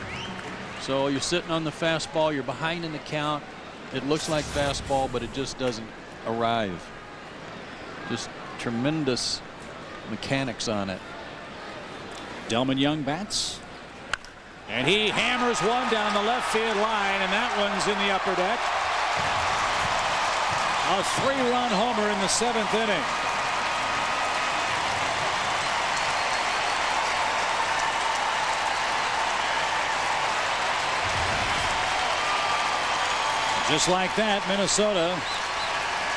So you're sitting on the fastball, you're behind in the count. It looks like fastball, but it just doesn't arrive. Just tremendous mechanics on it. Delman Young bats. And he hammers one down the left field line, and that one's in the upper deck. A 3-run homer in the 7th inning. Just like that, Minnesota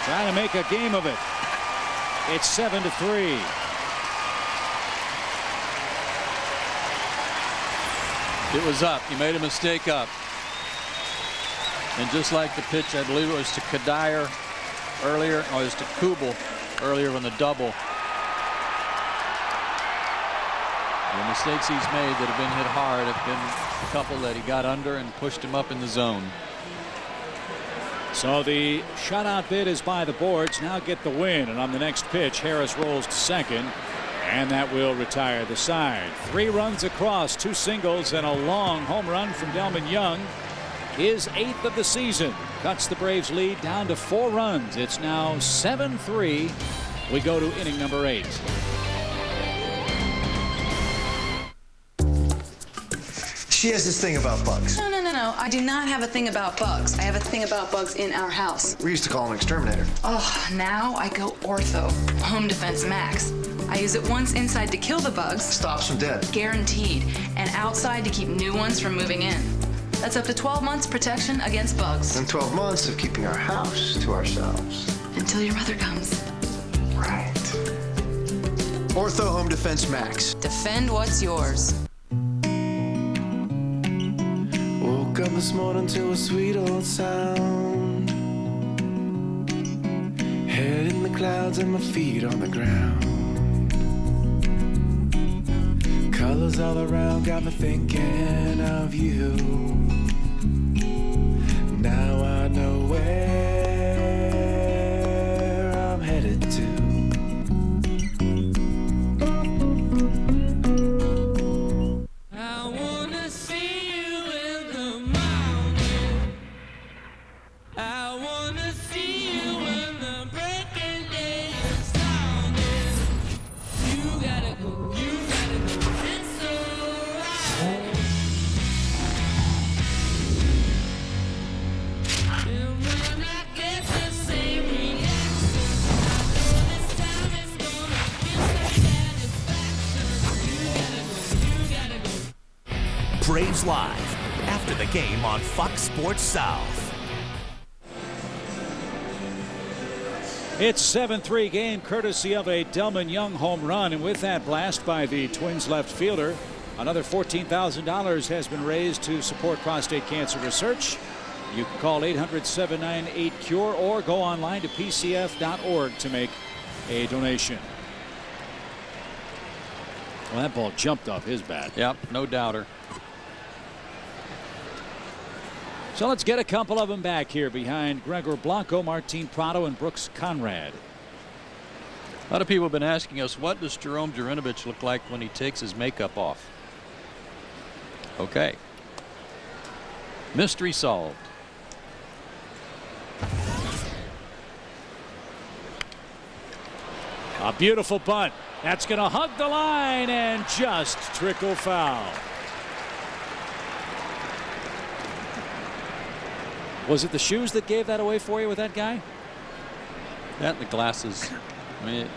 trying to make a game of it. It's 7-3. It was up. He made a mistake up. And just like the pitch, I believe it was to Kadire earlier, or it was to Kubel earlier on the double. The mistakes he's made that have been hit hard have been a couple that he got under and pushed him up in the zone. So the shutout bid is by the boards. Now get the win. And on the next pitch, Harris rolls to second. And that will retire the side. 3 runs across, 2 singles, and a long home run from Delman Young. His 8th of the season. Cuts the Braves lead down to 4 runs. It's now 7-3. We go to inning number 8. She has this thing about bugs. No. I do not have a thing about bugs. I have a thing about bugs in our house. We used to call him Exterminator. Oh, now I go Ortho. Home Defense Max. I use it once inside to kill the bugs. Stops them dead. Guaranteed. And outside to keep new ones from moving in. That's up to 12 months protection against bugs. And 12 months of keeping our house to ourselves. Until your mother comes. Right. Ortho Home Defense Max. Defend what's yours. Woke up this morning to a sweet old sound. Head in the clouds and my feet on the ground. Colors all around got me thinking of you. Now I know where I'm headed to. Braves Live after the game on Fox Sports South. It's 7-3 game courtesy of a Delman Young home run, and with that blast by the Twins left fielder, another $14,000 has been raised to support prostate cancer research. You can call 800-798-CURE or go online to pcf.org to make a donation. Well, that ball jumped off his bat. Yep, no doubter. So let's get a couple of them back here behind Gregor Blanco, Martin Prado, and Brooks Conrad. A lot of people have been asking us, what does Jerome Jurinovich look like when he takes his makeup off? Okay. Mystery solved. A beautiful bunt. That's going to hug the line and just trickle foul. Was it the shoes that gave that away for you with that guy? That and the glasses. I mean,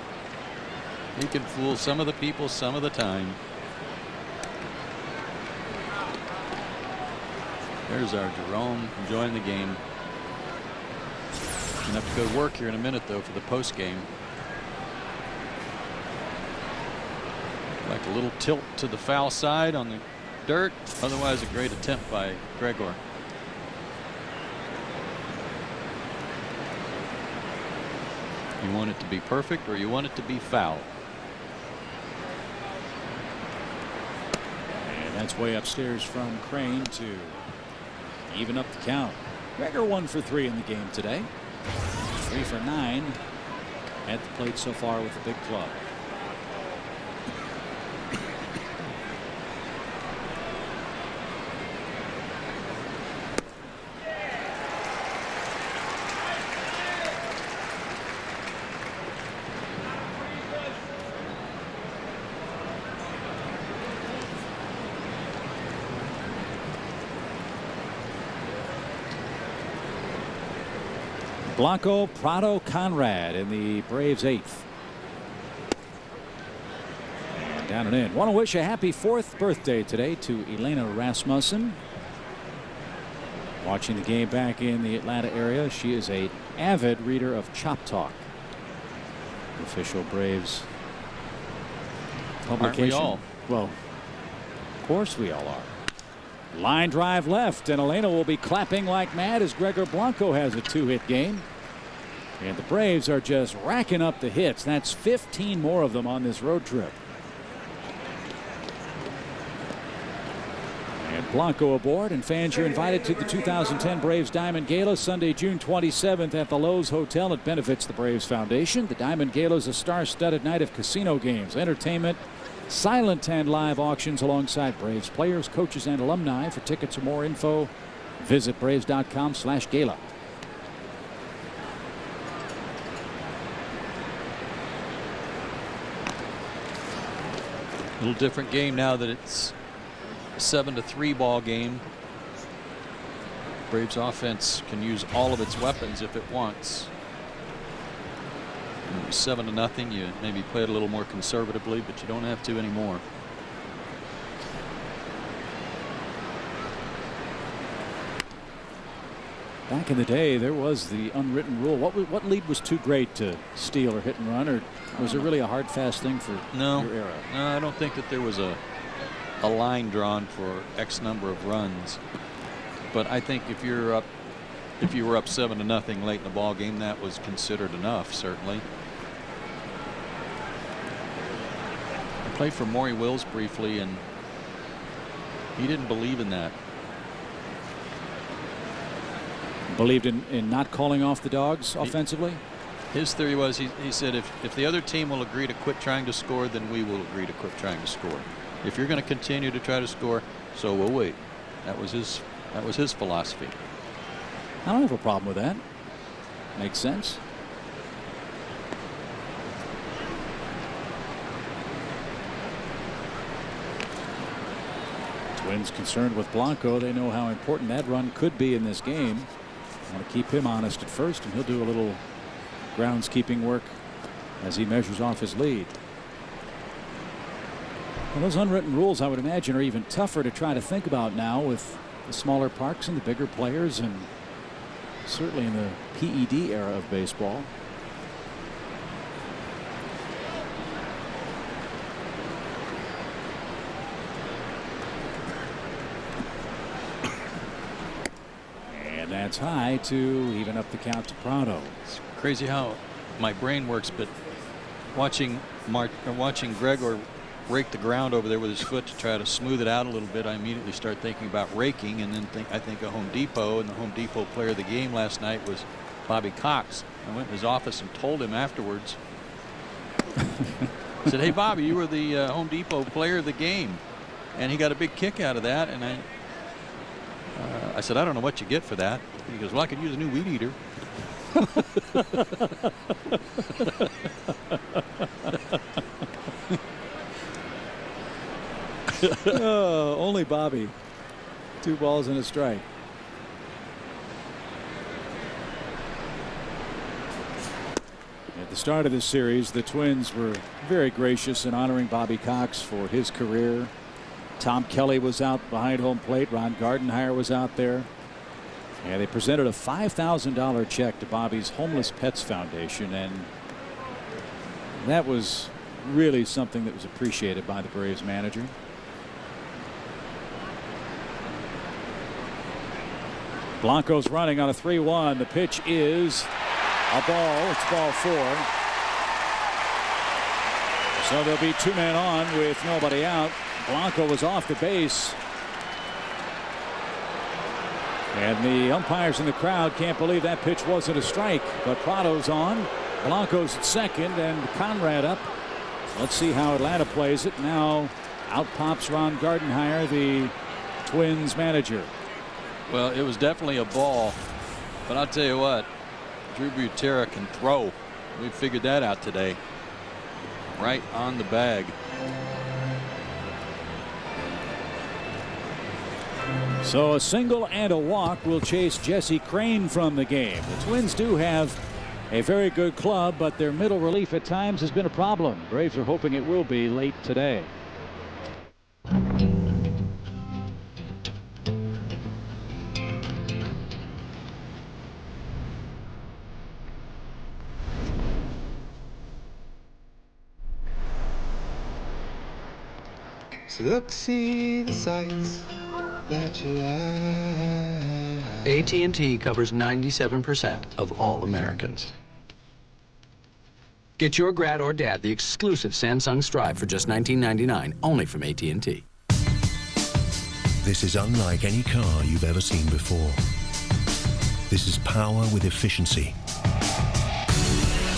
he can fool some of the people some of the time. There's our Jerome enjoying the game. Gonna have to go to work here in a minute, though, for the post game. Like a little tilt to the foul side on the dirt. Otherwise, a great attempt by Gregor. You want it to be perfect or you want it to be foul? And that's way upstairs from Crane to even up the count. Gregor 1 for 3 in the game today. 3 for 9 at the plate so far with the big club. Blanco, Prado, Conrad in the Braves 8th. And down and in. Want to wish a happy 4th birthday today to Elena Rasmussen. Watching the game back in the Atlanta area. She is an avid reader of Chop Talk, official Braves publication. Aren't we all? Well, of course we all are. Line drive left, and Elena will be clapping like mad as Gregor Blanco has a 2-hit game. And the Braves are just racking up the hits. That's 15 more of them on this road trip. And Blanco aboard, and fans, you're invited to the 2010 Braves Diamond Gala Sunday, June 27th at the Lowe's Hotel. It benefits the Braves Foundation. The Diamond Gala is a star-studded night of casino games, entertainment, silent and live auctions alongside Braves players, coaches, and alumni. For tickets or more info, visit braves.com/gala. A little different game now that it's a 7-3 ball game. Braves offense can use all of its weapons if it wants. 7-0, you maybe play it a little more conservatively, but you don't have to anymore. Back in the day, there was the unwritten rule. What lead was too great to steal or hit and run, or was it really a hard, fast thing for your era? No, I don't think that there was a line drawn for X number of runs. But I think if you were up 7-0 late in the ball game, that was considered enough, certainly. I played for Maury Wills briefly, and he didn't believe in that. Believed in not calling off the dogs offensively? His theory was, he said, if the other team will agree to quit trying to score, then we will agree to quit trying to score. If you're going to continue to try to score, so will we. That was his philosophy. I don't have a problem with that. Makes sense. Twins concerned with Blanco. They know how important that run could be in this game. Want to keep him honest at first, and he'll do a little groundskeeping work as he measures off his lead. Well, those unwritten rules, I would imagine, are even tougher to try to think about now with the smaller parks and the bigger players, and certainly in the PED era of baseball. And that's high to even up the count to Prado. It's crazy how my brain works, but watching Gregor rake the ground over there with his foot to try to smooth it out a little bit, I immediately start thinking about raking, and then I think of Home Depot, and the Home Depot player of the game last night was Bobby Cox. I went in his office and told him afterwards. I said, "Hey, Bobby, you were the Home Depot player of the game," and he got a big kick out of that. And I said, "I don't know what you get for that." He goes, "Well, I could use a new weed eater." Oh, only Bobby. 2 balls and a strike. At the start of this series, the Twins were very gracious in honoring Bobby Cox for his career. Tom Kelly was out behind home plate. Ron Gardenhire was out there. And they presented a $5,000 check to Bobby's Homeless Pets Foundation, and that was really something that was appreciated by the Braves manager. Blanco's running on a 3-1. The pitch is a ball. It's ball 4. So there'll be 2 men on with nobody out. Blanco was off the base. And the umpires in the crowd can't believe that pitch wasn't a strike. But Prado's on. Blanco's at second and Conrad up. Let's see how Atlanta plays it. Now out pops Ron Gardenhire, the Twins manager. Well, it was definitely a ball, but I'll tell you what, Drew Butera can throw. We figured that out today. Right on the bag. So a single and a walk will chase Jesse Crain from the game. The Twins do have a very good club, but their middle relief at times has been a problem. Braves are hoping it will be late today. So look, see the sights that you like. AT&T covers 97% of all Americans. Get your grad or dad the exclusive Samsung Strive for just $19.99, only from AT&T. This is unlike any car you've ever seen before. This is power with efficiency.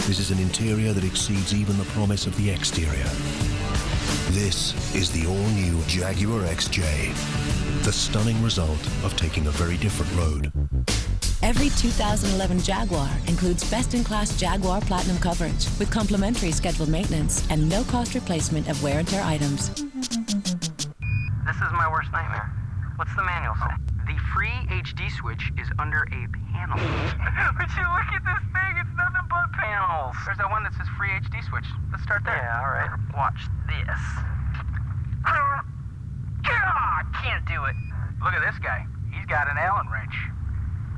This is an interior that exceeds even the promise of the exterior. This is the all-new Jaguar XJ, the stunning result of taking a very different road. Every 2011 Jaguar includes best-in-class Jaguar Platinum coverage with complimentary scheduled maintenance and no-cost replacement of wear and tear items. This is my worst nightmare. What's the manual say? The free HD switch is under a panel. Would you look at this thing? It's nothing but panels. There's that one that says free HD switch. Let's start there. Yeah, all right. Watch this. Can't do it. Look at this guy. He's got an Allen wrench.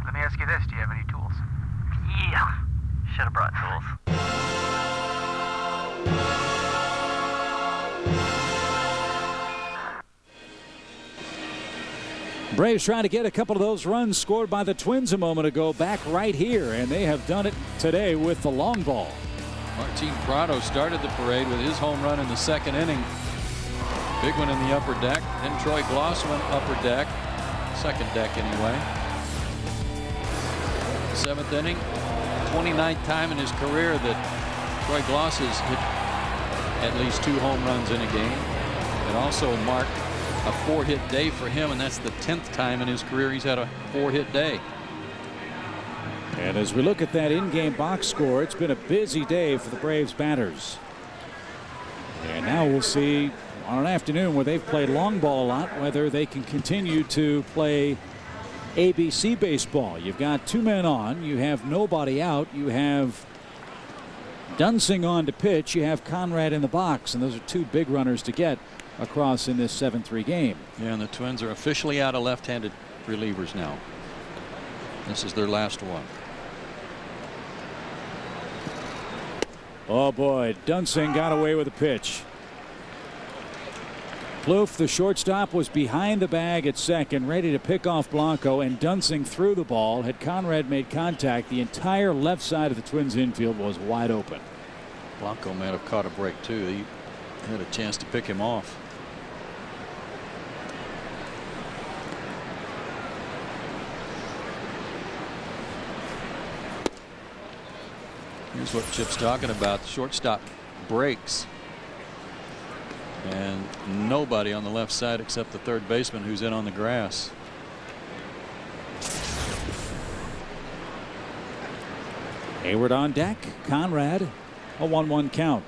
Let me ask you this. Do you have any tools? Yeah. Should have brought tools. Braves trying to get a couple of those runs scored by the Twins a moment ago back right here, and they have done it today with the long ball. Martin Prado started the parade with his home run in the 2nd inning. Big one in the upper deck. Then Troy Glaus went upper deck. 2nd deck anyway. 7th inning. 29th time in his career that Troy Glaus has hit at least 2 home runs in a game. It also marked a 4-hit day for him, and that's the 10th time in his career he's had a 4-hit day. And as we look at that in-game box score, it's been a busy day for the Braves batters. And now we'll see on an afternoon where they've played long ball a lot whether they can continue to play ABC baseball. You've got 2 men on, you have nobody out, you have Dunsing on to pitch, you have Conrad in the box, and those are 2 big runners to get across in this 7-3 game. Yeah, and the Twins are officially out of left-handed relievers now. This is their last one. Oh boy, Dunsing got away with a pitch. Plouffe, the shortstop, was behind the bag at second, ready to pick off Blanco, and Dunsing threw the ball. Had Conrad made contact, the entire left side of the Twins infield was wide open. Blanco might have caught a break too. had a chance to pick him off. Here's what Chip's talking about. The shortstop breaks. And nobody on the left side except the third baseman who's in on the grass. Hayward on deck. Conrad, a 1-1 count.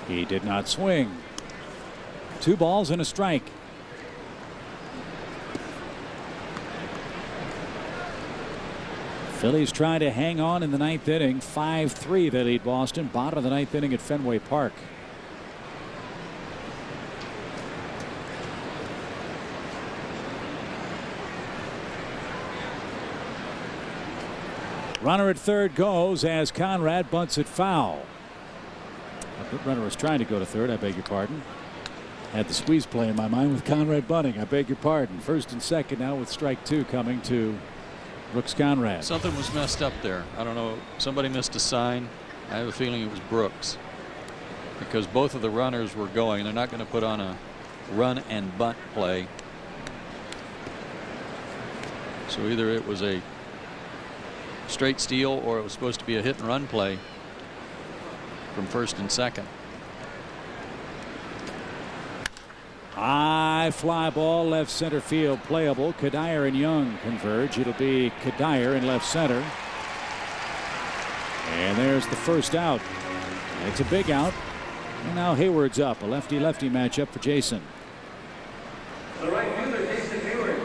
He did not swing. 2 balls and a strike. Phillies trying to hang on in the 9th inning. 5-3 they lead Boston. Bottom of the 9th inning at Fenway Park. Runner at third goes as Conrad bunts it foul. The runner was trying to go to third. I beg your pardon. Had the squeeze play in my mind with Conrad bunting. I beg your pardon. First and second now with strike 2 coming to Brooks Conrad. Something was messed up there. I don't know. Somebody missed a sign. I have a feeling it was Brooks, because both of the runners were going. They're not going to put on a run and bunt play. So either it was a straight steal or it was supposed to be a hit and run play from first and second. High fly ball left center field playable. Kadire and Young converge. It'll be Kadire in left center. And there's the first out. It's a big out. And now Hayward's up. A lefty-lefty matchup for Jason. The right fielder, Jason Hayward.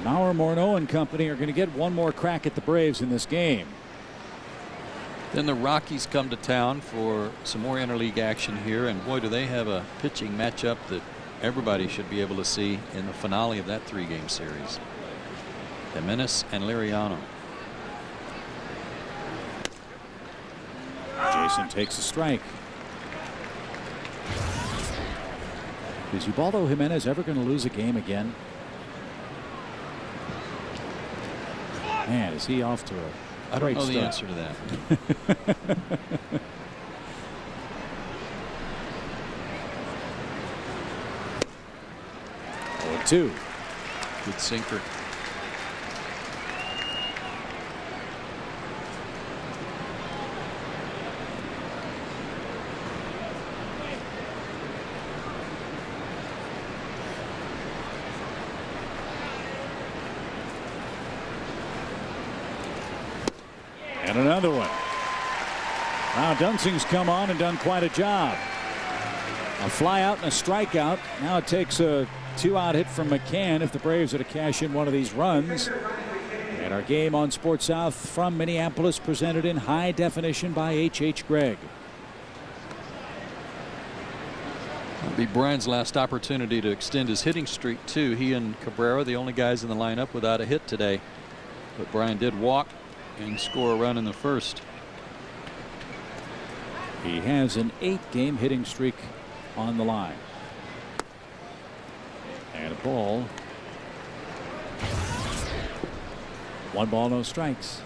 Mauer, Morneau and company are going to get one more crack at the Braves in this game. Then the Rockies come to town for some more interleague action here, and boy, do they have a pitching matchup that everybody should be able to see in the finale of that 3-game series. Jimenez and Liriano. Jason takes a strike. Is Ubaldo Jimenez ever going to lose a game again? Man, is he off to a I don't know start. the answer to that. 2. Good sinker. And another one. Now Dunsing's come on and done quite a job. A fly out and a strikeout. Now it takes a 2-out hit from McCann if the Braves are to cash in one of these runs. And our game on Sports South from Minneapolis, presented in high definition by H.H. Gregg. It'll be Brian's last opportunity to extend his hitting streak too. He and Cabrera, the only guys in the lineup without a hit today. But Brian did walk and score a run in the first. He has an 8-game hitting streak on the line. And a ball. 1 ball, no strikes.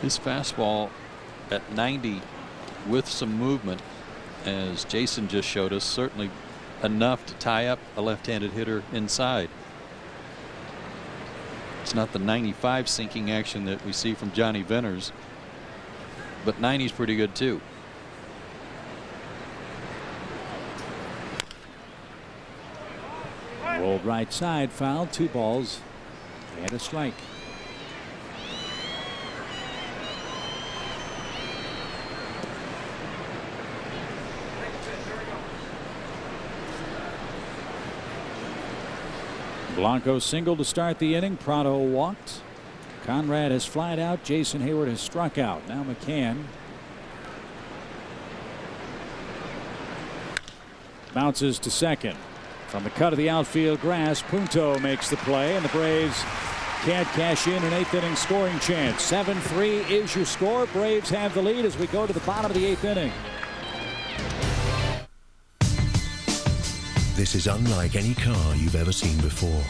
His fastball at 90 with some movement, as Jason just showed us, certainly enough to tie up a left-handed hitter inside. It's not the 95 sinking action that we see from Johnny Venters, but 90's pretty good too. Rolled right side, foul, 2 balls and a strike. Blanco single to start the inning. Prado walked. Conrad has flied out. Jason Hayward has struck out. Now McCann. bounces to second. From the cut of the outfield grass, Punto makes the play, and the Braves can't cash in an 8th inning scoring chance. 7-3 is your score. Braves have the lead as we go to the bottom of the 8th inning. This is unlike any car you've ever seen before.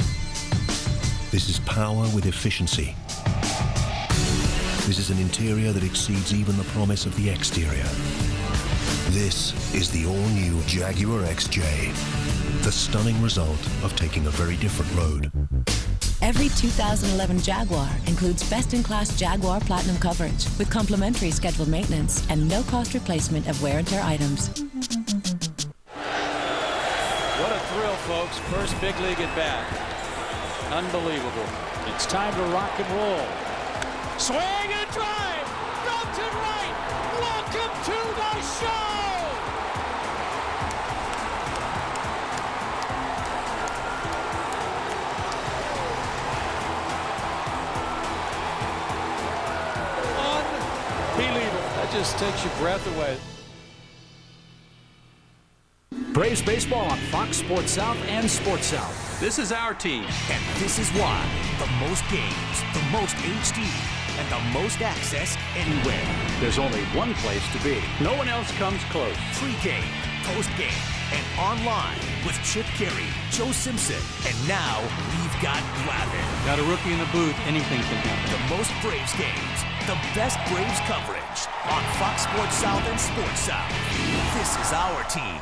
This is power with efficiency. This is an interior that exceeds even the promise of the exterior. This is the all-new Jaguar XJ, the stunning result of taking a very different road. Every 2011 Jaguar includes best-in-class Jaguar Platinum coverage with complimentary scheduled maintenance and no-cost replacement of wear and tear items. What a thrill, folks. First big league at bat. Unbelievable. It's time to rock and roll. Swing and drive. Belton right. Welcome to the show. Unbelievable. That just takes your breath away. Braves baseball on Fox Sports South and Sports South. This is our team, and this is why. The most games, the most HD, and the most access anywhere. There's only one place to be. No one else comes close. Pre-game, post-game, and online with Chip Carey, Joe Simpson, and now we've got Glavin. Got a rookie in the booth, anything can happen. The most Braves games, the best Braves coverage on Fox Sports South and Sports South. This is our team.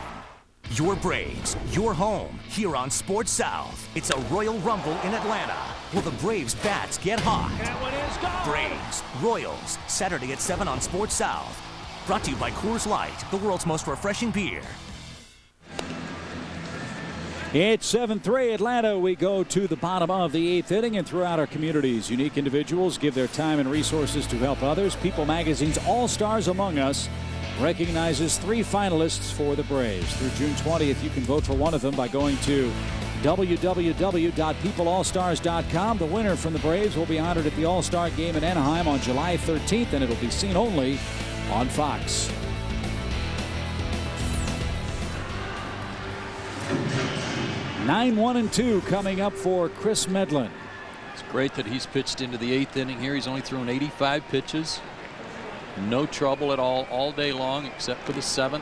Your Braves, your home, here on Sports South. It's a Royal Rumble in Atlanta. Will the Braves bats get hot? That one is gone. Braves, Royals, Saturday at 7 on Sports South. Brought to you by Coors Light, the world's most refreshing beer. It's 7-3 Atlanta. We go to the bottom of the 8th inning, and throughout our communities, unique individuals give their time and resources to help others. People Magazine's All-Stars Among Us recognizes 3 finalists for the Braves. Through June 20th, you can vote for one of them by going to www.peopleallstars.com. The winner from the Braves will be honored at the All-Star Game in Anaheim on July 13th, and it'll be seen only on Fox. Nine 1-2 coming up for Chris Medlen. It's great that he's pitched into the 8th inning here. He's only thrown 85 pitches. No trouble at all day long, except for the 7th.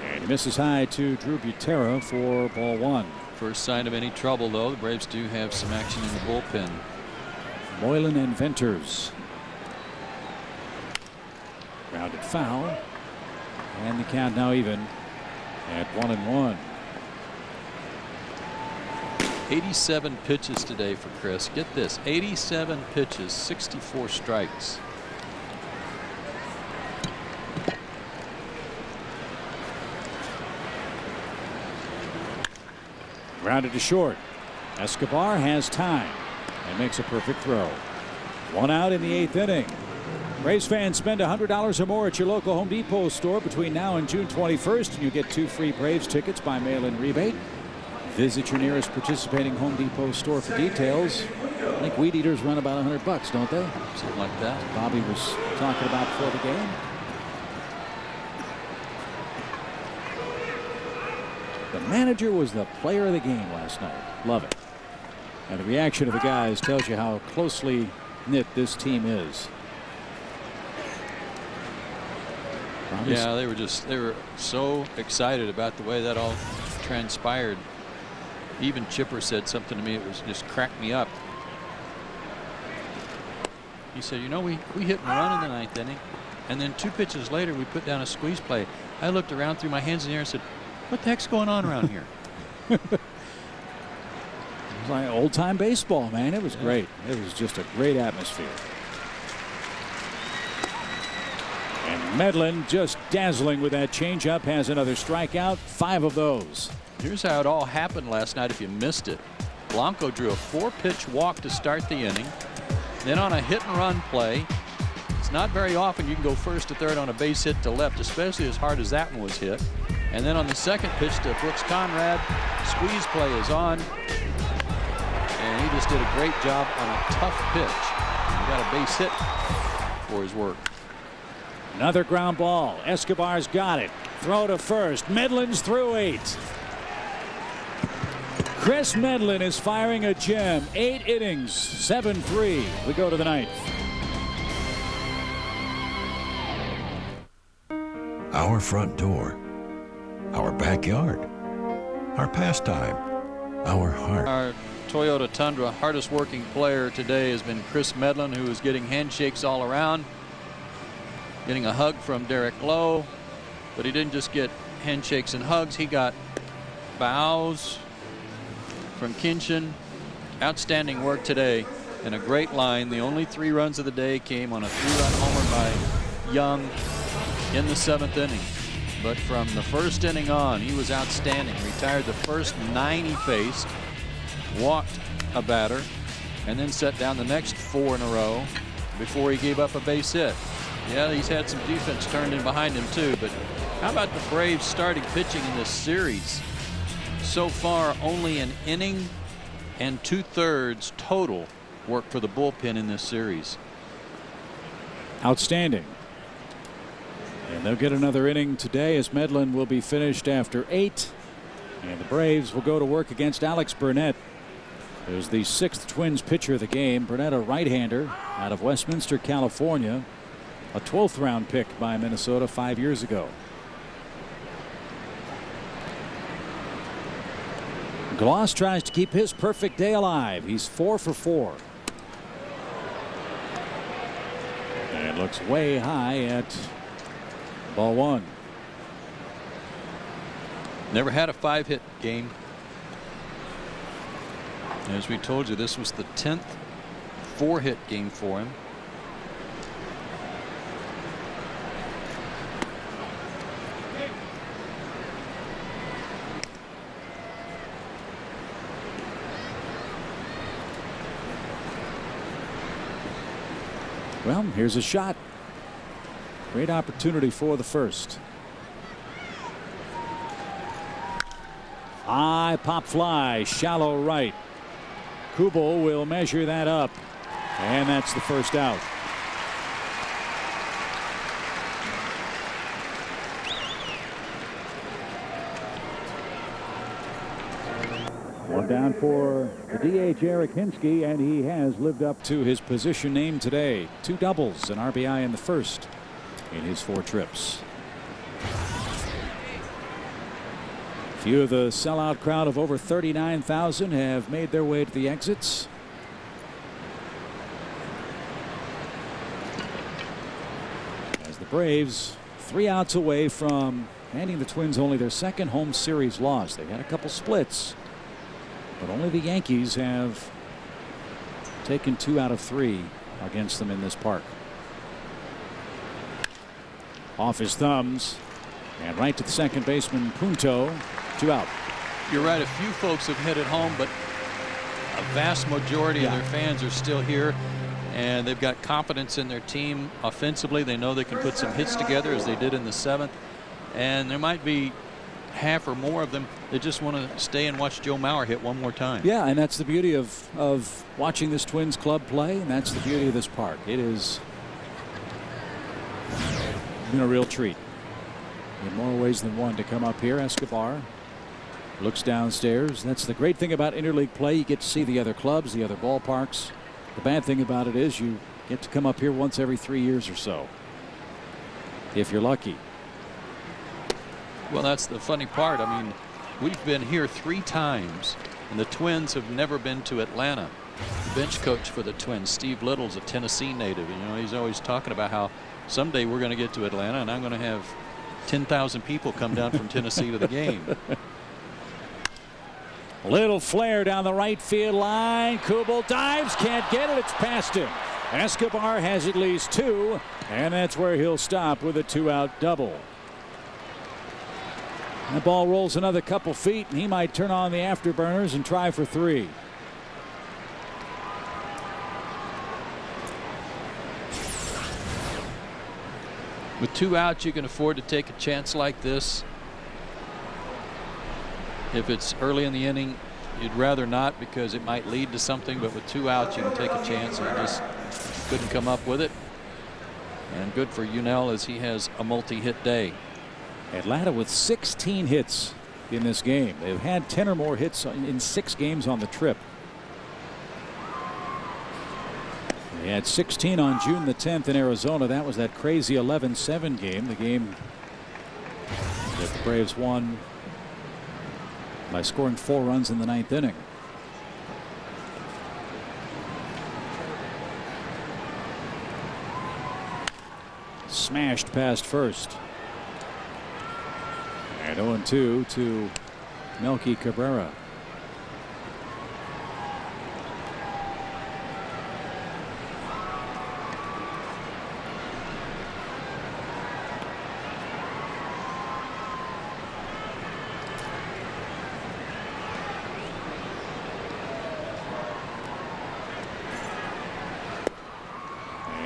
And he misses high to Drew Butera for ball 1. First sign of any trouble, though. The Braves do have some action in the bullpen. Moylan and Venters. Grounded foul. And the count now even at 1-1. 87 pitches today for Chris. Get this, 87 pitches, 64 strikes. Grounded to short. Escobar has time and makes a perfect throw. One out in the 8th inning. Braves fans, spend $100 or more at your local Home Depot store between now and June 21st, and you get 2 free Braves tickets by mail-in rebate. Visit your nearest participating Home Depot store for details. I think weed eaters run about $100, don't they? Something like that. Bobby was talking about before the game. The manager was the player of the game last night. Love it. And the reaction of the guys tells you how closely knit this team is. Yeah, they were so excited about the way that all transpired. Even Chipper said something to me. It was just cracked me up. He said, you know, we hit and run in the 9th inning, and then 2 pitches later we put down a squeeze play. I looked around, threw my hands in the air and said, what the heck's going on around here? It was like old-time baseball, man. It was great. It was just a great atmosphere. And Medlen, just dazzling with that changeup, has another strikeout. 5 of those. Here's how it all happened last night if you missed it. Blanco drew a 4-pitch walk to start the inning. Then on a hit-and-run play, it's not very often you can go first to third on a base hit to left, especially as hard as that one was hit. And then on the 2nd pitch to Brooks Conrad, squeeze play is on. And he just did a great job on a tough pitch. He got a base hit. for his work. Another ground ball. Escobar's got it. Throw to first. Medlen's through 8. Chris Medlen is firing a gem. 8 innings, 7-3. We go to the 9th. Our front door, our backyard, our pastime, our heart. Our Toyota Tundra hardest working player today has been Chris Medlen, who is getting handshakes all around, getting a hug from Derek Lowe, but he didn't just get handshakes and hugs, he got bows from Kinchin. Outstanding work today and a great line. The only 3 runs of the day came on a 3-run homer by Young in the 7th inning. But from the first inning on, he was outstanding. Retired the first 9 he faced, walked a batter, and then set down the next 4 in a row before he gave up a base hit. Yeah, he's had some defense turned in behind him too, but how about the Braves starting pitching in this series? So far, only an inning and 2/3 total work for the bullpen in this series. Outstanding. And they'll get another inning today as Medlen will be finished after 8. And the Braves will go to work against Alex Burnett, who's the 6th Twins pitcher of the game. Burnett, a right-hander out of Westminster, California, a 12th round pick by Minnesota 5 years ago. Glaus tries to keep his perfect day alive. He's 4 for 4. And looks way high at ball 1. Never had a 5-hit game. As we told you, this was the 10th 4-hit game for him. Well, here's a shot. Great opportunity for the first. High pop fly, shallow right. Kubel will measure that up, and that's the first out. One down for the DH Eric Hinsky, and he has lived up to his position name today. 2 doubles, an RBI in the first in his 4 trips. Few of the sellout crowd of over 39,000 have made their way to the exits. As the Braves 3 outs away from handing the Twins only their 2nd home series loss. They've had a couple splits, but only the Yankees have taken 2 out of 3 against them in this park. Off his thumbs and right to the second baseman Punto. 2 out. You're right, a few folks have hit it home, but a vast majority of their fans are still here, and they've got confidence in their team offensively. They know they can put some hits together as they did in the 7th, and there might be half or more of them that just want to stay and watch Joe Mauer hit one more time. Yeah, and that's the beauty of watching this Twins club play, and that's the beauty of this park. It has been a real treat in more ways than one to come up here. Escobar looks downstairs. That's the great thing about interleague play. You get to see the other clubs, the other ballparks. The bad thing about it is you get to come up here once every 3 years or so, if you're lucky. Well, that's the funny part. I mean, we've been here 3 times, and the Twins have never been to Atlanta. The bench coach for the Twins, Steve Little's a Tennessee native. You know, he's always talking about how someday we're going to get to Atlanta, and I'm going to have 10,000 people come down from Tennessee to the game. Little flare down the right field line. Kubel dives, can't get it. It's past him. Escobar has at least 2, and that's where he'll stop with a 2-out double. The ball rolls another couple feet, and he might turn on the afterburners and try for 3. With 2 outs, you can afford to take a chance like this. If it's early in the inning, you'd rather not because it might lead to something, but with 2 outs, you can take a chance, and just couldn't come up with it. And good for Unell as he has a multi-hit day. Atlanta with 16 hits in this game. They've had 10 or more hits in 6 games on the trip. They had 16 on June the 10th in Arizona. That was that crazy 11-7 game. The game that the Braves won by scoring 4 runs in the 9th inning. Smashed past first. And 0-2 to Melky Cabrera.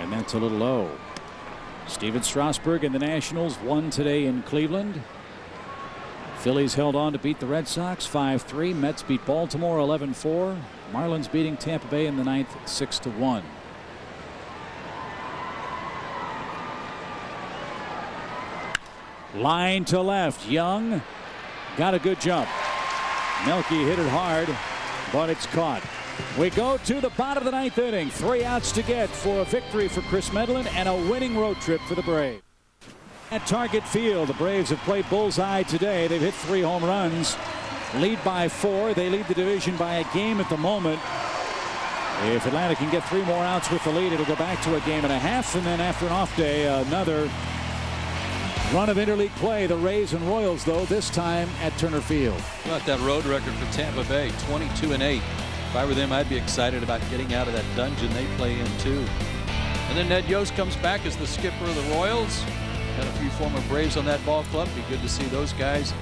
And that's a little low. Steven Strasburg and the Nationals won today in Cleveland. Phillies held on to beat the Red Sox 5-3. Mets beat Baltimore 11-4. Marlins beating Tampa Bay in the 9th 6-1. Line to left. Young got a good jump. Melky hit it hard, but it's caught. We go to the bottom of the 9th inning. 3 outs to get for a victory for Chris Medlen and a winning road trip for the Braves. At Target Field, the Braves have played bullseye today. They've hit 3 home runs. Lead by 4. They lead the division by a game at the moment. If Atlanta can get 3 more outs with the lead, it'll go back to a game and a half. And then after an off day, another run of interleague play. The Rays and Royals, though, this time at Turner Field. About that road record for Tampa Bay, 22-8. If I were them, I'd be excited about getting out of that dungeon they play in, too. And then Ned Yost comes back as the skipper of the Royals. Had a few former Braves on that ball club. Be good to see those guys.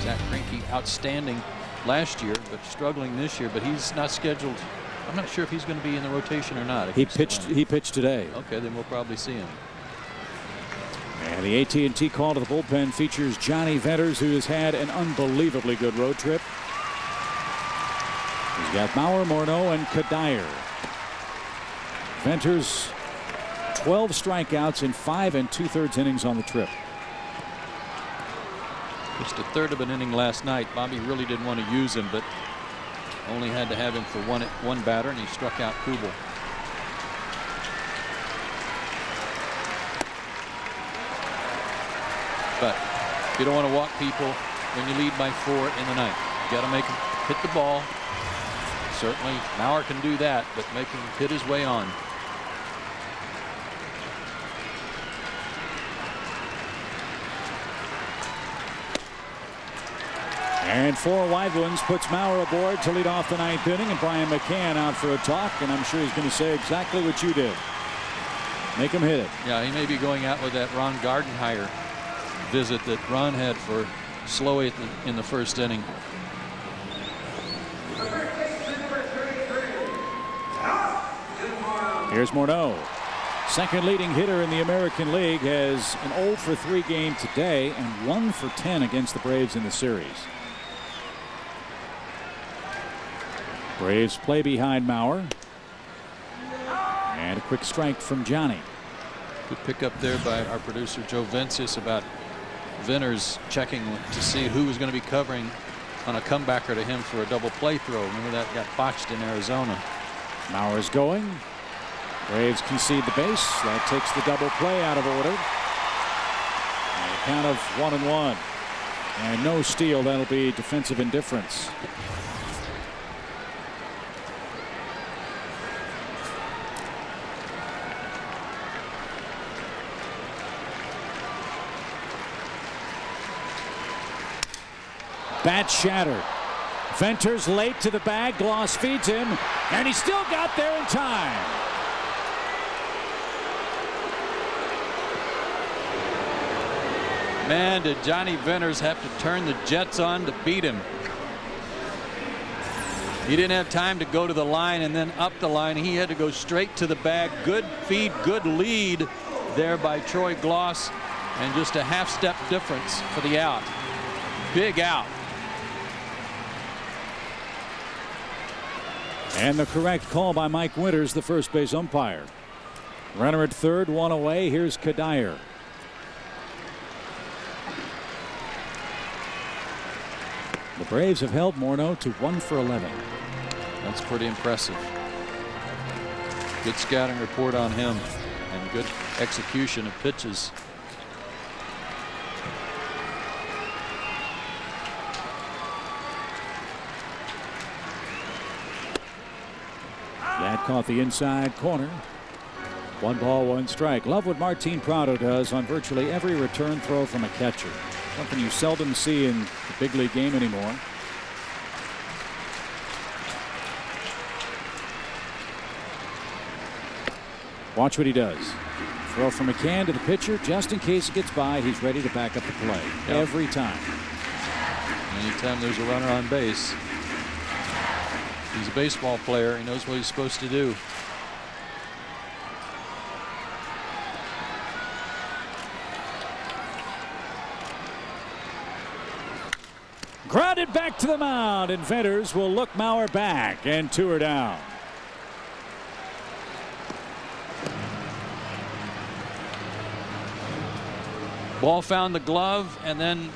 Zach Greinke outstanding last year, but struggling this year. But he's not scheduled. I'm not sure if he's going to be in the rotation or not. He pitched today. Okay, then we'll probably see him. And the AT&T call to the bullpen features Johnny Venters, who has had an unbelievably good road trip. He's got Mauer, Morneau, and Kadire. Venters 12 strikeouts in 5 2/3 innings on the trip. Just a third of an inning last night. Bobby really didn't want to use him, but only had to have him for one batter, and he struck out Kubel. But you don't want to walk people when you lead by 4 in the ninth. You got to make him hit the ball. Certainly Mauer can do that, but make him hit his way on. And 4 wide ones puts Mauer aboard to lead off the 9th inning, and Brian McCann out for a talk, and I'm sure he's going to say exactly what you did. Make him hit it. Yeah, he may be going out with that Ron Gardenhire visit that Ron had for Slowey in the first inning. Here's Morneau. Second leading hitter in the American League, has an 0-for-3 game today and 1-for-10 against the Braves in the series. Braves play behind Mauer. And a quick strike from Johnny. Good pick up there by our producer Joe Vencius about Venters checking to see who was going to be covering on a comebacker to him for a double play throw. Remember that got botched in Arizona. Mauer's going. Braves concede the base. That takes the double play out of order. And a count of 1-1. And no steal. That'll be defensive indifference. Bat shattered. Venters late to the bag. Glaus feeds him, and he still got there in time. Man, did Johnny Venters have to turn the jets on to beat him. He didn't have time to go to the line and then up the line. He had to go straight to the bag. Good feed, good lead there by Troy Glaus, and just a half-step difference for the out. Big out. And the correct call by Mike Winters, the first base umpire. Runner at third, one away. Here's Kadire. The Braves have held Morneau to 1 for 11. That's pretty impressive. Good scouting report on him and good execution of pitches. That caught the inside corner. 1 ball, 1 strike. Love what Martin Prado does on virtually every return throw from a catcher. Something you seldom see in the big league game anymore. Watch what he does. Throw from McCann to the pitcher. Just in case it gets by, he's ready to back up the play. Yep. Every time. Anytime there's a runner on base, he's a baseball player. He knows what he's supposed to do. Grounded back to the mound, and Venters will look Mauer back, and 2 are down. Ball found the glove, and then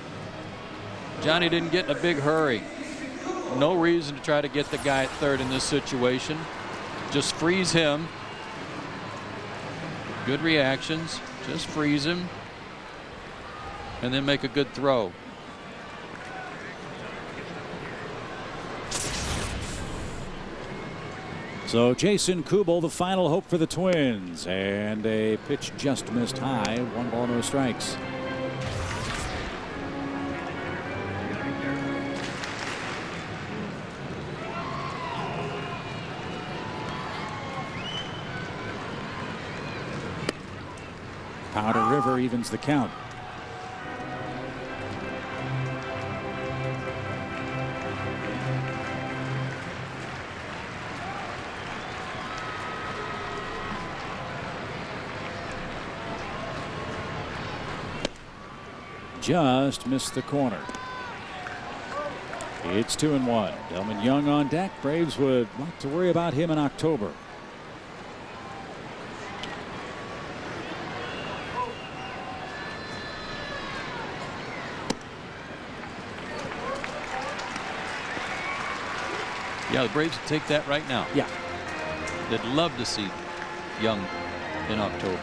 Johnny didn't get in a big hurry. No reason to try to get the guy at third in this situation. Just freeze him. Good reactions. Just freeze him, and then make a good throw. So Jason Kubel, the final hope for the Twins, and a pitch just missed high. 1 ball, no strikes. Powder River evens the count. Just missed the corner. It's 2-1. Delman Young on deck. Braves would like to worry about him in October. Yeah, the Braves would take that right now. Yeah. They'd love to see Young in October.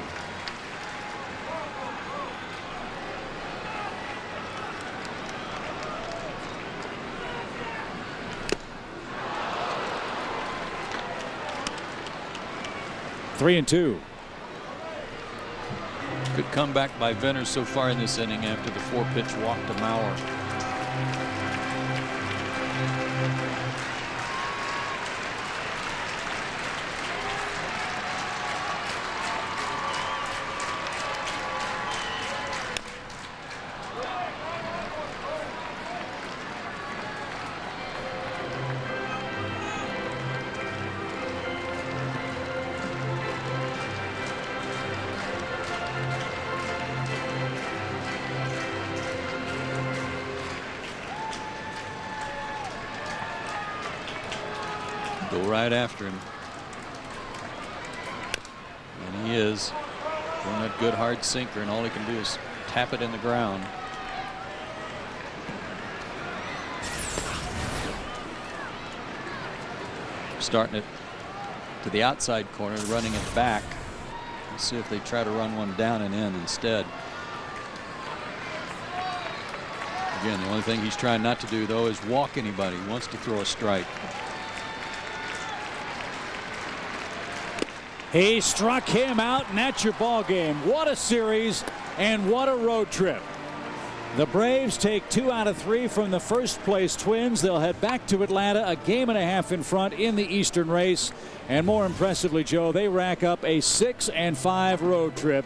Three and 2. Good comeback by Venters so far in this inning after the 4-pitch walk to Mauer. Go right after him. And he is doing that good hard sinker, and all he can do is tap it in the ground. Starting it to the outside corner, running it back. Let's see if they try to run one down and in instead. Again, the only thing he's trying not to do, though, is walk anybody. He wants to throw a strike. He struck him out, and that's your ball game. What a series, and what a road trip. The Braves take 2 out of 3 from the first place Twins. They'll head back to Atlanta, a game and a half in front in the Eastern race. And more impressively, Joe, they rack up a 6-5 road trip.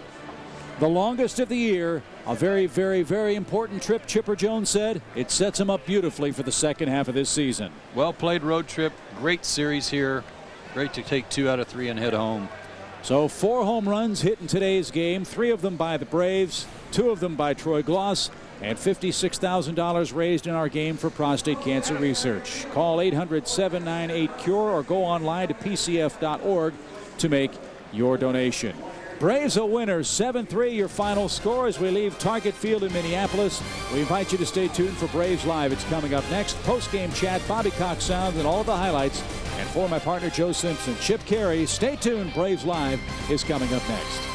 The longest of the year. A very, very, very important trip, Chipper Jones said. It sets them up beautifully for the second half of this season. Well played road trip. Great series here. Great to take 2 out of 3 and head home. So 4 home runs hit in today's game, 3 of them by the Braves, 2 of them by Troy Glaus, and $56,000 raised in our game for prostate cancer research. Call 800-798-CURE or go online to pcf.org to make your donation. Braves a winner, 7-3 your final score as we leave Target Field in Minneapolis. We invite you to stay tuned for Braves Live. It's coming up next. Post-game chat, Bobby Cox sounds, and all the highlights. And for my partner Joe Simpson, Chip Carey, stay tuned. Braves Live is coming up next.